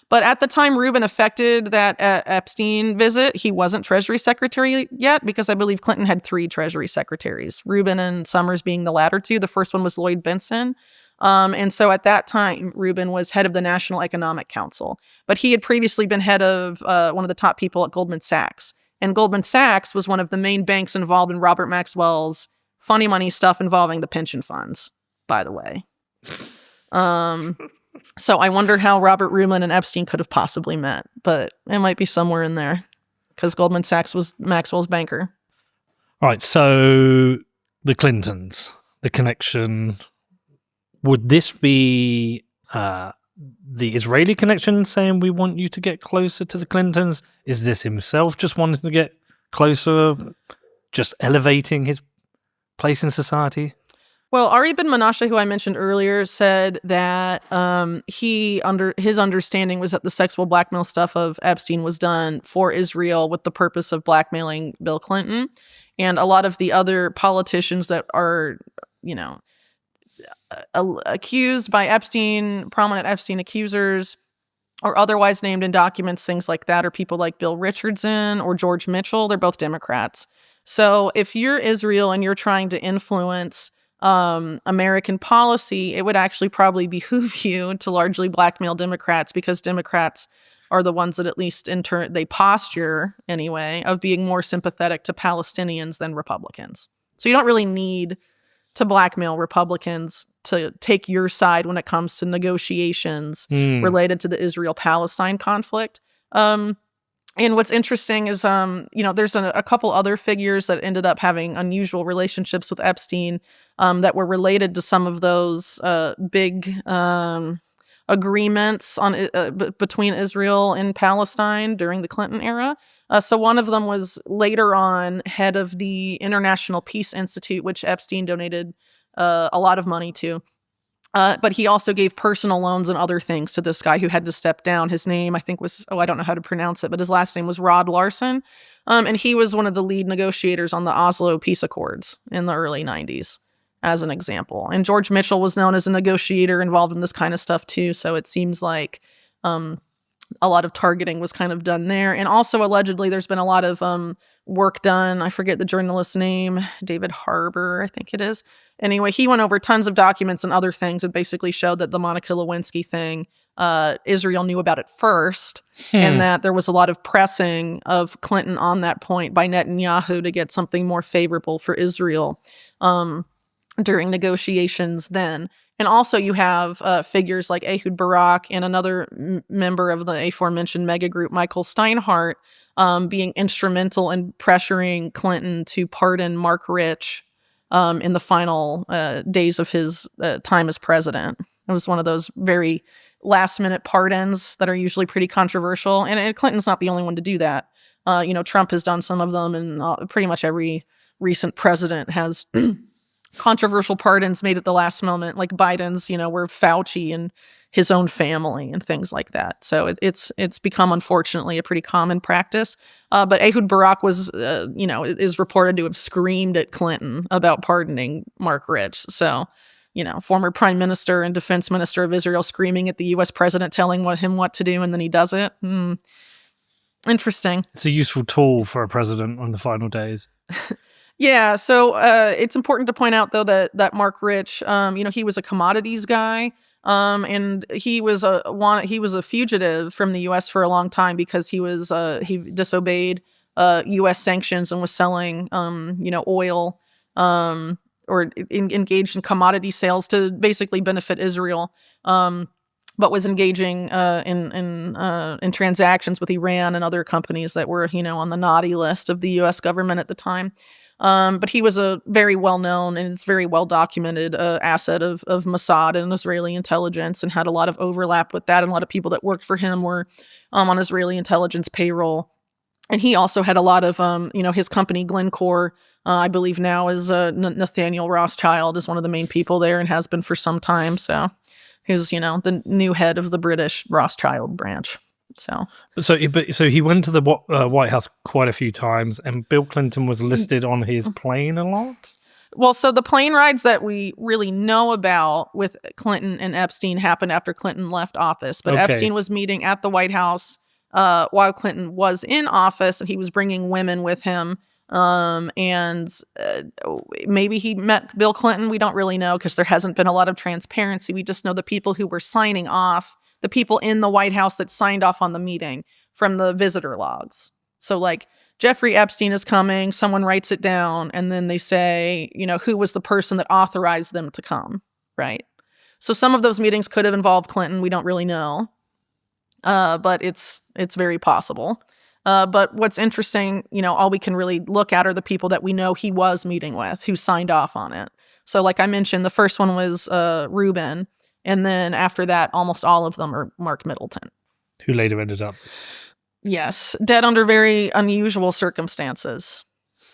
But at the time Rubin effected that Epstein visit, he wasn't Treasury Secretary yet, because I believe Clinton had 3 Treasury Secretaries, Rubin and Summers being the latter 2. The first one was Lloyd Benson. And so at that time, Rubin was head of the National Economic Council. But he had previously been head of one of the top people at Goldman Sachs. And Goldman Sachs was one of the main banks involved in Robert Maxwell's funny money stuff involving the pension funds, by the way. So I wonder how Robert Rubin and Epstein could have possibly met. But it might be somewhere in there, because Goldman Sachs was Maxwell's banker. All right, so the Clintons, the connection... Would this be the Israeli connection saying we want you to get closer to the Clintons? Is this himself just wanting to get closer, just elevating his place in society? Well, Ari Ben Menashe, who I mentioned earlier, said that his understanding was that the sexual blackmail stuff of Epstein was done for Israel with the purpose of blackmailing Bill Clinton. And a lot of the other politicians that are, accused by Epstein, prominent Epstein accusers, or otherwise named in documents, things like that, are people like Bill Richardson or George Mitchell. They're both Democrats. So if you're Israel and you're trying to influence American policy, it would actually probably behoove you to largely blackmail Democrats, because Democrats are the ones that, at least in turn, they posture anyway, of being more sympathetic to Palestinians than Republicans. So you don't really need to blackmail Republicans to take your side when it comes to negotiations related to the Israel-Palestine conflict. And what's interesting is, there's a couple other figures that ended up having unusual relationships with Epstein that were related to some of those big agreements between Israel and Palestine during the Clinton era. So one of them was later on head of the International Peace Institute, which Epstein donated a lot of money to. But he also gave personal loans and other things to this guy who had to step down. His name, I think, was, I don't know how to pronounce it, but his last name was Rod Larson. And he was one of the lead negotiators on the Oslo Peace Accords in the early 90s, as an example. And George Mitchell was known as a negotiator involved in this kind of stuff too. So it seems like a lot of targeting was kind of done there. And also, allegedly, there's been a lot of work done. I forget the journalist's name, David Harbour, I think it is. Anyway, he went over tons of documents and other things and basically showed that the Monica Lewinsky thing, Israel knew about it first, and that there was a lot of pressing of Clinton on that point by Netanyahu to get something more favorable for Israel during negotiations then. And also you have figures like Ehud Barak and another member of the aforementioned mega group, Michael Steinhardt, being instrumental in pressuring Clinton to pardon Mark Rich in the final days of his time as president. It was one of those very last-minute pardons that are usually pretty controversial. And Clinton's not the only one to do that. Trump has done some of them, and pretty much every recent president has controversial pardons made at the last moment, like Biden's, were Fauci and his own family and things like that. So it's become, unfortunately, a pretty common practice. But Ehud Barak was, is reported to have screamed at Clinton about pardoning Mark Rich. So, former prime minister and defense minister of Israel screaming at the U.S. president, telling him what to do, and then he does it. Interesting. It's a useful tool for a president on the final days. Yeah, so it's important to point out, though, that Mark Rich, he was a commodities guy, and he was a fugitive from the U.S. for a long time because he disobeyed U.S. sanctions and was selling, oil engaged in commodity sales to basically benefit Israel, but was engaging in transactions with Iran and other companies that were, on the naughty list of the U.S. government at the time. But he was a very well-known and it's very well-documented asset of Mossad and Israeli intelligence, and had a lot of overlap with that. And a lot of people that worked for him were on Israeli intelligence payroll. And he also had a lot of, his company, Glencore, I believe now is Nathaniel Rothschild is one of the main people there and has been for some time. So he's, the new head of the British Rothschild branch. So he went to the White House quite a few times, and Bill Clinton was listed on his plane a lot? Well, so the plane rides that we really know about with Clinton and Epstein happened after Clinton left office. But Okay. Epstein was meeting at the White House while Clinton was in office, and he was bringing women with him. Maybe he met Bill Clinton. We don't really know because there hasn't been a lot of transparency. We just know the people who were signing off, the people in the White House that signed off on the meeting from the visitor logs. So like Jeffrey Epstein is coming, someone writes it down, and then they say, who was the person that authorized them to come, right? So some of those meetings could have involved Clinton. We don't really know. But it's very possible. But what's interesting, all we can really look at are the people that we know he was meeting with, who signed off on it. So like I mentioned, the first one was Rubin. And then after that, almost all of them are Mark Middleton. Who later ended up. Yes, dead under very unusual circumstances,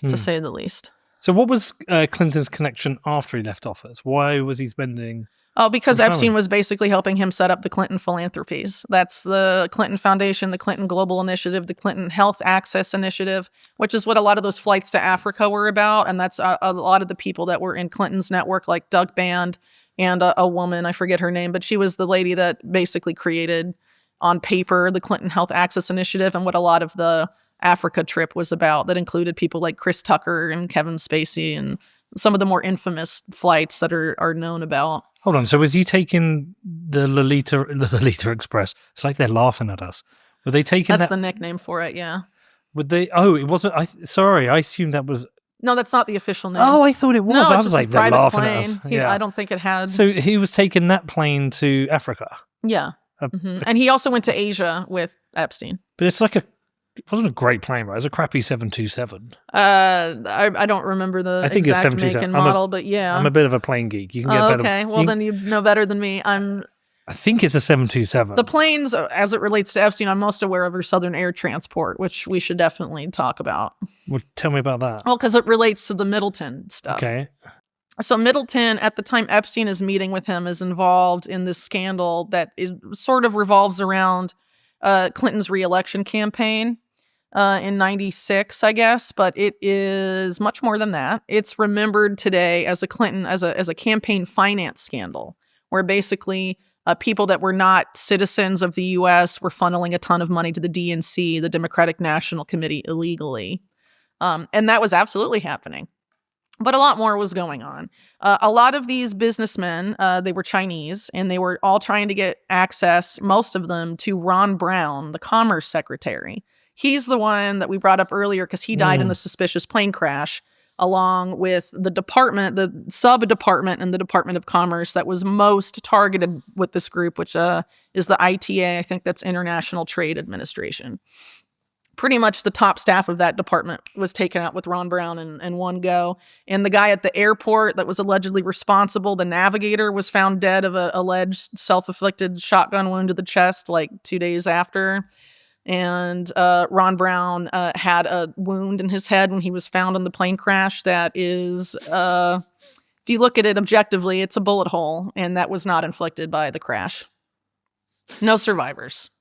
to say the least. So what was Clinton's connection after he left office? Why was he spending... Oh, because some Epstein time? was basically helping him set up the Clinton Philanthropies. That's the Clinton Foundation, the Clinton Global Initiative, the Clinton Health Access Initiative, which is what a lot of those flights to Africa were about. And that's a lot of the people that were in Clinton's network, like Doug Band and a woman, I forget her name, but she was the lady that basically created on paper the Clinton Health Access Initiative and what a lot of the Africa trip was about. That included people like Chris Tucker and Kevin Spacey and some of the more infamous flights that are known about. Hold on. So was he taking the Lolita Express? It's like they're laughing at us. Were they taking That's that? the nickname for it, yeah. Would they? Oh, it wasn't. Sorry, I assumed that was. No, that's not the official name. Oh, I thought it was. No, I it's was just like, his they're private laughing plane. at us. I don't think it had. So he was taking that plane to Africa. Yeah. And he also went to Asia with Epstein. But it's like it wasn't a great plane, right? It was a crappy 727. I don't remember the I think it's exact make 727. and model, but yeah. I'm a bit of a plane geek. You can get better. Okay, well then you know better than me. I think it's a 727. The planes, as it relates to Epstein, I'm most aware of are Southern Air Transport, which we should definitely talk about. Well, tell me about that. Well, because it relates to the Middleton stuff. Okay. So Middleton, at the time Epstein is meeting with him, is involved in this scandal that sort of revolves around Clinton's reelection campaign in 96, I guess. But it is much more than that. It's remembered today as a campaign finance scandal, where basically people that were not citizens of the U.S. were funneling a ton of money to the DNC, the Democratic National Committee, illegally. And that was absolutely happening. But a lot more was going on. A lot of these businessmen, they were Chinese, and they were all trying to get access, most of them, to Ron Brown, the Commerce Secretary. He's the one that we brought up earlier because he died in the suspicious plane crash, along with the department, the sub-department in the Department of Commerce that was most targeted with this group, which is the ITA. I think that's International Trade Administration. Pretty much the top staff of that department was taken out with Ron Brown in one go. And the guy at the airport that was allegedly responsible, the navigator, was found dead of an alleged self-inflicted shotgun wound to the chest like 2 days after. And Ron Brown had a wound in his head when he was found in the plane crash that is, if you look at it objectively, it's a bullet hole. And that was not inflicted by the crash. No survivors.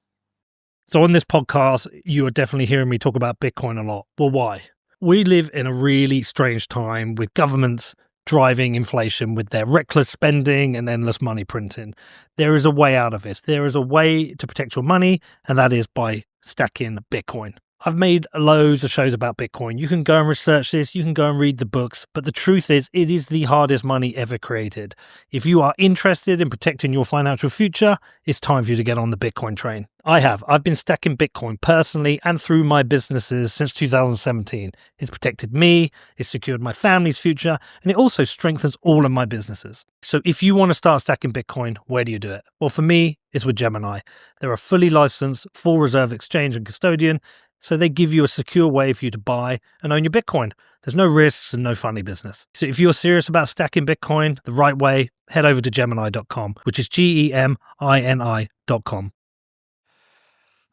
So on this podcast, you are definitely hearing me talk about Bitcoin a lot. Well, why? We live in a really strange time with governments driving inflation with their reckless spending and endless money printing. There is a way out of this. There is a way to protect your money, and that is by stacking Bitcoin. I've made loads of shows about Bitcoin. You can go and research this. You can go and read the books. But the truth is, it is the hardest money ever created. If you are interested in protecting your financial future, it's time for you to get on the Bitcoin train. I've been stacking Bitcoin personally and through my businesses since 2017. It's protected me, it's secured my family's future, and it also strengthens all of my businesses. So if you want to start stacking Bitcoin, where do you do it? Well, for me, it's with Gemini. They're a fully licensed, full reserve exchange and custodian, so they give you a secure way for you to buy and own your Bitcoin. There's no risks and no funny business. So if you're serious about stacking Bitcoin the right way, head over to Gemini.com, which is GEMINI.com.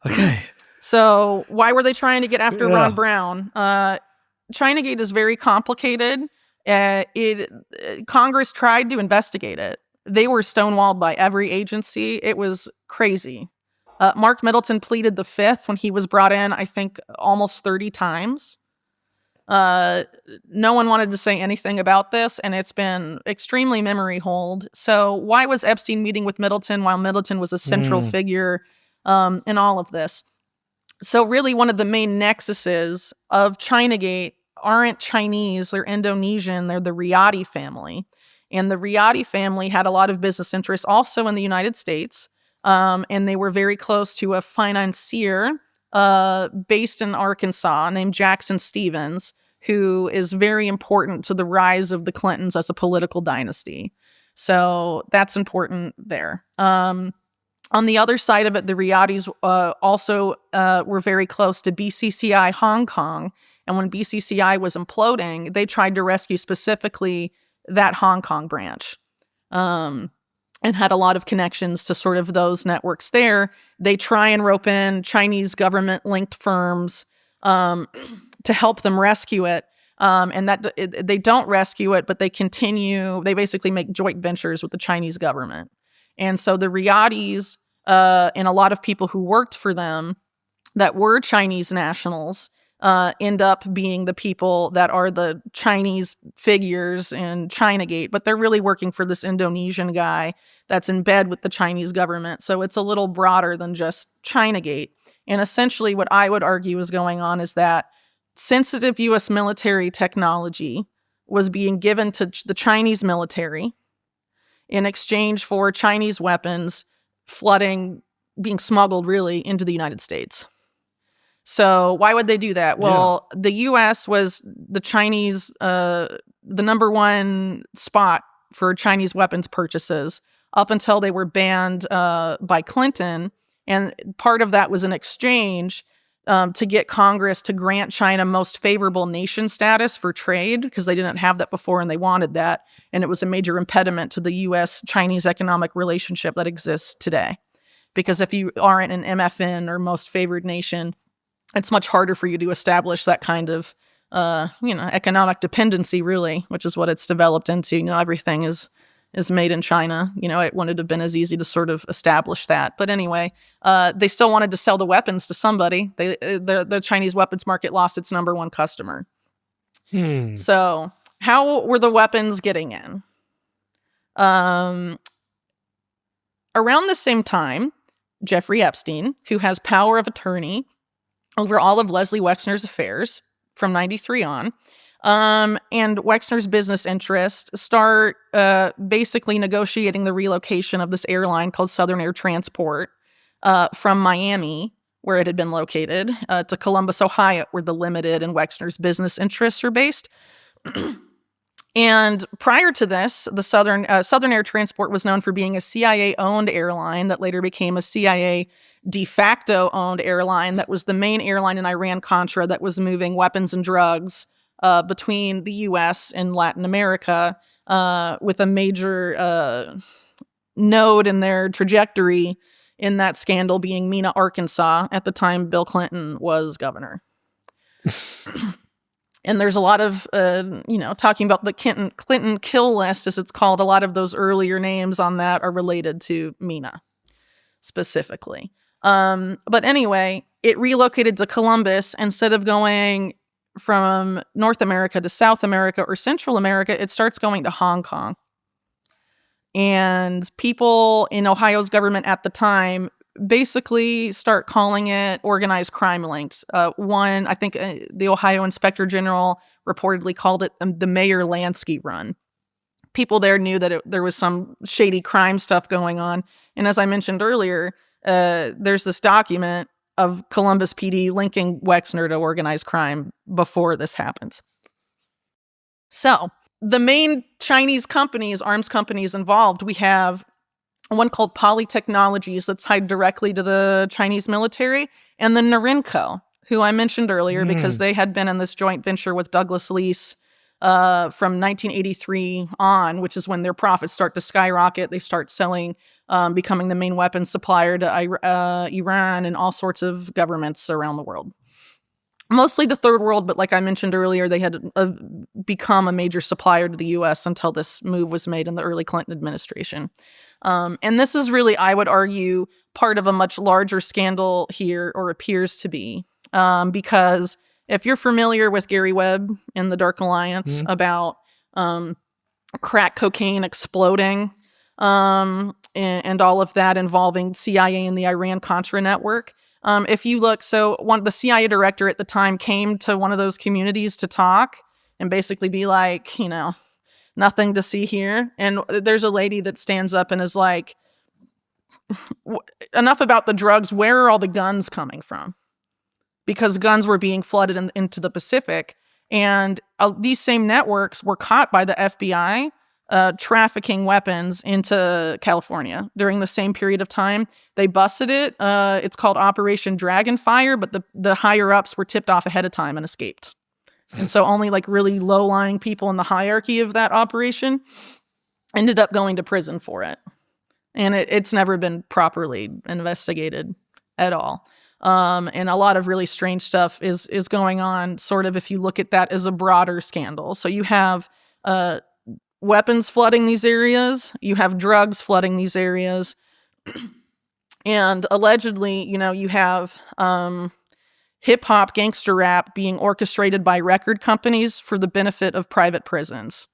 Okay. So why were they trying to get after Ron Brown? Chinagate is very complicated. Congress tried to investigate it. They were stonewalled by every agency. It was crazy. Mark Middleton pleaded the fifth when he was brought in, I think, almost 30 times. No one wanted to say anything about this, and it's been extremely memory hold. So why was Epstein meeting with Middleton while Middleton was a central figure in all of this? So really one of the main nexuses of Chinagate aren't Chinese, they're Indonesian, they're the Riyadi family. And the Riyadi family had a lot of business interests also in the United States. And they were very close to a financier based in Arkansas named Jackson Stevens, who is very important to the rise of the Clintons as a political dynasty. So that's important there. On the other side of it, the Riyadis also were very close to BCCI Hong Kong. And when BCCI was imploding, they tried to rescue specifically that Hong Kong branch. And had a lot of connections to sort of those networks there. They try and rope in Chinese government-linked firms to help them rescue it. And that they don't rescue it, but they continue. They basically make joint ventures with the Chinese government. And so the Riyadis and a lot of people who worked for them that were Chinese nationals end up being the people that are the Chinese figures in Chinagate, but they're really working for this Indonesian guy that's in bed with the Chinese government. So it's a little broader than just Chinagate. And essentially what I would argue is going on is that sensitive U.S. military technology was being given to the Chinese military in exchange for Chinese weapons being smuggled really into the United States. So why would they do that? Well, the U.S. was the Chinese, the number one spot for Chinese weapons purchases up until they were banned by Clinton. And part of that was an exchange to get Congress to grant China most favorable nation status for trade, because they didn't have that before and they wanted that. And it was a major impediment to the U.S.-Chinese economic relationship that exists today. Because if you aren't an MFN or most favored nation, it's much harder for you to establish that kind of, economic dependency, really, which is what it's developed into. Everything is made in China. It wouldn't have been as easy to sort of establish that. But anyway, they still wanted to sell the weapons to somebody. The Chinese weapons market lost its number one customer. So how were the weapons getting in? Around the same time, Jeffrey Epstein, who has power of attorney over all of Leslie Wexner's affairs from 93 on, and Wexner's business interests start basically negotiating the relocation of this airline called Southern Air Transport from Miami, where it had been located, to Columbus, Ohio, where the Limited and Wexner's business interests are based. And prior to this, the Southern Air Transport was known for being a CIA-owned airline that later became a CIA de facto owned airline that was the main airline in Iran-Contra that was moving weapons and drugs between the U.S. and Latin America, with a major node in their trajectory in that scandal being Mena, Arkansas, at the time Bill Clinton was governor. And there's a lot of, talking about the Clinton kill list, as it's called. A lot of those earlier names on that are related to Mena, specifically. But anyway, it relocated to Columbus. Instead of going from North America to South America or Central America, it starts going to Hong Kong. And people in Ohio's government at the time basically start calling it organized crime linked. One, I think the Ohio Inspector General reportedly called it the Mayor Lansky run. People there knew that there was some shady crime stuff going on. And as I mentioned earlier, there's this document of Columbus PD linking Wexner to organized crime before this happens. So the main Chinese companies, arms companies involved, we have one called Poly Technologies that's tied directly to the Chinese military, and then Norinco, who I mentioned earlier because they had been in this joint venture with Douglas Lease from 1983 on, which is when their profits start to skyrocket. They start selling, becoming the main weapons supplier to Iran and all sorts of governments around the world. Mostly the third world, but like I mentioned earlier, they had become a major supplier to the U.S. until this move was made in the early Clinton administration. And this is really, I would argue, part of a much larger scandal here, or appears to be, because if you're familiar with Gary Webb and the Dark Alliance about crack cocaine exploding and all of that involving CIA and the Iran-Contra network, if you look, so the CIA director at the time came to one of those communities to talk and basically be like, nothing to see here. And there's a lady that stands up and is like, enough about the drugs. Where are all the guns coming from? Because guns were being flooded into the Pacific. And these same networks were caught by the FBI trafficking weapons into California during the same period of time. They busted it. It's called Operation Dragonfire, but the higher-ups were tipped off ahead of time and escaped. And so only like really low-lying people in the hierarchy of that operation ended up going to prison for it. And it's never been properly investigated at all. And a lot of really strange stuff is going on, sort of, if you look at that as a broader scandal. So you have weapons flooding these areas. You have drugs flooding these areas. And allegedly, you have hip-hop gangster rap being orchestrated by record companies for the benefit of private prisons.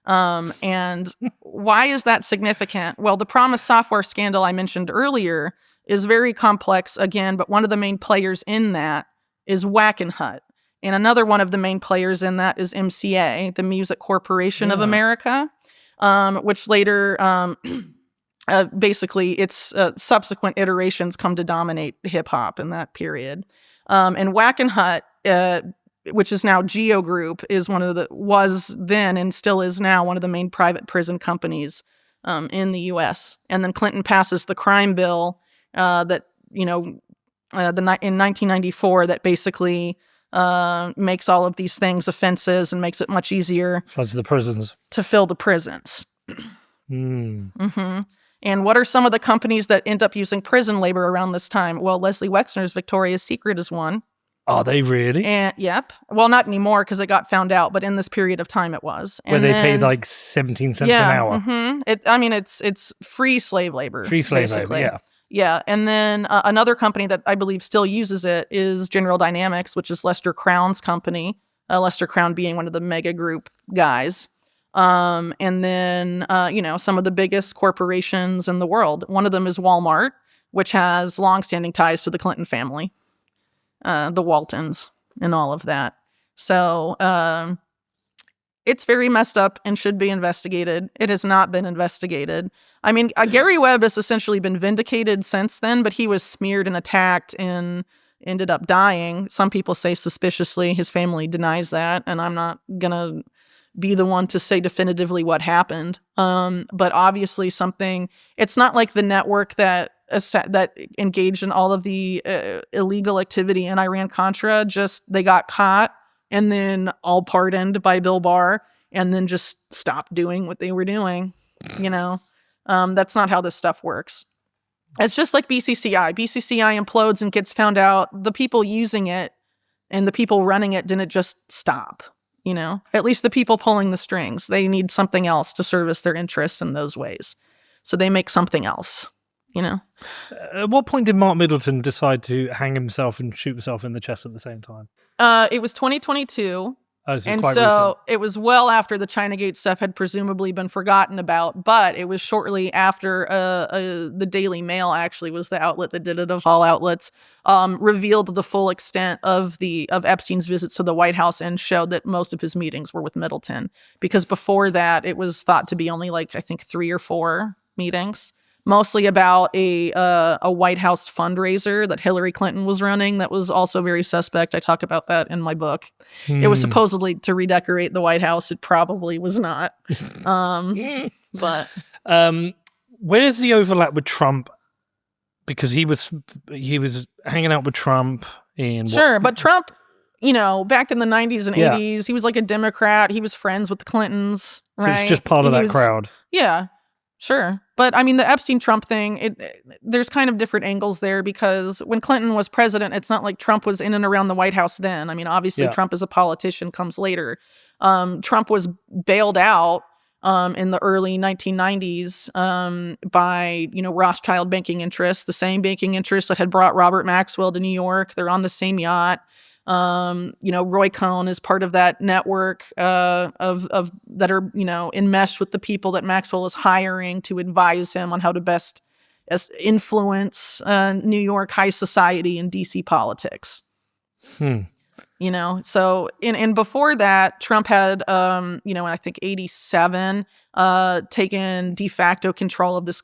And why is that significant? Well, the Promise Software scandal I mentioned earlier is very complex again, but one of the main players in that is Wackenhut. And another one of the main players in that is MCA, the Music Corporation of America, which later, basically, its subsequent iterations come to dominate hip-hop in that period. And Wackenhut, which is now Geo Group, was then and still is now one of the main private prison companies in the U.S. And then Clinton passes the crime bill that, in 1994, that basically makes all of these things offenses and makes it much easier floods the prisons to fill the prisons. And what are some of the companies that end up using prison labor around this time? Well, Leslie Wexner's Victoria's Secret is one. Are they really? And yep. Well, not anymore because it got found out, but in this period of time it was. Where they pay like 17 cents an hour. It's free slave labor. Free slave basically. labor, yeah. Yeah, and then another company that I believe still uses it is General Dynamics, which is Lester Crown's company. Lester Crown being one of the mega group guys. And then, some of the biggest corporations in the world. One of them is Walmart, which has longstanding ties to the Clinton family, the Waltons, and all of that. So it's very messed up and should be investigated. It has not been investigated. I mean, Gary Webb has essentially been vindicated since then, but he was smeared and attacked and ended up dying. Some people say suspiciously. His family denies that, and I'm not going to be the one to say definitively what happened. But obviously it's not like the network that engaged in all of the illegal activity in Iran-Contra, they got caught and then all pardoned by Bill Barr and then just stopped doing what they were doing. That's not how this stuff works. It's just like BCCI. BCCI implodes and gets found out. The people using it and the people running it didn't just stop. At least the people pulling the strings, they need something else to service their interests in those ways. So they make something else, At what point did Mark Middleton decide to hang himself and shoot himself in the chest at the same time? It was 2022. Oh, so And quite so recent. it was well after the Chinagate stuff had presumably been forgotten about, but it was shortly after the Daily Mail actually was the outlet that did it, of all outlets, revealed the full extent of Epstein's visits to the White House and showed that most of his meetings were with Middleton. Because before that, it was thought to be only like, I think, 3 or 4 meetings. Mostly about a White House fundraiser that Hillary Clinton was running that was also very suspect. I talk about that in my book. It was supposedly to redecorate the White House. It probably was not. But where's the overlap with Trump? Because he was hanging out with Trump in sure, but Trump, back in the 90s and 80s, he was like a Democrat. He was friends with the Clintons, so right? it's just part of that crowd. Yeah. Sure. But I mean, the Epstein-Trump thing, there's kind of different angles there, because when Clinton was president, it's not like Trump was in and around the White House then. I mean, obviously, Trump as a politician comes later. Trump was bailed out in the early 1990s by, Rothschild banking interests, the same banking interests that had brought Robert Maxwell to New York. They're on the same yacht. Roy Cohn is part of that network of that are, enmeshed with the people that Maxwell is hiring to advise him on how to best influence New York high society and DC politics. So and before that, Trump had, in I think 87, taken de facto control of this,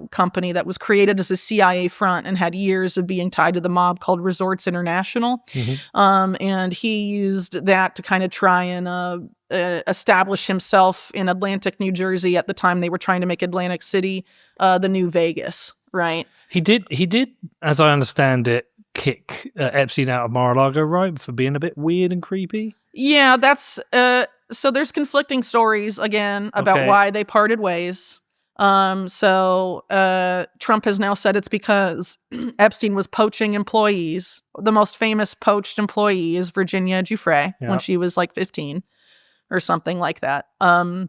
company that was created as a CIA front and had years of being tied to the mob called Resorts International. And he used that to kind of try and establish himself in Atlantic, New Jersey. At the time, they were trying to make Atlantic City the new Vegas, right? He did, as I understand it, kick Epstein out of Mar-a-Lago, right, for being a bit weird and creepy? Yeah, that's so there's conflicting stories again about why they parted ways. So Trump has now said it's because Epstein was poaching employees. The most famous poached employee is Virginia Giuffre when she was like 15 or something like that. But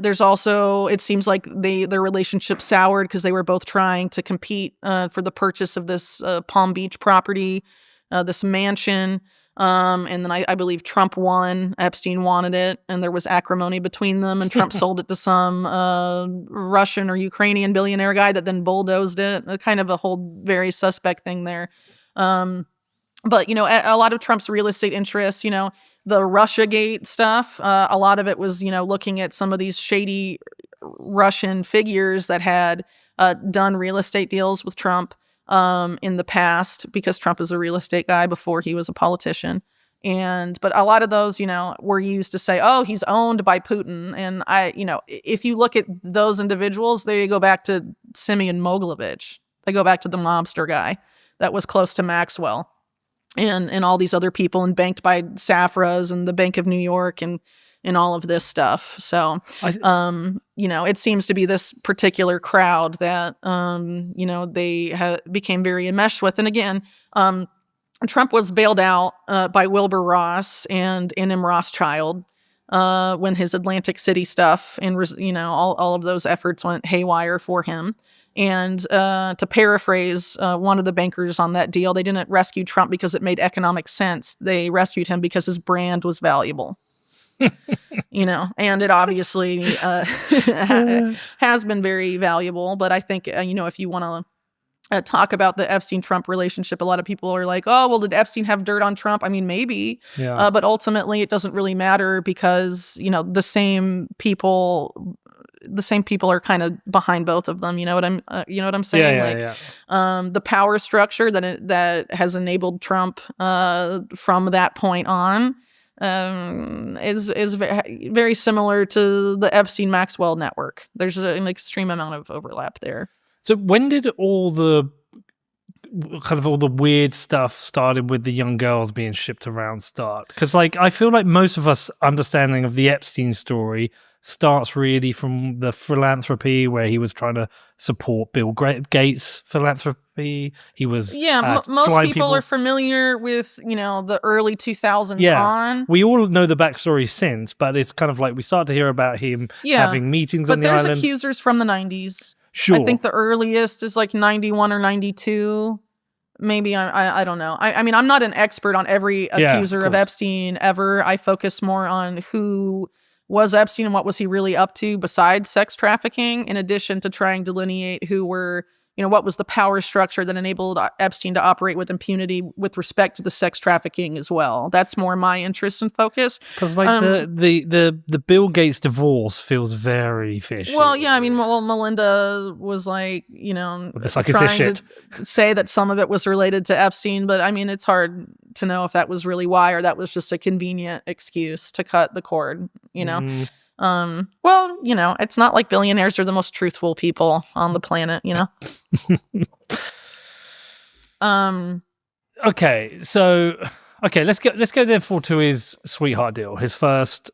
there's also, it seems like their relationship soured because they were both trying to compete for the purchase of this Palm Beach property, this mansion. And then I believe Trump won, Epstein wanted it, and there was acrimony between them, and Trump sold it to some Russian or Ukrainian billionaire guy that then bulldozed it. Kind of a whole very suspect thing there. But, a lot of Trump's real estate interests, the Russiagate stuff, a lot of it was, looking at some of these shady Russian figures that had done real estate deals with Trump in the past, because Trump is a real estate guy before he was a politician. But a lot of those, were used to say, oh, he's owned by Putin. And if you look at those individuals, they go back to Simeon Mogilevich. They go back to the mobster guy that was close to Maxwell and all these other people, and banked by Safras and the Bank of New York and all of this stuff. So, it seems to be this particular crowd that, they became very enmeshed with. And again, Trump was bailed out by Wilbur Ross and N.M. Rothschild when his Atlantic City stuff and, all of those efforts went haywire for him. And to paraphrase one of the bankers on that deal, they didn't rescue Trump because it made economic sense. They rescued him because his brand was valuable. And it obviously has been very valuable. But I think, if you want to talk about the Epstein-Trump relationship, a lot of people are like, oh, well, did Epstein have dirt on Trump? I mean, maybe. Yeah. But ultimately, it doesn't really matter because, the same people are kind of behind both of them. You know what I'm saying? The power structure that has enabled Trump from that point on is very similar to the Epstein-Maxwell network. There's an extreme amount of overlap there. So when did all the weird stuff started with the young girls being shipped around start? Because I feel like most of us understanding of the Epstein story starts really from the philanthropy, where he was trying to support Bill Gates' philanthropy. He was most people are familiar with the early 2000s on. We all know the backstory since, but it's kind of like we start to hear about him having meetings on the island. But there's accusers from the 90s. Sure. I think the earliest is like 91 or 92. maybe I don't know. I mean, I'm not an expert on every accuser of Epstein ever. I focus more on who was Epstein and what was he really up to besides sex trafficking, in addition to trying to delineate who were, what was the power structure that enabled Epstein to operate with impunity with respect to the sex trafficking as well. That's more my interest and focus. Because the Bill Gates divorce feels very fishy. Well, yeah, I mean, Melinda was like, what the fuck is this shit? To say that some of it was related to Epstein, but I mean, it's hard to know if that was really why, or that was just a convenient excuse to cut the cord, Well, it's not like billionaires are the most truthful people on the planet, Okay, so let's go therefore to his sweetheart deal. His first,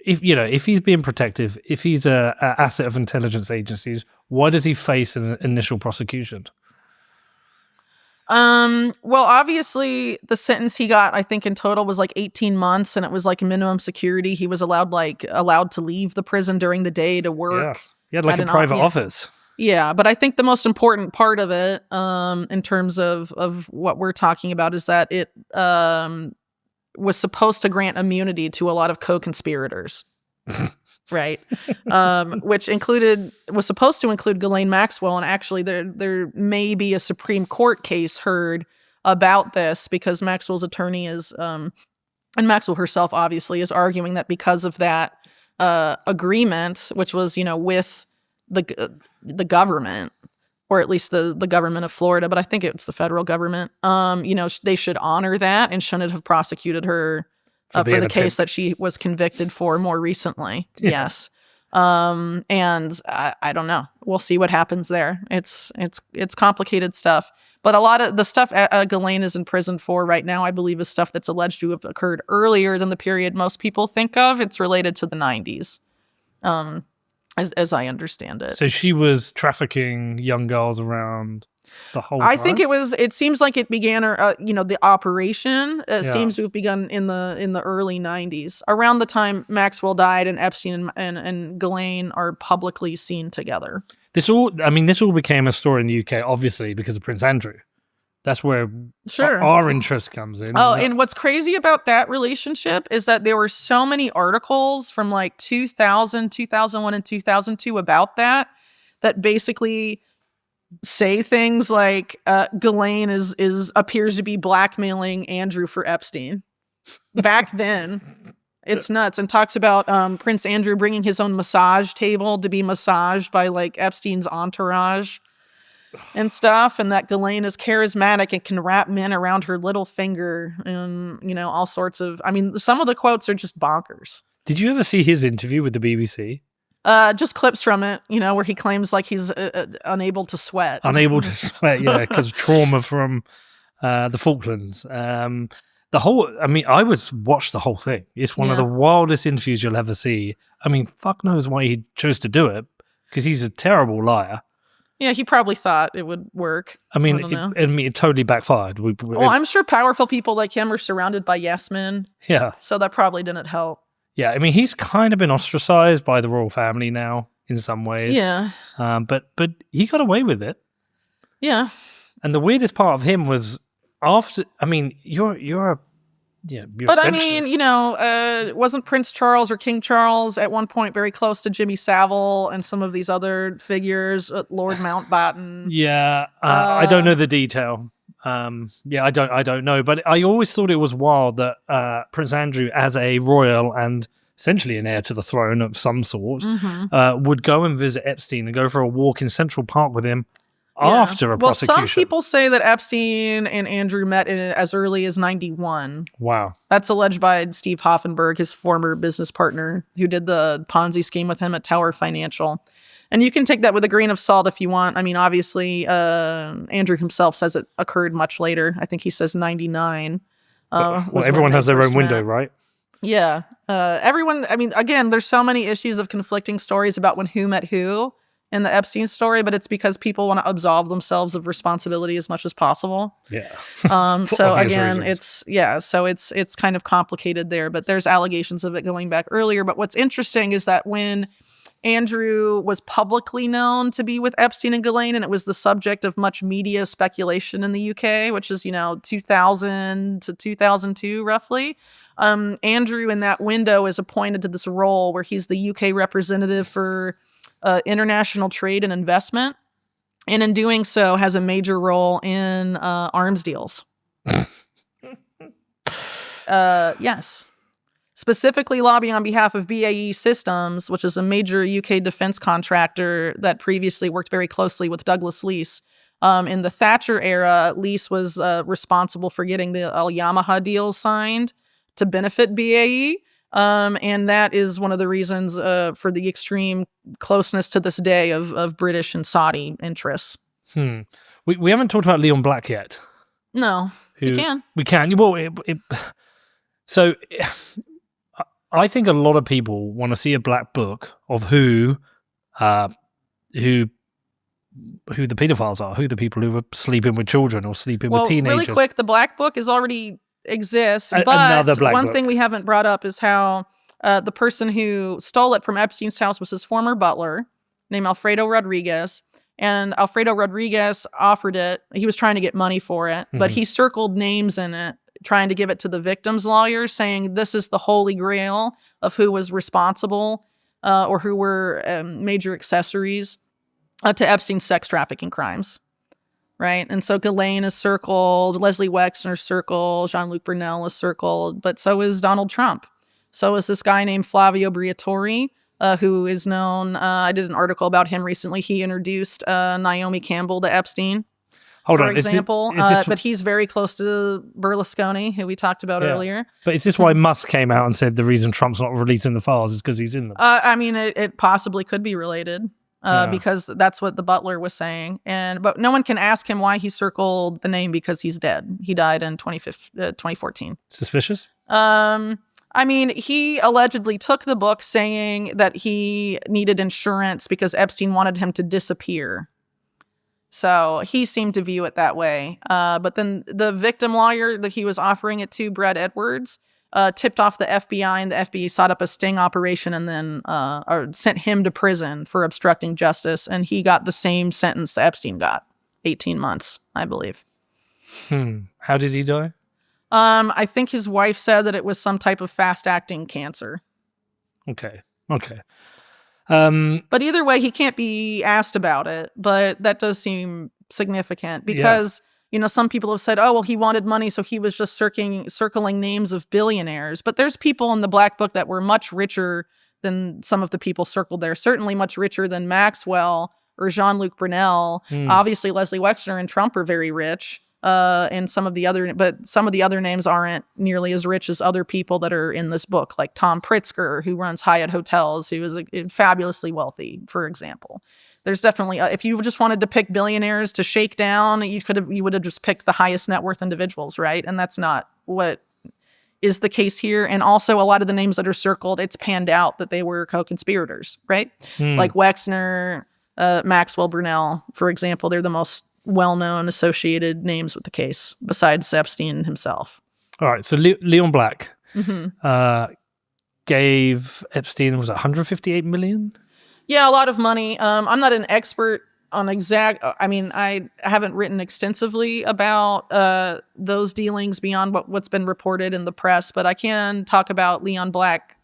if he's being protective, if he's a asset of intelligence agencies, why does he face an initial prosecution? Well, obviously the sentence he got, I think in total was like 18 months, and it was like minimum security. He was allowed to leave the prison during the day to work. Yeah. He had like a private office. Yeah, but I think the most important part of it, in terms of what we're talking about, is that it was supposed to grant immunity to a lot of co-conspirators. Right. Which was supposed to include Ghislaine Maxwell, and actually there may be a Supreme Court case heard about this, because Maxwell's attorney is and Maxwell herself obviously is arguing that because of that agreement, which was with the government, or at least the government of Florida, but I think it's the federal government, they should honor that and shouldn't have prosecuted her for the case that she was convicted for more recently. Yeah. Yes. And I don't know. We'll see what happens there. It's complicated stuff. But a lot of the stuff Ghislaine is in prison for right now, I believe, is stuff that's alleged to have occurred earlier than the period most people think of. It's related to the 90s, as I understand it. So she was trafficking young girls around the whole I time? think it seems like it began, the operation seems to have begun in the early 90s, around the time Maxwell died and Epstein and Ghislaine are publicly seen together. This all became a story in the UK, obviously, because of Prince Andrew. That's where our interest comes in. Oh, and what's crazy about that relationship is that there were so many articles from like 2000, 2001, and 2002 about that basically say things like Ghislaine appears to be blackmailing Andrew for Epstein. Back then, it's nuts, and talks about Prince Andrew bringing his own massage table to be massaged by like Epstein's entourage and stuff, and that Ghislaine is charismatic and can wrap men around her little finger, and all sorts of. I mean, some of the quotes are just bonkers. Did you ever see his interview with the BBC? Just clips from it, where he claims like he's unable to sweat. Unable to sweat, yeah, because of trauma from the Falklands. I watched the whole thing. It's one of the wildest interviews you'll ever see. I mean, fuck knows why he chose to do it, because he's a terrible liar. Yeah, he probably thought it would work. It totally backfired. I'm sure powerful people like him are surrounded by yes men. Yeah. So that probably didn't help. Yeah, I mean, he's kind of been ostracized by the royal family now in some ways. Yeah. But he got away with it. Yeah. And the weirdest part of him was after. I mean, you're but I mean, wasn't Prince Charles or King Charles at one point very close to Jimmy Savile and some of these other figures, Lord Mountbatten? Yeah, I don't know the detail. I don't know, but I always thought it was wild that Prince Andrew, as a royal and essentially an heir to the throne of some sort, would go and visit Epstein and go for a walk in Central Park with him after a prosecution. Well, some people say that Epstein and Andrew met as early as 91. Wow. That's alleged by Steve Hoffenberg, his former business partner, who did the Ponzi scheme with him at Tower Financial. And you can take that with a grain of salt if you want. I mean, obviously, Andrew himself says it occurred much later. I think he says 99. Everyone has their own window, right? Yeah. Everyone, I mean, again, there's so many issues of conflicting stories about who met who in the Epstein story, but it's because people want to absolve themselves of responsibility as much as possible. Yeah. So again, it's kind of complicated there, but there's allegations of it going back earlier. But what's interesting is that when Andrew was publicly known to be with Epstein and Ghislaine, and it was the subject of much media speculation in the UK, which is, 2000 to 2002, roughly. Andrew, in that window, is appointed to this role where he's the UK representative for international trade and investment, and in doing so has a major role in arms deals. Yes. Specifically lobbying on behalf of BAE Systems, which is a major UK defense contractor that previously worked very closely with Douglas Leese. In the Thatcher era, Leese was responsible for getting the Yamaha deal signed to benefit BAE. And that is one of the reasons for the extreme closeness to this day of British and Saudi interests. We haven't talked about Leon Black yet. No, we can. We can. Well, so I think a lot of people want to see a black book of who the pedophiles are, who the people who are sleeping with children or sleeping with teenagers. Really quick, the black book already exists, but one thing we haven't brought up is how the person who stole it from Epstein's house was his former butler named Alfredo Rodriguez. And Alfredo Rodriguez offered it. He was trying to get money for it, but he circled names in it, trying to give it to the victim's lawyers, saying this is the holy grail of who was responsible or who were major accessories to Epstein's sex trafficking crimes, right? And so Ghislaine is circled, Leslie Wexner circled, Jean-Luc Brunel is circled, but so is Donald Trump. So is this guy named Flavio Briatore, who is known, I did an article about him recently. He introduced Naomi Campbell to Epstein. For example, but he's very close to Berlusconi, who we talked about earlier. But is this why Musk came out and said the reason Trump's not releasing the files is because he's in them? I mean, it possibly could be related because that's what the butler was saying. But no one can ask him why he circled the name because he's dead. He died in 2014. Suspicious? I mean, he allegedly took the book saying that he needed insurance because Epstein wanted him to disappear. So he seemed to view it that way. But then the victim lawyer that he was offering it to, Brad Edwards, tipped off the FBI, and the FBI set up a sting operation and then sent him to prison for obstructing justice. And he got the same sentence that Epstein got, 18 months, I believe. How did he die? I think his wife said that it was some type of fast-acting cancer. Okay. But either way, he can't be asked about it. But that does seem significant because, some people have said, oh, well, he wanted money, so he was just circling names of billionaires. But there's people in the Black Book that were much richer than some of the people circled there. Certainly much richer than Maxwell or Jean-Luc Brunel. Obviously, Leslie Wexner and Trump are very rich. And some of the other names aren't nearly as rich as other people that are in this book, like Tom Pritzker, who runs Hyatt Hotels, who is fabulously wealthy, for example. There's definitely, if you just wanted to pick billionaires to shake down, you would have just picked the highest net worth individuals, right? And that's not what is the case here. And also a lot of the names that are circled, it's panned out that they were co-conspirators, right? Like Wexner, Maxwell, Brunel, for example, they're the most well-known associated names with the case besides Epstein himself. All right. So Leon Black gave Epstein, was it 158 million? Yeah, a lot of money. I'm not an expert on I haven't written extensively about those dealings beyond what's been reported in the press, but I can talk about Leon Black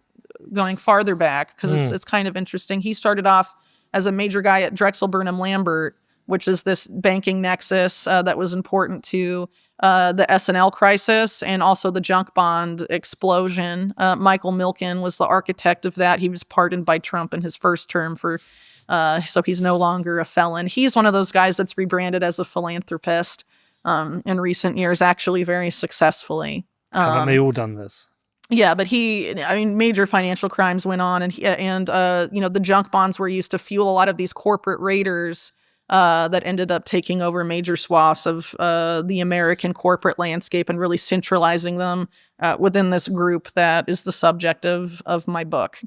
going farther back because it's kind of interesting. He started off as a major guy at Drexel Burnham Lambert, which is this banking nexus that was important to the S&L crisis and also the junk bond explosion. Michael Milken was the architect of that. He was pardoned by Trump in his first term so he's no longer a felon. He's one of those guys that's rebranded as a philanthropist in recent years, actually very successfully. Haven't they all done this? Yeah, but major financial crimes went on, and the junk bonds were used to fuel a lot of these corporate raiders that ended up taking over major swaths of the American corporate landscape and really centralizing them within this group that is the subject of my book.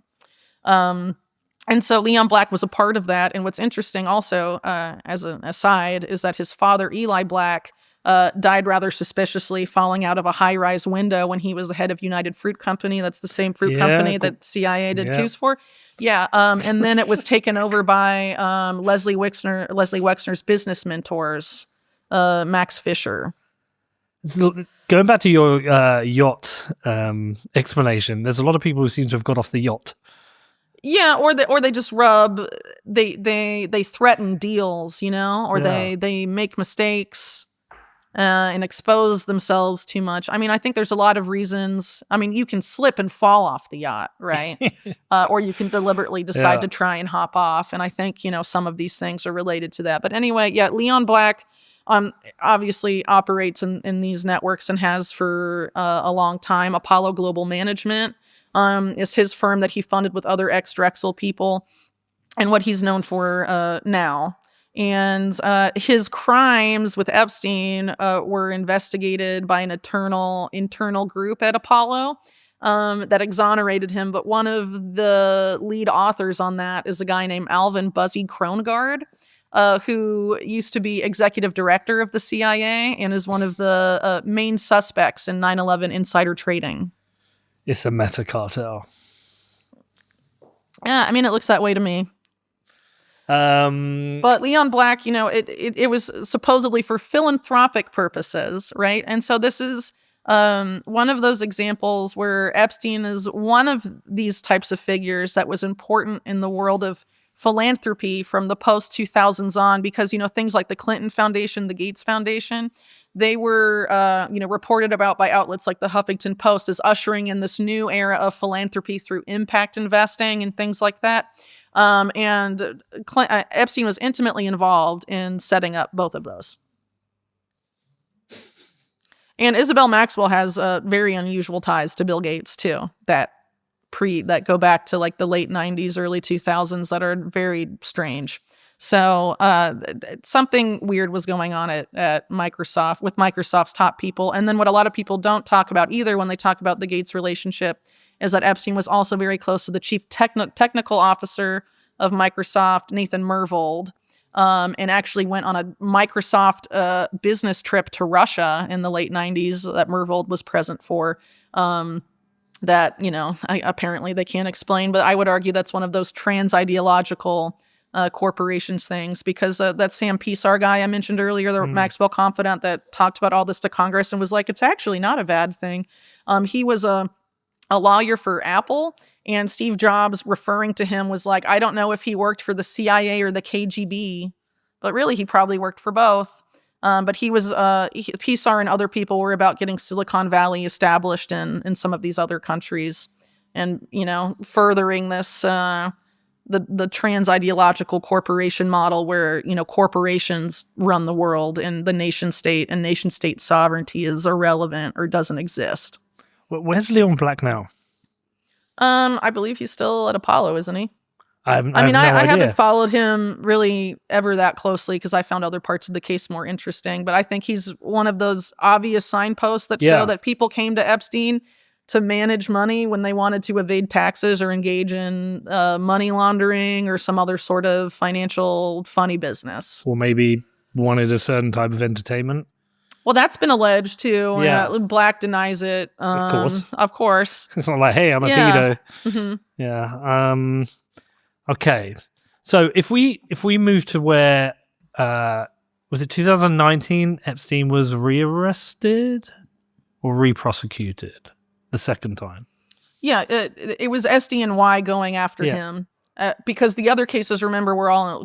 And so Leon Black was a part of that. And what's interesting also, as an aside, is that his father, Eli Black, died rather suspiciously, falling out of a high-rise window when he was the head of United Fruit Company. That's the same fruit company that CIA did coups for. Yeah, and then it was taken over by Leslie Wexner's business mentors, Max Fisher. Going back to your yacht explanation, there's a lot of people who seem to have got off the yacht. Yeah, or they just they threaten deals, or they make mistakes and expose themselves too much. I mean, I think there's a lot of reasons. I mean, you can slip and fall off the yacht, right? Or you can deliberately decide to try and hop off. And I think, some of these things are related to that. But anyway, yeah, Leon Black obviously operates in these networks and has for a long time. Apollo Global Management is his firm that he funded with other ex-Drexel people and what he's known for now. And his crimes with Epstein were investigated by an internal group at Apollo that exonerated him. But one of the lead authors on that is a guy named Alvin Buzzy Krongard, who used to be executive director of the CIA and is one of the main suspects in 9/11 insider trading. It's a meta cartel. Yeah, I mean, it looks that way to me. But Leon Black, it was supposedly for philanthropic purposes, right? And so this is one of those examples where Epstein is one of these types of figures that was important in the world of philanthropy from the post-2000s on, because, things like the Clinton Foundation, the Gates Foundation, they were, reported about by outlets like the Huffington Post as ushering in this new era of philanthropy through impact investing and things like that. And Epstein was intimately involved in setting up both of those. And Isabel Maxwell has very unusual ties to Bill Gates too, that go back to like the late 90s, early 2000s that are very strange. So something weird was going on at Microsoft with Microsoft's top people. And then what a lot of people don't talk about either when they talk about the Gates relationship is that Epstein was also very close to the chief technical officer of Microsoft, Nathan Myhrvold, and actually went on a Microsoft business trip to Russia in the late 90s that Myhrvold was present for. That, apparently they can't explain, but I would argue that's one of those trans-ideological corporations things, because that Sam Pisar guy I mentioned earlier, the Maxwell confidant that talked about all this to Congress and was like, it's actually not a bad thing. He was a lawyer for Apple, and Steve Jobs referring to him was like, I don't know if he worked for the CIA or the KGB, but really he probably worked for both. But he was, Pisar and other people were about getting Silicon Valley established in some of these other countries and, furthering this, the trans-ideological corporation model where, corporations run the world and the nation state and nation state sovereignty is irrelevant or doesn't exist. Where's Leon Black now? I believe he's still at Apollo, isn't he? I haven't followed him really ever that closely because I found other parts of the case more interesting. But I think he's one of those obvious signposts that show that people came to Epstein to manage money when they wanted to evade taxes or engage in money laundering or some other sort of financial funny business. Or maybe wanted a certain type of entertainment. Well, that's been alleged too. Yeah. Black denies it. Of course. It's not like, hey, I'm a pedo. Mm-hmm. Yeah. Okay. So if we move to where was it 2019 Epstein was rearrested or re-prosecuted the second time? Yeah, it was SDNY going after him because the other cases, remember,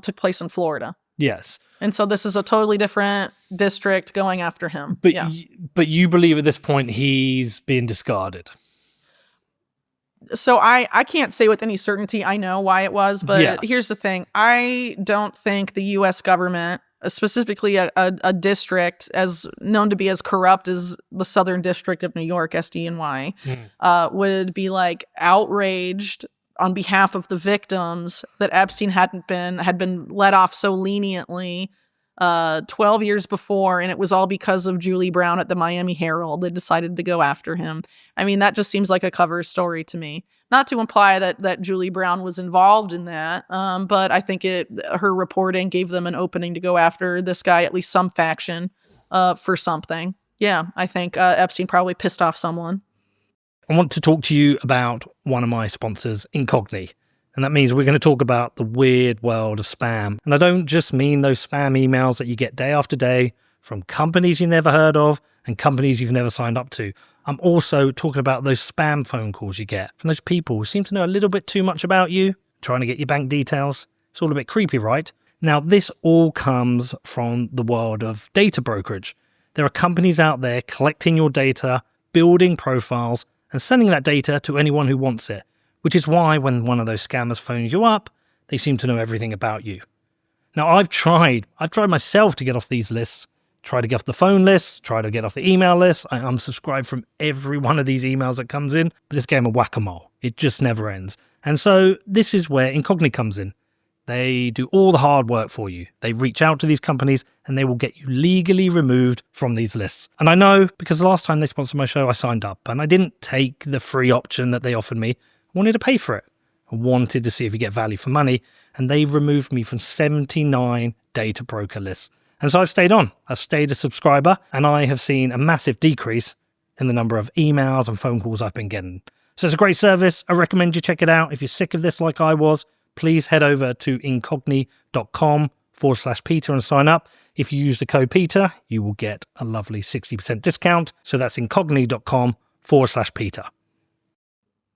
took place in Florida. Yes. And so this is a totally different district going after him. But you believe at this point he's being discarded? So I can't say with any certainty I know why it was, but here's the thing. I don't think the U.S. government, specifically a district as known to be as corrupt as the Southern District of New York, SDNY, would be like outraged on behalf of the victims that Epstein had been let off so leniently 12 years before, and it was all because of Julie Brown at the Miami Herald. They decided to go after him. I mean, that just seems like a cover story to me. Not to imply that Julie Brown was involved in that, but I think her reporting gave them an opening to go after this guy, at least some faction for something. Yeah, I think Epstein probably pissed off someone. I want to talk to you about one of my sponsors, Incogni. And that means we're going to talk about the weird world of spam. And I don't just mean those spam emails that you get day after day from companies you never heard of and companies you've never signed up to. I'm also talking about those spam phone calls you get from those people who seem to know a little bit too much about you, trying to get your bank details. It's all a bit creepy, right? Now, this all comes from the world of data brokerage. There are companies out there collecting your data, building profiles, and sending that data to anyone who wants it, which is why when one of those scammers phones you up, they seem to know everything about you. Now, I've tried myself to get off these lists, try to get off the phone lists, try to get off the email lists. I unsubscribe from every one of these emails that comes in, but this game of whack-a-mole, it just never ends. And so this is where Incogni comes in. They do all the hard work for you. They reach out to these companies and they will get you legally removed from these lists. And I know because the last time they sponsored my show, I signed up and I didn't take the free option that they offered me. I wanted to pay for it. I wanted to see if you get value for money. And they removed me from 79 data broker lists. And so I've stayed on. I've stayed a subscriber and I have seen a massive decrease in the number of emails and phone calls I've been getting. So it's a great service. I recommend you check it out. If you're sick of this like I was, please head over to incogni.com/Peter and sign up. If you use the code Peter, you will get a lovely 60% discount. So that's incogni.com/Peter.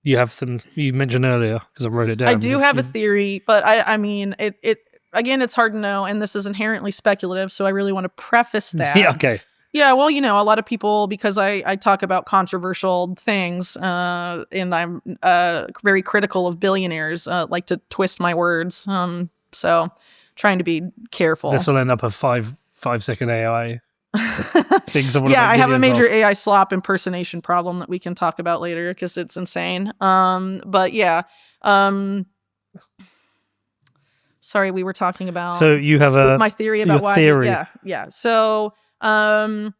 You have some you mentioned earlier because I wrote it down. I do have a theory, but I mean, it again, it's hard to know, and this is inherently speculative, so I really want to preface that. Yeah, okay. Yeah, well, you know, a lot of people, because I talk about controversial things, and I'm very critical of billionaires, like to twist my words. So trying to be careful. This will end up a five-second AI things. Yeah, I have a major AI slop impersonation problem that we can talk about later because it's insane. But yeah. Sorry, we were talking about. So you have my theory about why. Theory. Yeah. So, John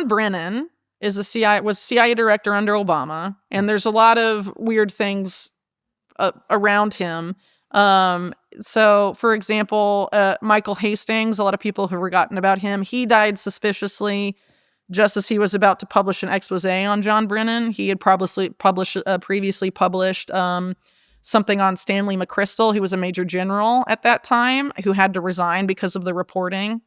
Brennan was CIA director under Obama, and there's a lot of weird things around him. So, for example, Michael Hastings, a lot of people have forgotten about him. He died suspiciously just as he was about to publish an expose on John Brennan. He had previously published something on Stanley McChrystal, who was a major general at that time, who had to resign because of the reporting.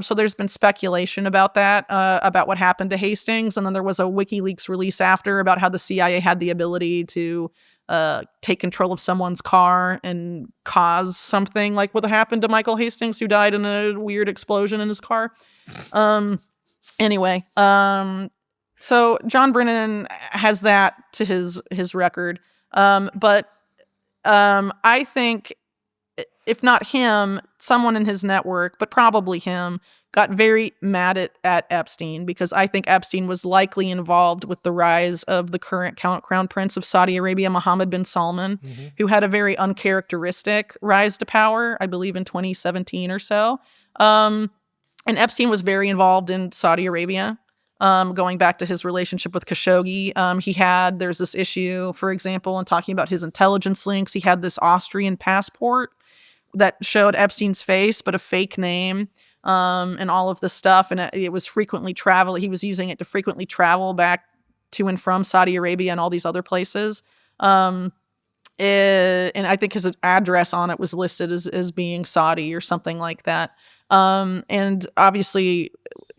So there's been speculation about that, about what happened to Hastings. And then there was a WikiLeaks release after about how the CIA had the ability to take control of someone's car and cause something like what happened to Michael Hastings, who died in a weird explosion in his car. Anyway, so John Brennan has that to his record. But I think if not him, someone in his network, but probably him, got very mad at Epstein because I think Epstein was likely involved with the rise of the current Crown Prince of Saudi Arabia, Mohammed bin Salman, who had a very uncharacteristic rise to power, I believe in 2017 or so. And Epstein was very involved in Saudi Arabia. Going back to his relationship with Khashoggi, there's this issue, for example, in talking about his intelligence links. He had this Austrian passport that showed Epstein's face, but a fake name, and all of this stuff. And it was frequently travel. He was using it to frequently travel back to and from Saudi Arabia and all these other places. And I think his address on it was listed as being Saudi or something like that. And obviously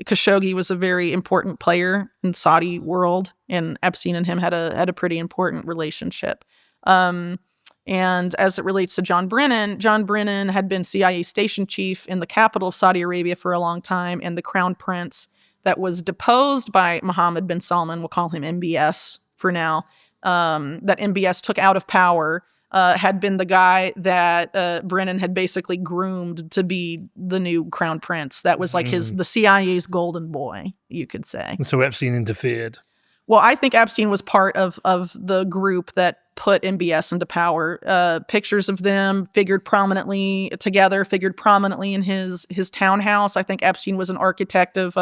Khashoggi was a very important player in Saudi world, and Epstein and him had a pretty important relationship. And as it relates to John Brennan had been CIA station chief in the capital of Saudi Arabia for a long time, and the crown prince that was deposed by Mohammed bin Salman, we'll call him MBS for now, that MBS took out of power, had been the guy that Brennan had basically groomed to be the new crown prince. That was like the CIA's golden boy, you could say. So Epstein interfered. Well, I think Epstein was part of the group that put MBS into power. Pictures of them figured prominently in his townhouse. I think Epstein was an architect of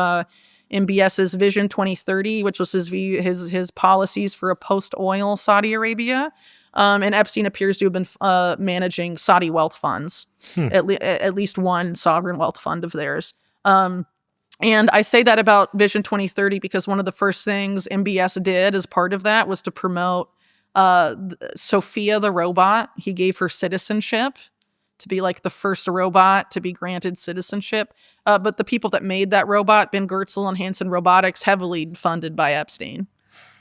MBS's Vision 2030, which was his policies for a post-oil Saudi Arabia. And Epstein appears to have been managing Saudi wealth funds, at least one sovereign wealth fund of theirs. And I say that about Vision 2030 because one of the first things MBS did as part of that was to promote Sophia the robot. He gave her citizenship to be like the first robot to be granted citizenship. But the people that made that robot, Ben Goertzel and Hanson Robotics, heavily funded by Epstein.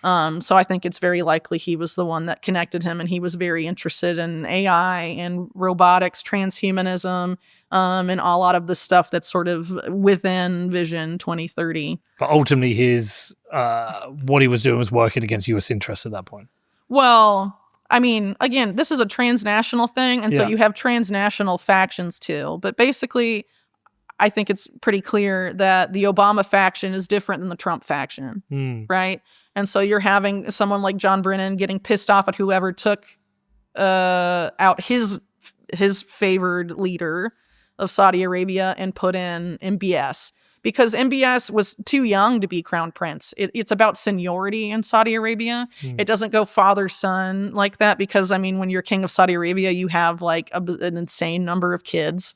So I think it's very likely he was the one that connected him, and he was very interested in AI and robotics, transhumanism, and a lot of the stuff that's sort of within Vision 2030. But ultimately, his what he was doing was working against U.S. interests at that point. Well, I mean, again, this is a transnational thing, and so you have transnational factions too. But basically, I think it's pretty clear that the Obama faction is different than the Trump faction, right? And so you're having someone like John Brennan getting pissed off at whoever took out his favored leader of Saudi Arabia and put in MBS. Because MBS was too young to be crown prince. It's about seniority in Saudi Arabia. It doesn't go father-son like that because, I mean, when you're king of Saudi Arabia, you have like an insane number of kids,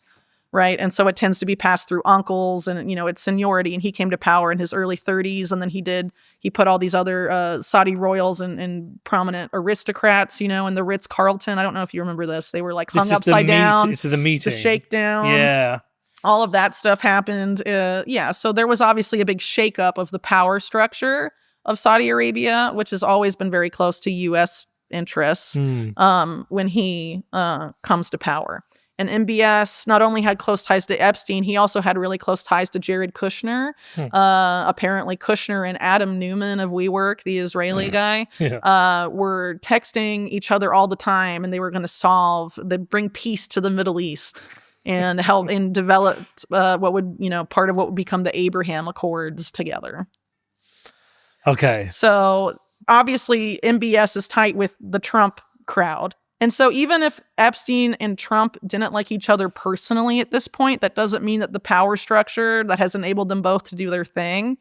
right? And so it tends to be passed through uncles and, you know, it's seniority. And he came to power in his early 30s. And then he put all these other Saudi royals and prominent aristocrats, you know, in the Ritz-Carlton. I don't know if you remember this. They were like hung upside down. It's the meeting. The shakedown. Yeah. All of that stuff happened. So there was obviously a big shakeup of the power structure of Saudi Arabia, which has always been very close to U.S. interests when he comes to power. And MBS not only had close ties to Epstein, he also had really close ties to Jared Kushner. Apparently Kushner and Adam Newman of WeWork, the Israeli guy, were texting each other all the time, and they were going to bring peace to the Middle East. And help and develop part of what would become the Abraham Accords together. Okay. So obviously MBS is tight with the Trump crowd. And so even if Epstein and Trump didn't like each other personally at this point, that doesn't mean that the power structure that has enabled them both to do their thing,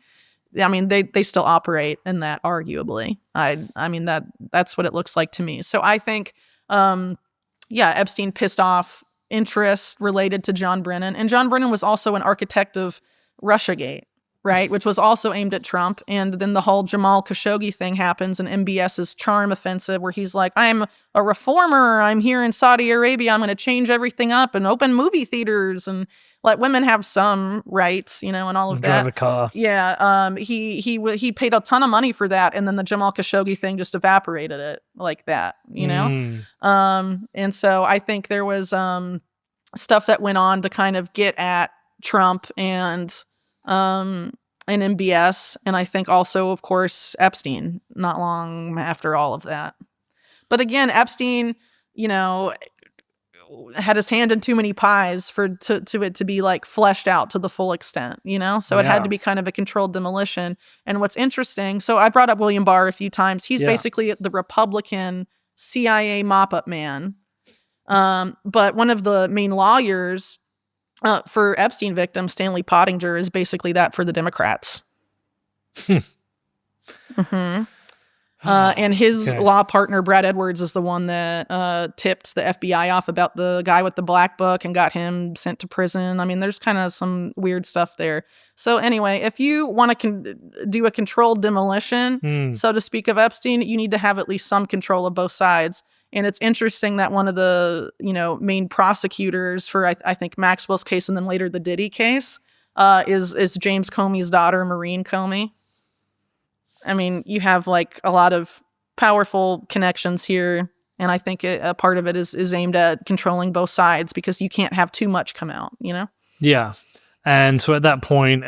I mean, they still operate in that, arguably. I mean, that's what it looks like to me. So I think, Epstein pissed off interests related to John Brennan. And John Brennan was also an architect of Russiagate, right? Which was also aimed at Trump. And then the whole Jamal Khashoggi thing happens in MBS's charm offensive where he's like, I'm a reformer. I'm here in Saudi Arabia. I'm going to change everything up and open movie theaters and let women have some rights, you know, and all of that. Drive a car. Yeah. He paid a ton of money for that. And then the Jamal Khashoggi thing just evaporated it like that, you know? And so I think there was stuff that went on to kind of get at Trump and MBS. And I think also, of course, Epstein, not long after all of that. But again, Epstein, you know, had his hand in too many pies for it to be like fleshed out to the full extent, you know? So it had to be kind of a controlled demolition. And what's interesting, so I brought up William Barr a few times. He's basically the Republican CIA mop-up man. But one of the main lawyers for Epstein victim, Stanley Pottinger, is basically that for the Democrats. And his law partner, Brad Edwards, is the one that tipped the FBI off about the guy with the black book and got him sent to prison. I mean, there's kind of some weird stuff there. So anyway, if you want to do a controlled demolition, so to speak, of Epstein, you need to have at least some control of both sides. And it's interesting that one of the, you know, main prosecutors for, I think, Maxwell's case and then later the Diddy case is James Comey's daughter, Maureen Comey. I mean, you have like a lot of powerful connections here. And I think a part of it is aimed at controlling both sides because you can't have too much come out, you know? Yeah. And so at that point,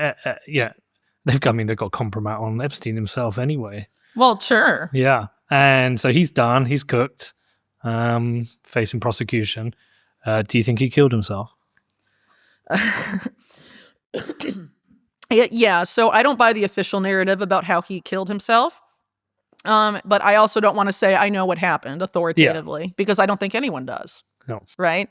they've got compromise on Epstein himself anyway. Well, sure. Yeah. And so he's done. He's cooked, facing prosecution. Do you think he killed himself? Yeah, so I don't buy the official narrative about how he killed himself. But I also don't want to say I know what happened authoritatively because I don't think anyone does. No. Right?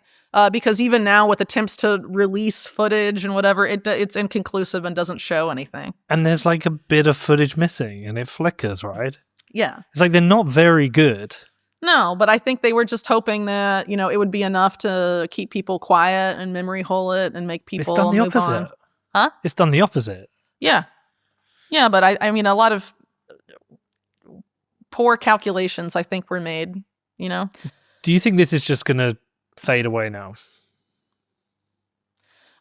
Because even now with attempts to release footage and whatever, it's inconclusive and doesn't show anything. And there's like a bit of footage missing and it flickers, right? Yeah. It's like they're not very good. No, but I think they were just hoping that, it would be enough to keep people quiet and memory hole it and make people It's done the move opposite. on. Huh? It's done the opposite. Yeah. Yeah, but I mean, a lot of poor calculations, I think, were made, Do you think this is just going to fade away now?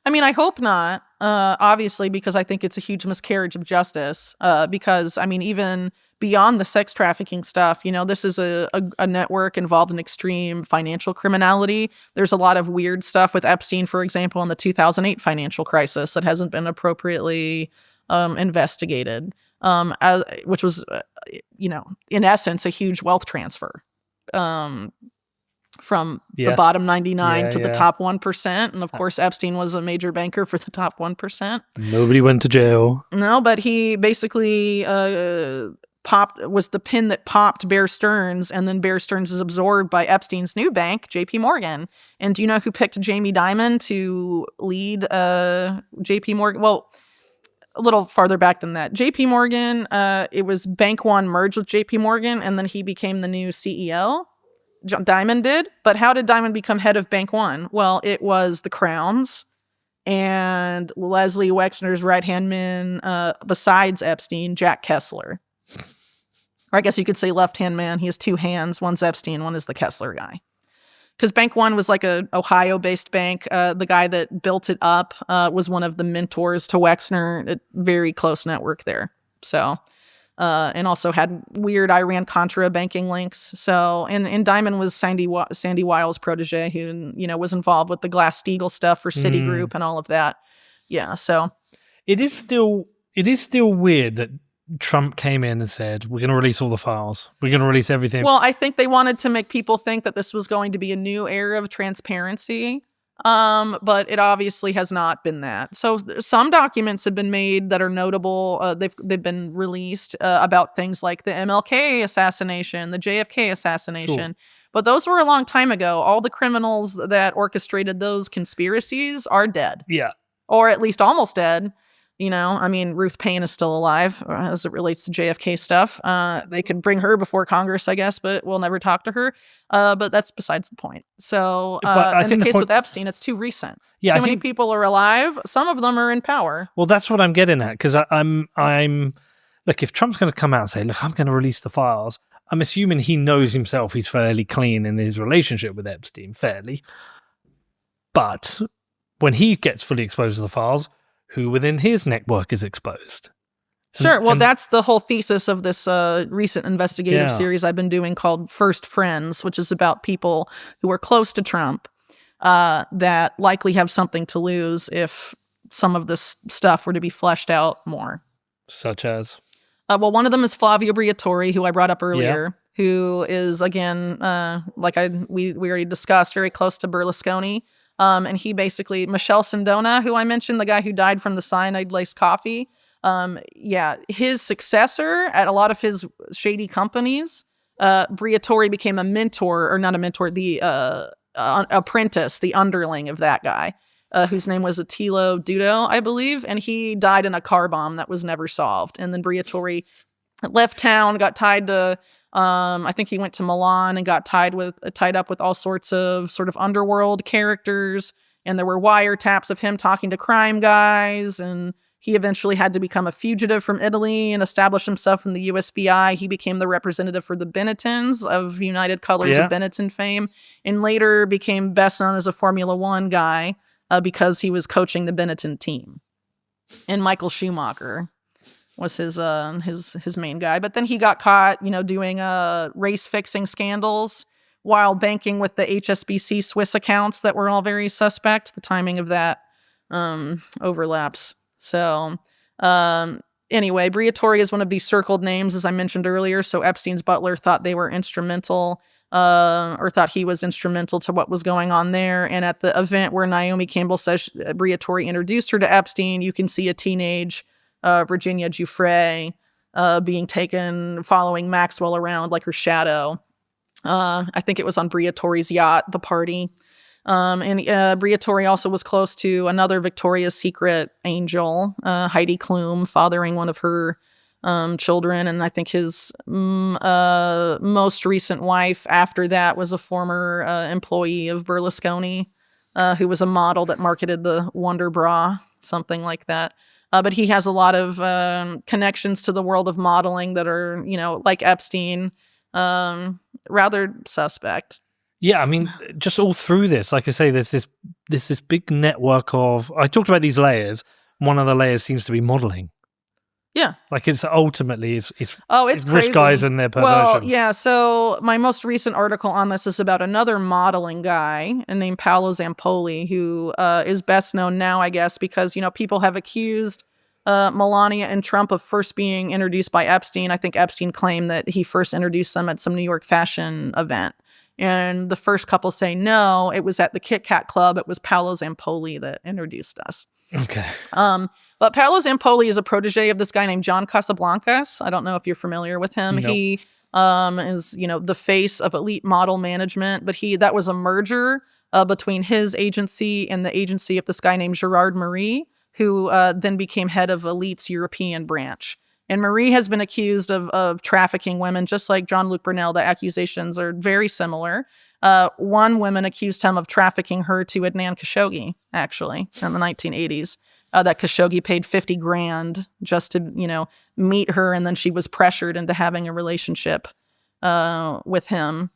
I mean, I hope not, obviously, because I think it's a huge miscarriage of justice. Because, I mean, even beyond the sex trafficking stuff, this is a network involved in extreme financial criminality. There's a lot of weird stuff with Epstein, for example, in the 2008 financial crisis that hasn't been appropriately investigated, which was, in essence, a huge wealth transfer. From the bottom 99 to the top 1%. And of course, Epstein was a major banker for the top 1%. Nobody went to jail. No, but he basically was the pin that popped Bear Stearns, and then Bear Stearns is absorbed by Epstein's new bank, JP Morgan. And do you know who picked Jamie Dimon to lead JP Morgan? Well, a little farther back than that. JP Morgan, it was Bank One merged with JP Morgan, and then he became the new CEO. Dimon did, but how did Dimon become head of Bank One? Well, it was the Crowns and Leslie Wexner's right-hand man, besides Epstein, Jack Kessler. Or I guess you could say left-hand man. He has two hands. One's Epstein, one is the Kessler guy. Because Bank One was like a Ohio-based bank. The guy that built it up was one of the mentors to Wexner. A very close network there. So... and also had weird Iran-Contra banking links. So, and Dimon was Sandy Weil's protege, who was involved with the Glass-Steagall stuff for Citigroup and all of that. Yeah, so it is still weird that Trump came in and said, "We're going to release all the files. We're going to release everything." Well, I think they wanted to make people think that this was going to be a new era of transparency. But it obviously has not been that. So some documents have been made that are notable. They've been released about things like the MLK assassination, the JFK assassination. Cool. But those were a long time ago. All the criminals that orchestrated those conspiracies are dead. Yeah. Or at least almost dead. I mean, Ruth Payne is still alive as it relates to JFK stuff. They could bring her before Congress, I guess, but we'll never talk to her. But that's besides the point. So in the case with Epstein, it's too recent. Yeah, too many people are alive. Some of them are in power. Well, that's what I'm getting at. Because I'm look, if Trump's going to come out and say, look, I'm going to release the files, I'm assuming he knows himself he's fairly clean in his relationship with Epstein, fairly. But when he gets fully exposed to the files, who within his network is exposed? Sure. Well, that's the whole thesis of this recent investigative series I've been doing called First Friends, which is about people who are close to Trump that likely have something to lose if some of this stuff were to be fleshed out more. Such as? Well, one of them is Flavio Briatore, who I brought up earlier, who is, again, we already discussed, very close to Berlusconi. And he basically, Michelle Sindona, who I mentioned, the guy who died from the cyanide-laced coffee, his successor at a lot of his shady companies, Briatore became a mentor, or not a mentor, the apprentice, the underling of that guy, whose name was Attilo Dudo, I believe, and he died in a car bomb that was never solved. And then Briatore left town, got tied to... I think he went to Milan and got tied up with all sorts of sort of underworld characters, and there were wiretaps of him talking to crime guys, and he eventually had to become a fugitive from Italy and establish himself in the USVI. He became the representative for the Benettons of United Colors of Benetton fame, and later became best known as a Formula One guy because he was coaching the Benetton team. And Michael Schumacher was his main guy. But then he got caught, doing race fixing scandals while banking with the HSBC Swiss accounts that were all very suspect. The timing of that overlaps. So anyway, Briatore is one of these circled names, as I mentioned earlier. So Epstein's butler thought they were instrumental, or thought he was instrumental to what was going on there. And at the event where Naomi Campbell says Briatore introduced her to Epstein, you can see a teenage Virginia Giuffre being taken, following Maxwell around like her shadow. I think it was on Briatore's yacht, the party. And Briatore also was close to another Victoria's Secret angel, Heidi Klum, fathering one of her children. And I think his most recent wife after that was a former employee of Berlusconi, who was a model that marketed the Wonder Bra, something like that. But he has a lot of connections to the world of modeling that are, like Epstein, rather suspect. Yeah, I mean, just all through this, like I say, there's this big network of. I talked about these layers. One of the layers seems to be modeling. Yeah, like it's ultimately it's it's rich crazy. guys and their perversions. Well, yeah. So my most recent article on this is about another modeling guy named Paolo Zampoli, who is best known now, I guess, because people have accused Melania and Trump of first being introduced by Epstein. I think Epstein claimed that he first introduced them at some New York fashion event. And the first couple say, no, it was at the Kit Kat Club. It was Paolo Zampoli that introduced us. Okay. But Paolo Zampoli is a protege of this guy named John Casablancas. I don't know if you're familiar with him. Nope. He is, the face of elite model management. But that was a merger between his agency and the agency of this guy named Gerard Marie, who then became head of Elite's European branch. And Marie has been accused of trafficking women, just like Jean-Luc Brunel. The accusations are very similar. One woman accused him of trafficking her to Adnan Khashoggi, actually, in the 1980s. That Khashoggi paid $50,000 just to, meet her, and then she was pressured into having a relationship with him.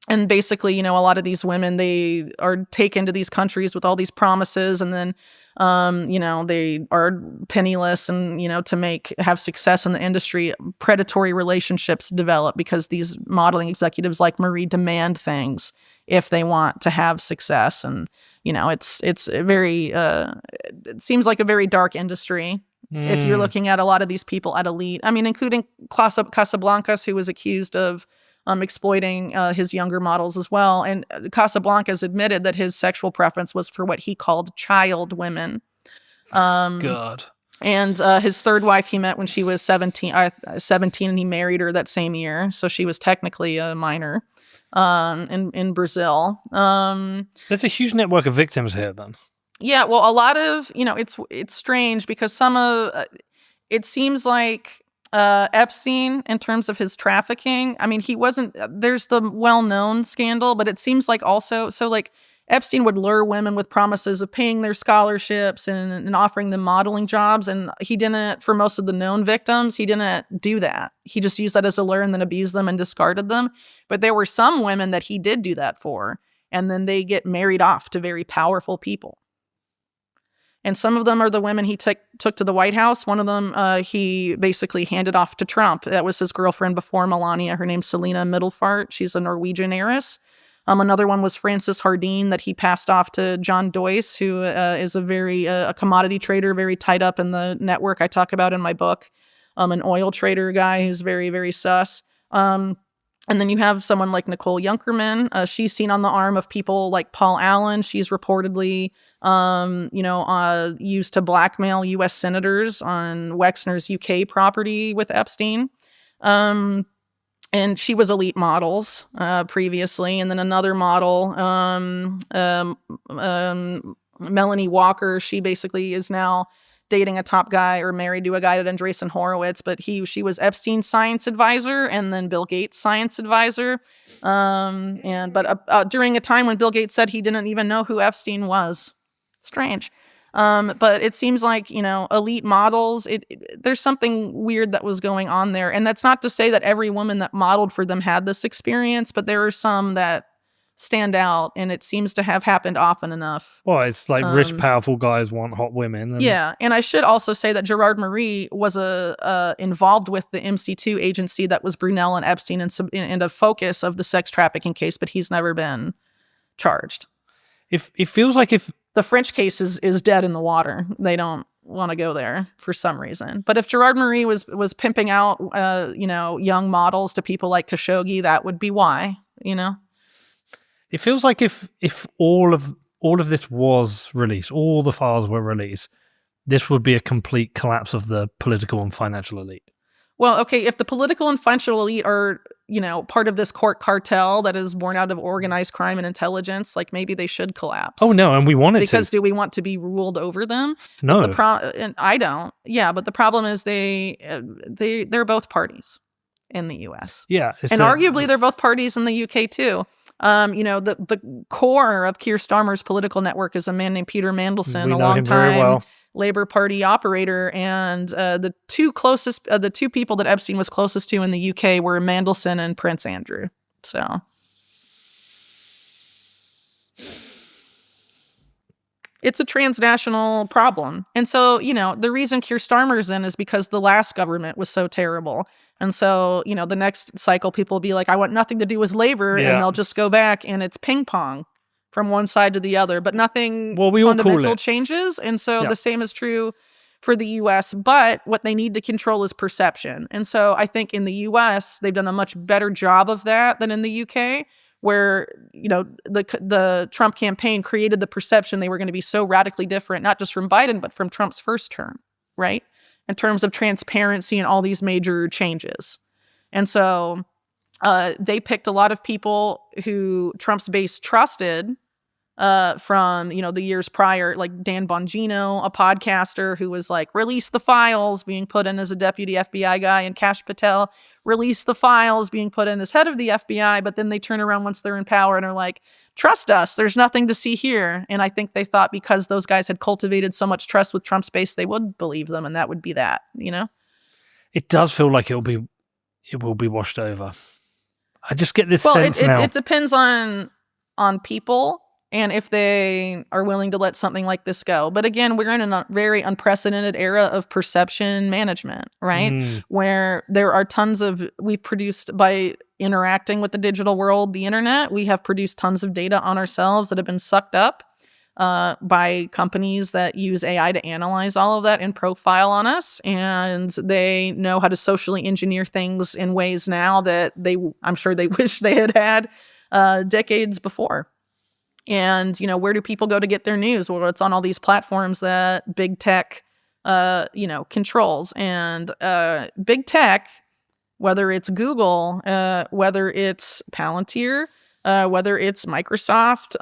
And basically, a lot of these women, they are taken to these countries with all these promises, and then they are penniless, and to have success in the industry, predatory relationships develop because these modeling executives like Marie demand things if they want to have success. And it's very it seems like a very dark industry if you're looking at a lot of these people at Elite. I mean, including Casablancas, who was accused of exploiting his younger models as well. And Casablancas admitted that his sexual preference was for what he called child women. God. And his third wife he met when she was 17, and he married her that same year. So she was technically a minor in Brazil. There's a huge network of victims here then. Yeah, well, a lot of, it's strange because it seems like Epstein, in terms of his trafficking, I mean, there's the well-known scandal, but it seems like also, Epstein would lure women with promises of paying their scholarships and offering them modeling jobs. And he didn't, for most of the known victims, he didn't do that. He just used that as a lure and then abused them and discarded them. But there were some women that he did do that for. And then they get married off to very powerful people. And some of them are the women he took to the White House. One of them he basically handed off to Trump. That was his girlfriend before Melania. Her name's Selena Middelfart. She's a Norwegian heiress. Another one was Frances Hardin that he passed off to John Doyce, who is a commodity trader, very tied up in the network I talk about in my book. An oil trader guy who's very, very sus. And then you have someone like Nicole Junkerman. She's seen on the arm of people like Paul Allen. She's reportedly, used to blackmail U.S. senators on Wexner's UK property with Epstein. And she was Elite Models previously. And then another model, Melanie Walker, she basically is now dating a top guy or married to a guy at Andreessen Horowitz, but she was Epstein's science advisor and then Bill Gates' science advisor. But during a time when Bill Gates said he didn't even know who Epstein was. Strange. But it seems like, Elite Models, there's something weird that was going on there. And that's not to say that every woman that modeled for them had this experience, but there are some that stand out, and it seems to have happened often enough. Well, it's like rich, powerful guys want hot women. Yeah, and I should also say that Gerard Marie was involved with the MC2 agency that was Brunel and Epstein and a focus of the sex trafficking case, but he's never been charged. It feels like if the French case is dead in the water, they don't want to go there for some reason. But if Gerard Marie was pimping out, young models to people like Khashoggi, that would be why, It feels like if all of this was released, all the files were released, this would be a complete collapse of the political and financial elite. Well, okay, if the political and financial elite are, part of this court cartel that is born out of organized crime and intelligence, like maybe they should collapse. Oh no, and we want it because to. do we want to be ruled over them? No. And I don't. Yeah, but the problem is they're both parties in the U.S. Yeah, and arguably they're both parties in the U.K. too. The core of Keir Starmer's political network is a man named Peter Mandelson, a long-time Labour Party operator, and the two people that Epstein was closest to in the UK were Mandelson and Prince Andrew. So it's a transnational problem. And so, the reason Keir Starmer's in is because the last government was so terrible. And so, the next cycle, people will be like, I want nothing to do with Labour, and they'll just go back, and it's ping pong from one side to the other, but nothing fundamental changes. And so the same is true for the U.S., but what they need to control is perception. And so I think in the U.S., they've done a much better job of that than in the U.K., where, the Trump campaign created the perception they were going to be so radically different, not just from Biden, but from Trump's first term, right? In terms of transparency and all these major changes. And so they picked a lot of people who Trump's base trusted from, the years prior, like Dan Bongino, a podcaster who was like, release the files, being put in as a deputy FBI guy, and Kash Patel, release the files, being put in as head of the FBI. But then they turn around once they're in power and are like, trust us, there's nothing to see here. And I think they thought because those guys had cultivated so much trust with Trump's base, they would believe them, and that would be that, It does feel like it will be washed over. I just get this sense now. It depends on people and if they are willing to let something like this go. But again, we're in a very unprecedented era of perception management, right? Where there are we've produced by interacting with the digital world, the internet, we have produced tons of data on ourselves that have been sucked up by companies that use AI to analyze all of that and profile on us. And they know how to socially engineer things in ways now that I'm sure they wish they had decades before. And, where do people go to get their news? Well, it's on all these platforms that big tech, controls. And big tech, whether it's Google, whether it's Palantir, whether it's Microsoft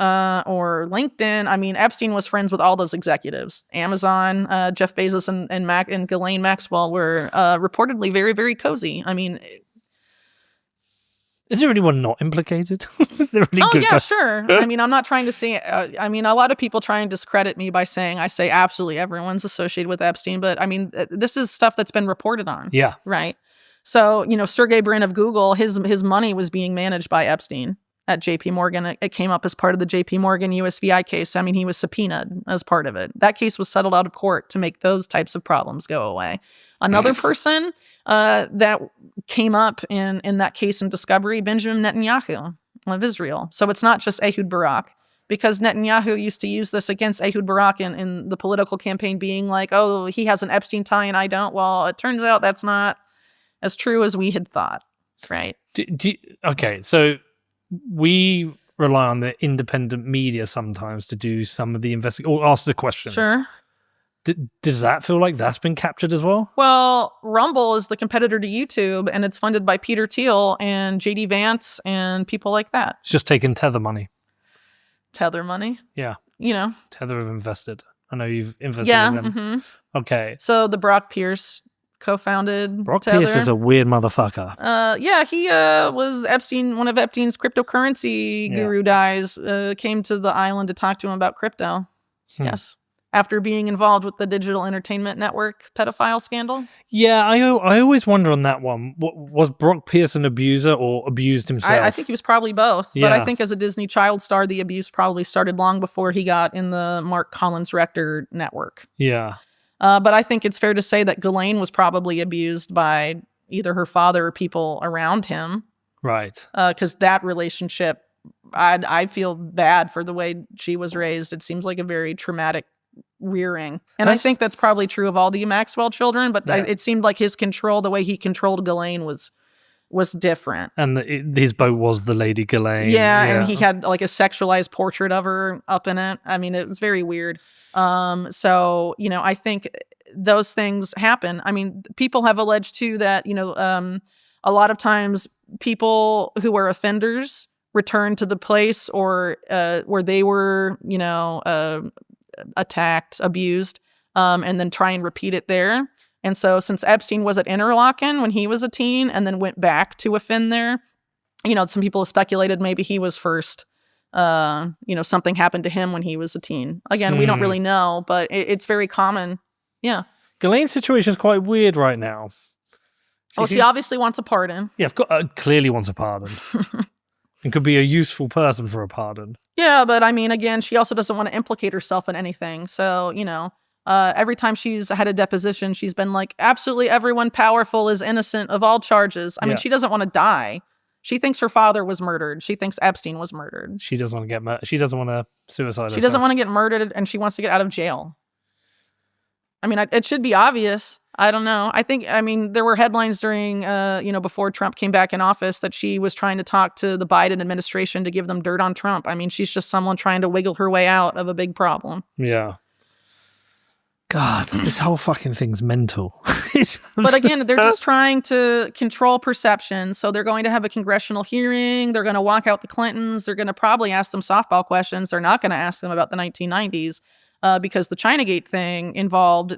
or LinkedIn. I mean, Epstein was friends with all those executives. Amazon, Jeff Bezos and Ghislaine Maxwell were reportedly very, very cozy. I mean, is there anyone not implicated? Sure. I mean, I'm not trying to say, a lot of people try and discredit me by saying I say absolutely everyone's associated with Epstein. But I mean, this is stuff that's been reported on. Yeah. Right. So, Sergey Brin of Google, his money was being managed by Epstein at JP Morgan. It came up as part of the JP Morgan USVI case. I mean, he was subpoenaed as part of it. That case was settled out of court to make those types of problems go away. Another person that came up in that case in Discovery, Benjamin Netanyahu of Israel. So it's not just Ehud Barak, because Netanyahu used to use this against Ehud Barak in the political campaign, being like, oh, he has an Epstein tie and I don't. Well, it turns out that's not as true as we had thought, right? Okay, so we rely on the independent media sometimes to do some of the investigation or ask the questions. Sure. Does that feel like that's been captured as well? Well, Rumble is the competitor to YouTube, and it's funded by Peter Thiel and JD Vance and people like that. It's just taking Tether money. Tether money? Yeah. Tether have invested. I know you've invested in them. Mm-hmm. Okay. So the Brock Pierce co-founded Brock Tether. Pierce is a weird motherfucker. He was one of Epstein's cryptocurrency guru guys, came to the island to talk to him about crypto. Yes. After being involved with the digital entertainment network pedophile scandal. Yeah, I always wonder on that one. Was Brock Pierce an abuser or abused himself? I think he was probably both. Yeah. But I think as a Disney child star, the abuse probably started long before he got in the Mark Collins Rector network. Yeah. But I think it's fair to say that Ghislaine was probably abused by either her father or people around him. Right. Because that relationship, I feel bad for the way she was raised. It seems like a very traumatic rearing. And I think that's probably true of all the Maxwell children, but it seemed like his control, the way he controlled Ghislaine was different. And his boat was the Lady Ghislaine. Yeah, and he had like a sexualized portrait of her up in it. I mean, it was very weird. So, I think those things happen. I mean, people have alleged too that, a lot of times people who are offenders return to the place or where they were, attacked, abused, and then try and repeat it there. And so since Epstein was at Interlaken when he was a teen and then went back to offend there, some people have speculated maybe he was first. Something happened to him when he was a teen. Again, we don't really know, but it's very common. Yeah. Ghislaine's situation is quite weird right now. She obviously wants a pardon. Yeah, clearly wants a pardon. And could be a useful person for a pardon. Yeah, but I mean, again, she also doesn't want to implicate herself in anything. So, every time she's had a deposition, she's been like, absolutely everyone powerful is innocent of all charges. I mean, she doesn't want to die. She thinks her father was murdered. She thinks Epstein was murdered. She doesn't want to get she doesn't want to suicide herself. She doesn't want to get murdered, and she wants to get out of jail. I mean, it should be obvious. I don't know. There were headlines during, before Trump came back in office that she was trying to talk to the Biden administration to give them dirt on Trump. I mean, she's just someone trying to wiggle her way out of a big problem. Yeah. God, this whole fucking thing's mental. But again, they're just trying to control perception. So they're going to have a congressional hearing. They're going to walk out the Clintons. They're going to probably ask them softball questions. They're not going to ask them about the 1990s because the Chinagate thing involved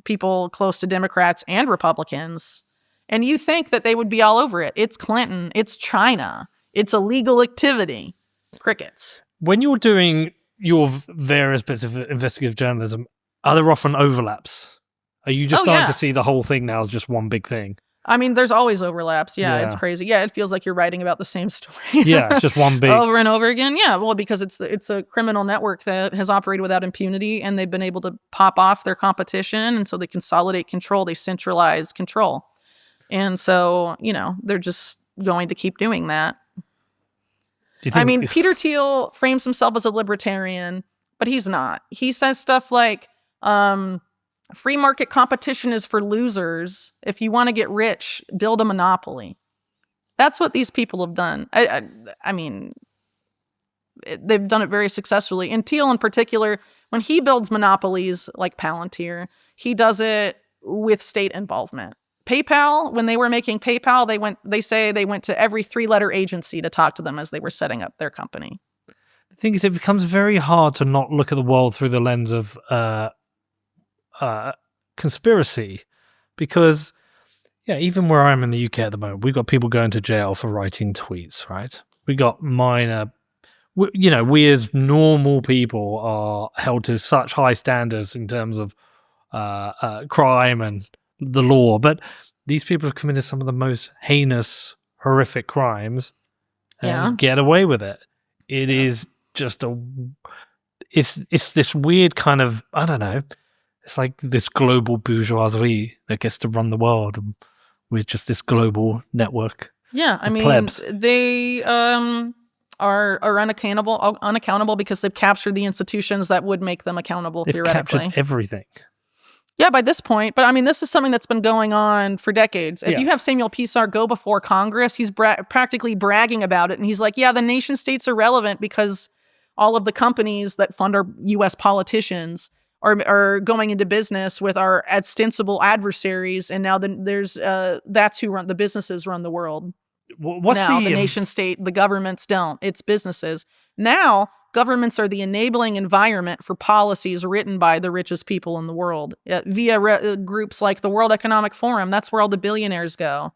people close to Democrats and Republicans. And you think that they would be all over it. It's Clinton. It's China. It's illegal activity. Crickets. When you're doing your various bits of investigative journalism, are there often overlaps? Are you just starting to see the whole thing now as just one big thing? I mean, there's always overlaps. Yeah, it's crazy. Yeah, it feels like you're writing about the same story. Yeah, it's just one big... over and over again. Yeah, well, because it's a criminal network that has operated without impunity, and they've been able to pop off their competition, and so they consolidate control. They centralize control. And so, they're just going to keep doing that. Peter Thiel frames himself as a libertarian, but he's not. He says stuff like... free market competition is for losers. If you want to get rich, build a monopoly. That's what these people have done. They've done it very successfully. And Thiel in particular, when he builds monopolies like Palantir, he does it with state involvement. PayPal, when they were making PayPal, they say they went to every 3-letter agency to talk to them as they were setting up their company. The thing is, it becomes very hard to not look at the world through the lens of conspiracy, because even where I'm in the UK at the moment, we've got people going to jail for writing tweets, right? We got minor, we as normal people are held to such high standards in terms of crime and the law, but these people have committed some of the most heinous, horrific crimes and get away with it. It is just it's this weird kind of, I don't know, it's like this global bourgeoisie that gets to run the world with just this global network. Yeah, plebs. They are unaccountable because they've captured the institutions that would make them accountable. They've theoretically captured everything. Yeah, by this point. But this is something that's been going on for decades. If you have Samuel Pisar go before Congress, he's practically bragging about it, and he's like, "Yeah, the nation states are relevant because all of the companies that fund our U.S. politicians are going into business with our ostensible adversaries, and now there's that's who the businesses run the world. What's now the nation state, the governments don't. It's businesses. Now governments are the enabling environment for policies written by the richest people in the world via groups like the World Economic Forum. That's where all the billionaires go.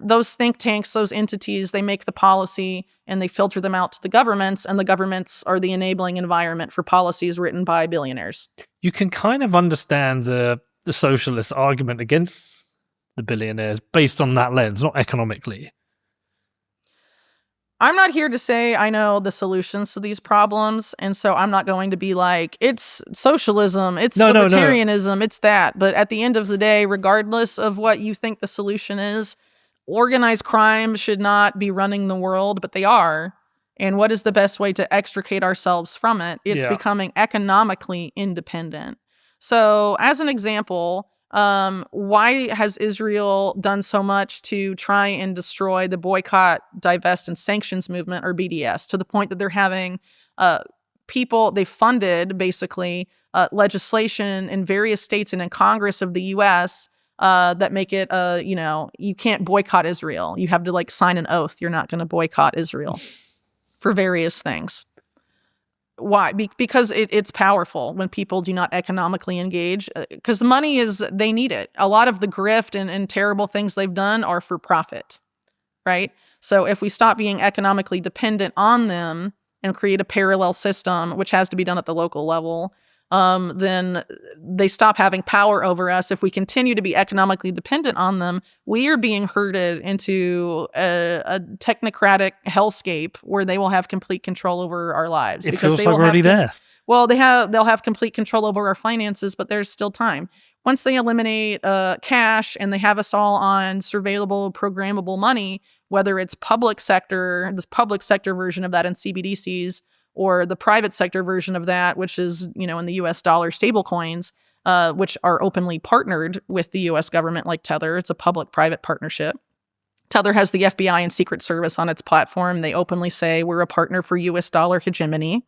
Those think tanks, those entities, they make the policy and they filter them out to the governments, and the governments are the enabling environment for policies written by billionaires. You can kind of understand the socialist argument against the billionaires based on that lens, not economically. I'm not here to say I know the solutions to these problems, and so I'm not going to be like, it's socialism, it's libertarianism, it's that. But at the end of the day, regardless of what you think the solution is, organized crime should not be running the world, but they are. And what is the best way to extricate ourselves from it? It's becoming economically independent. So as an example, why has Israel done so much to try and destroy the boycott, divest, and sanctions movement, or BDS, to the point that they're having they funded basically legislation in various states and in Congress of the U.S. that make it, you can't boycott Israel. You have to like sign an oath. You're not going to boycott Israel for various things. Why? Because it's powerful when people do not economically engage. Because the money they need it. A lot of the grift and terrible things they've done are for profit, right? So if we stop being economically dependent on them and create a parallel system, which has to be done at the local level, then they stop having power over us. If we continue to be economically dependent on them, we are being herded into a technocratic hellscape where they will have complete control over our lives. It because feels they like will we're already there. Well, they'll have complete control over our finances, but there's still time. Once they eliminate cash and they have us all on surveillable, programmable money, whether it's public sector, this public sector version of that in CBDCs, or the private sector version of that, which is, in the US dollar stablecoins, which are openly partnered with the US government like Tether. It's a public-private partnership. Tether has the FBI and Secret Service on its platform. They openly say we're a partner for US dollar hegemony.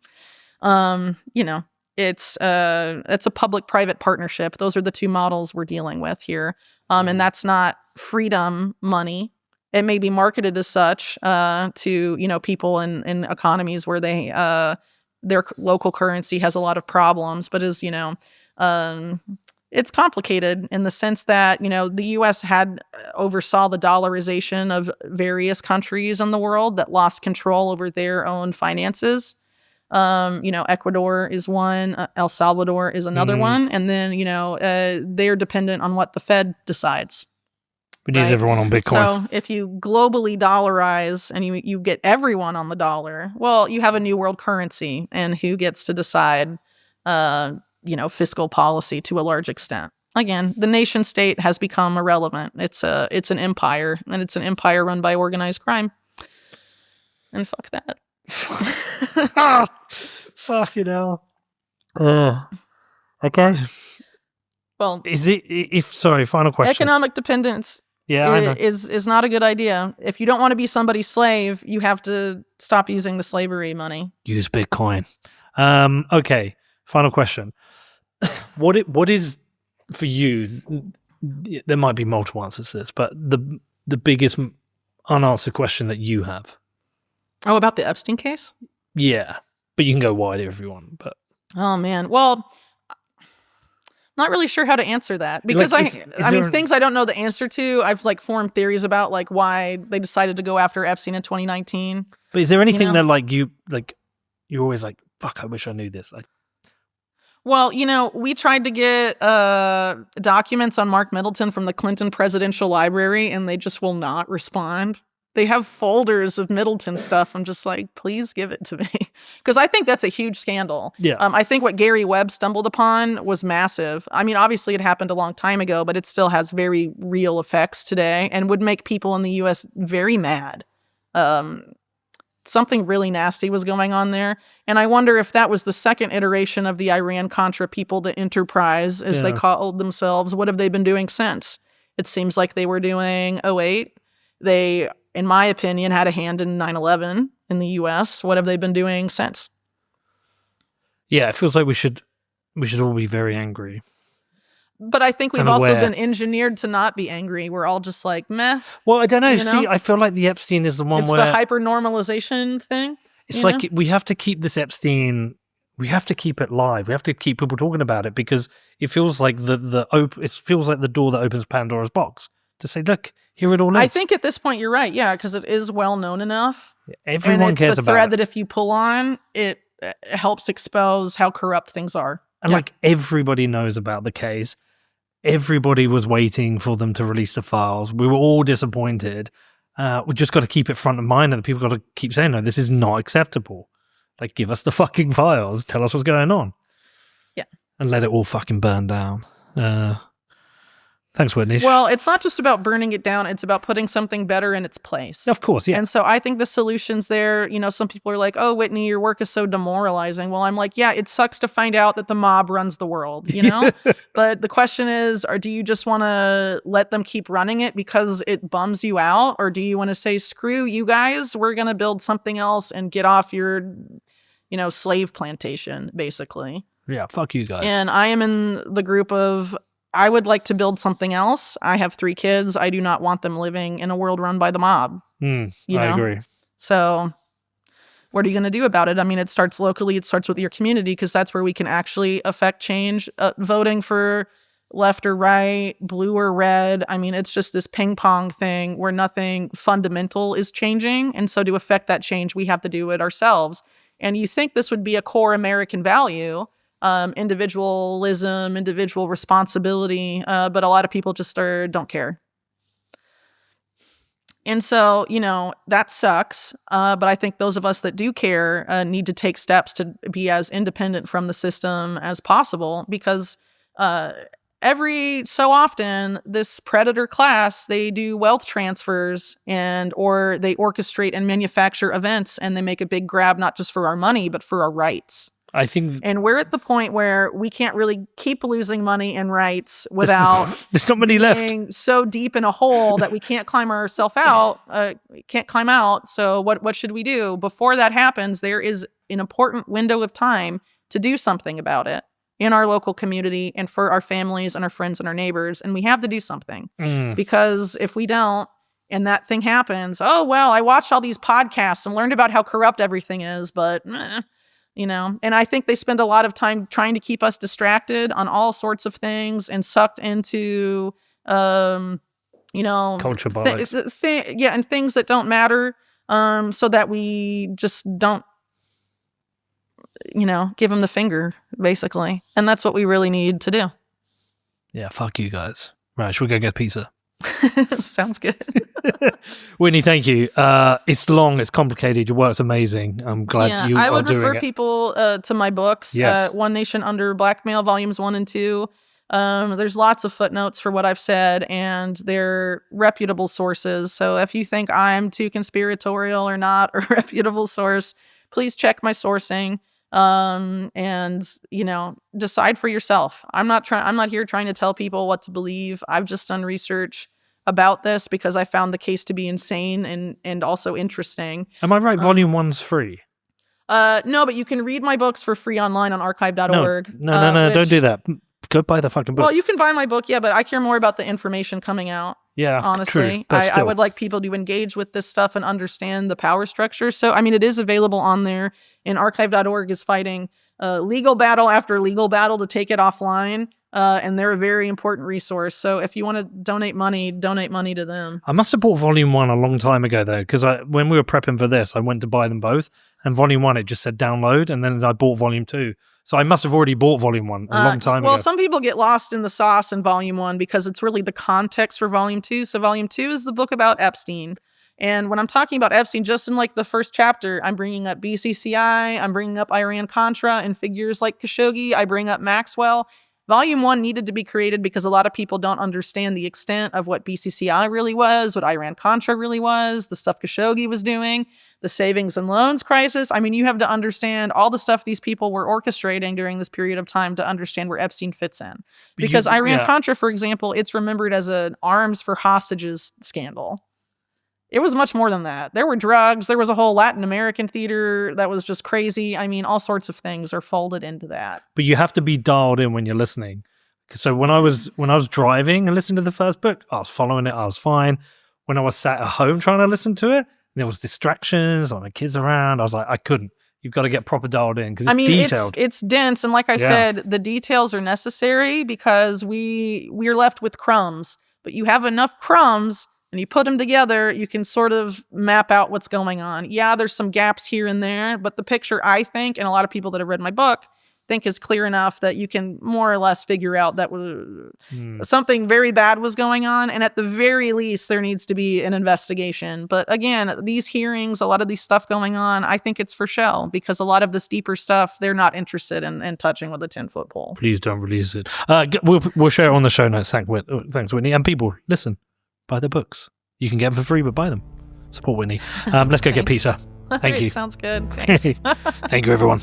It's a public-private partnership. Those are the two models we're dealing with here. And that's not freedom money. It may be marketed as such to, people in economies where their local currency has a lot of problems, but it's complicated in the sense that, the U.S. oversaw the dollarization of various countries in the world that lost control over their own finances. Ecuador is one, El Salvador is another one, and then, they're dependent on what the Fed decides. We need everyone on Bitcoin. So if you globally dollarize and you get everyone on the dollar, well, you have a new world currency, and who gets to decide, fiscal policy to a large extent. Again, the nation state has become irrelevant. It's an empire, and it's an empire run by organized crime. And fuck that. Fucking hell. Okay. Well, final question. Economic dependence is not a good idea. If you don't want to be somebody's slave, you have to stop using the slavery money. Use Bitcoin. Okay. Final question. What is for you? There might be multiple answers to this, but the biggest unanswered question that you have. Oh, about the Epstein case? Yeah, but you can go wider if you want. But oh man, well, not really sure how to answer that because things I don't know the answer to. I've formed theories about why they decided to go after Epstein in 2019. But is there anything that you're always like, fuck, I wish I knew this. Well, we tried to get documents on Mark Middleton from the Clinton Presidential Library, and they just will not respond. They have folders of Middleton stuff. I'm just like, please give it to me. Because I think that's a huge scandal. Yeah. I think what Gary Webb stumbled upon was massive. I mean, obviously it happened a long time ago, but it still has very real effects today and would make people in the U.S. very mad. Something really nasty was going on there. And I wonder if that was the second iteration of the Iran-Contra people, the Enterprise, as they called themselves. What have they been doing since? It seems like they were doing 08. They, in my opinion, had a hand in 9/11 in the U.S. What have they been doing since? Yeah, it feels like we should all be very angry. But I think we've also been engineered to not be angry. We're all just like, meh. Well, I don't know. See, I feel like the Epstein is the one it's where... It's the hyper-normalization thing. It's like we have to keep this Epstein... We have to keep it live. We have to keep people talking about it because it feels like it feels like the door that opens Pandora's box to say, look, here it all is. I think at this point you're right. Yeah, because it is well known enough. Everyone cares about it. It's the thread that if you pull on, it helps expose how corrupt things are. And everybody knows about the case. Everybody was waiting for them to release the files. We were all disappointed. We just got to keep it front of mind, and people got to keep saying, no, this is not acceptable. Give us the fucking files. Tell us what's going on. Yeah. And let it all fucking burn down. Thanks, Whitney. Well, it's not just about burning it down. It's about putting something better in its place. Of course, yeah. And so I think the solution's there. Some people are like, oh, Whitney, your work is so demoralizing. Well, I'm like, yeah, it sucks to find out that the mob runs the world, But the question is, do you just want to let them keep running it because it bums you out? Or do you want to say, screw you guys, we're going to build something else and get off your, slave plantation, basically? Yeah, fuck you guys. And I am in the group of, I would like to build something else. I have 3 kids. I do not want them living in a world run by the mob. I agree. So what are you going to do about it? I mean, it starts locally. It starts with your community, because that's where we can actually affect change. Voting for left or right, blue or red. I mean, it's just this ping pong thing where nothing fundamental is changing. And so to affect that change, we have to do it ourselves. And you think this would be a core American value, individualism, individual responsibility, but a lot of people just don't care. And so, that sucks. But I think those of us that do care need to take steps to be as independent from the system as possible, because every so often, this predator class, they do wealth transfers or they orchestrate and manufacture events, and they make a big grab, not just for our money, but for our rights. I think, and we're at the point where we can't really keep losing money and rights without there's not many left. Being so deep in a hole that we can't climb ourselves out. Can't climb out. So what should we do? Before that happens, there is an important window of time to do something about it in our local community and for our families and our friends and our neighbors. And we have to do something, because if we don't, and that thing happens, oh, well, I watched all these podcasts and learned about how corrupt everything is, but and I think they spend a lot of time trying to keep us distracted on all sorts of things and sucked into, culture bias. And things that don't matter, so that we just don't, give them the finger, basically. And that's what we really need to do. Yeah, fuck you guys. Right, should we go get pizza? Sounds good. Whitney, thank you. It's long, it's complicated. Your work's amazing. I'm glad you are doing it. I would refer people to my books. Yes. One Nation Under Blackmail, volumes 1 and 2. There's lots of footnotes for what I've said, and they're reputable sources. So if you think I'm too conspiratorial or not a reputable source, please check my sourcing. And decide for yourself. I'm not here trying to tell people what to believe. I've just done research about this because I found the case to be insane and also interesting. Am I right? Volume 1's free. No, but you can read my books for free online on archive.org. No, don't do that. Go buy the fucking book. Well, you can buy my book, but I care more about the information coming out. Yeah, honestly, true, I would like people to engage with this stuff and understand the power structure. So, I mean, it is available on there, and archive.org is fighting legal battle after legal battle to take it offline, and they're a very important resource. So if you want to donate money to them. I must have bought Volume 1 a long time ago, though, because when we were prepping for this, I went to buy them both, and Volume 1, it just said download, and then I bought Volume 2. So I must have already bought Volume 1 a long time ago. Well, some people get lost in the sauce in Volume 1 because it's really the context for Volume 2. So Volume 2 is the book about Epstein. And when I'm talking about Epstein, just in like the first chapter, I'm bringing up BCCI, I'm bringing up Iran-Contra and figures like Khashoggi, I bring up Maxwell. Volume 1 needed to be created because a lot of people don't understand the extent of what BCCI really was, what Iran-Contra really was, the stuff Khashoggi was doing, the savings and loans crisis. I mean, you have to understand all the stuff these people were orchestrating during this period of time to understand where Epstein fits in. Because Iran-Contra, for example, it's remembered as an arms for hostages scandal. It was much more than that. There were drugs. There was a whole Latin American theater that was just crazy. I mean, all sorts of things are folded into that. But you have to be dialed in when you're listening. So when I was driving and listening to the first book, I was following it. I was fine. When I was sat at home trying to listen to it, there was distractions, my kids around. I was like, I couldn't. You've got to get proper dialed in because it's detailed. It's dense. And like I said, the details are necessary because we're left with crumbs. But you have enough crumbs and you put them together, you can sort of map out what's going on. Yeah, there's some gaps here and there, but the picture, I think, and a lot of people that have read my book, think is clear enough that you can more or less figure out that something very bad was going on. And at the very least, there needs to be an investigation. But again, these hearings, a lot of these stuff going on, I think it's for show because a lot of this deeper stuff, they're not interested in touching with a 10-foot pole. Please don't release it. We'll share it on the show notes. Thanks, Whitney. And people, listen. Buy the books. You can get them for free, but buy them. Support Whitney. Let's go get pizza. Thank you. Sounds good. Thanks. Thank you, everyone.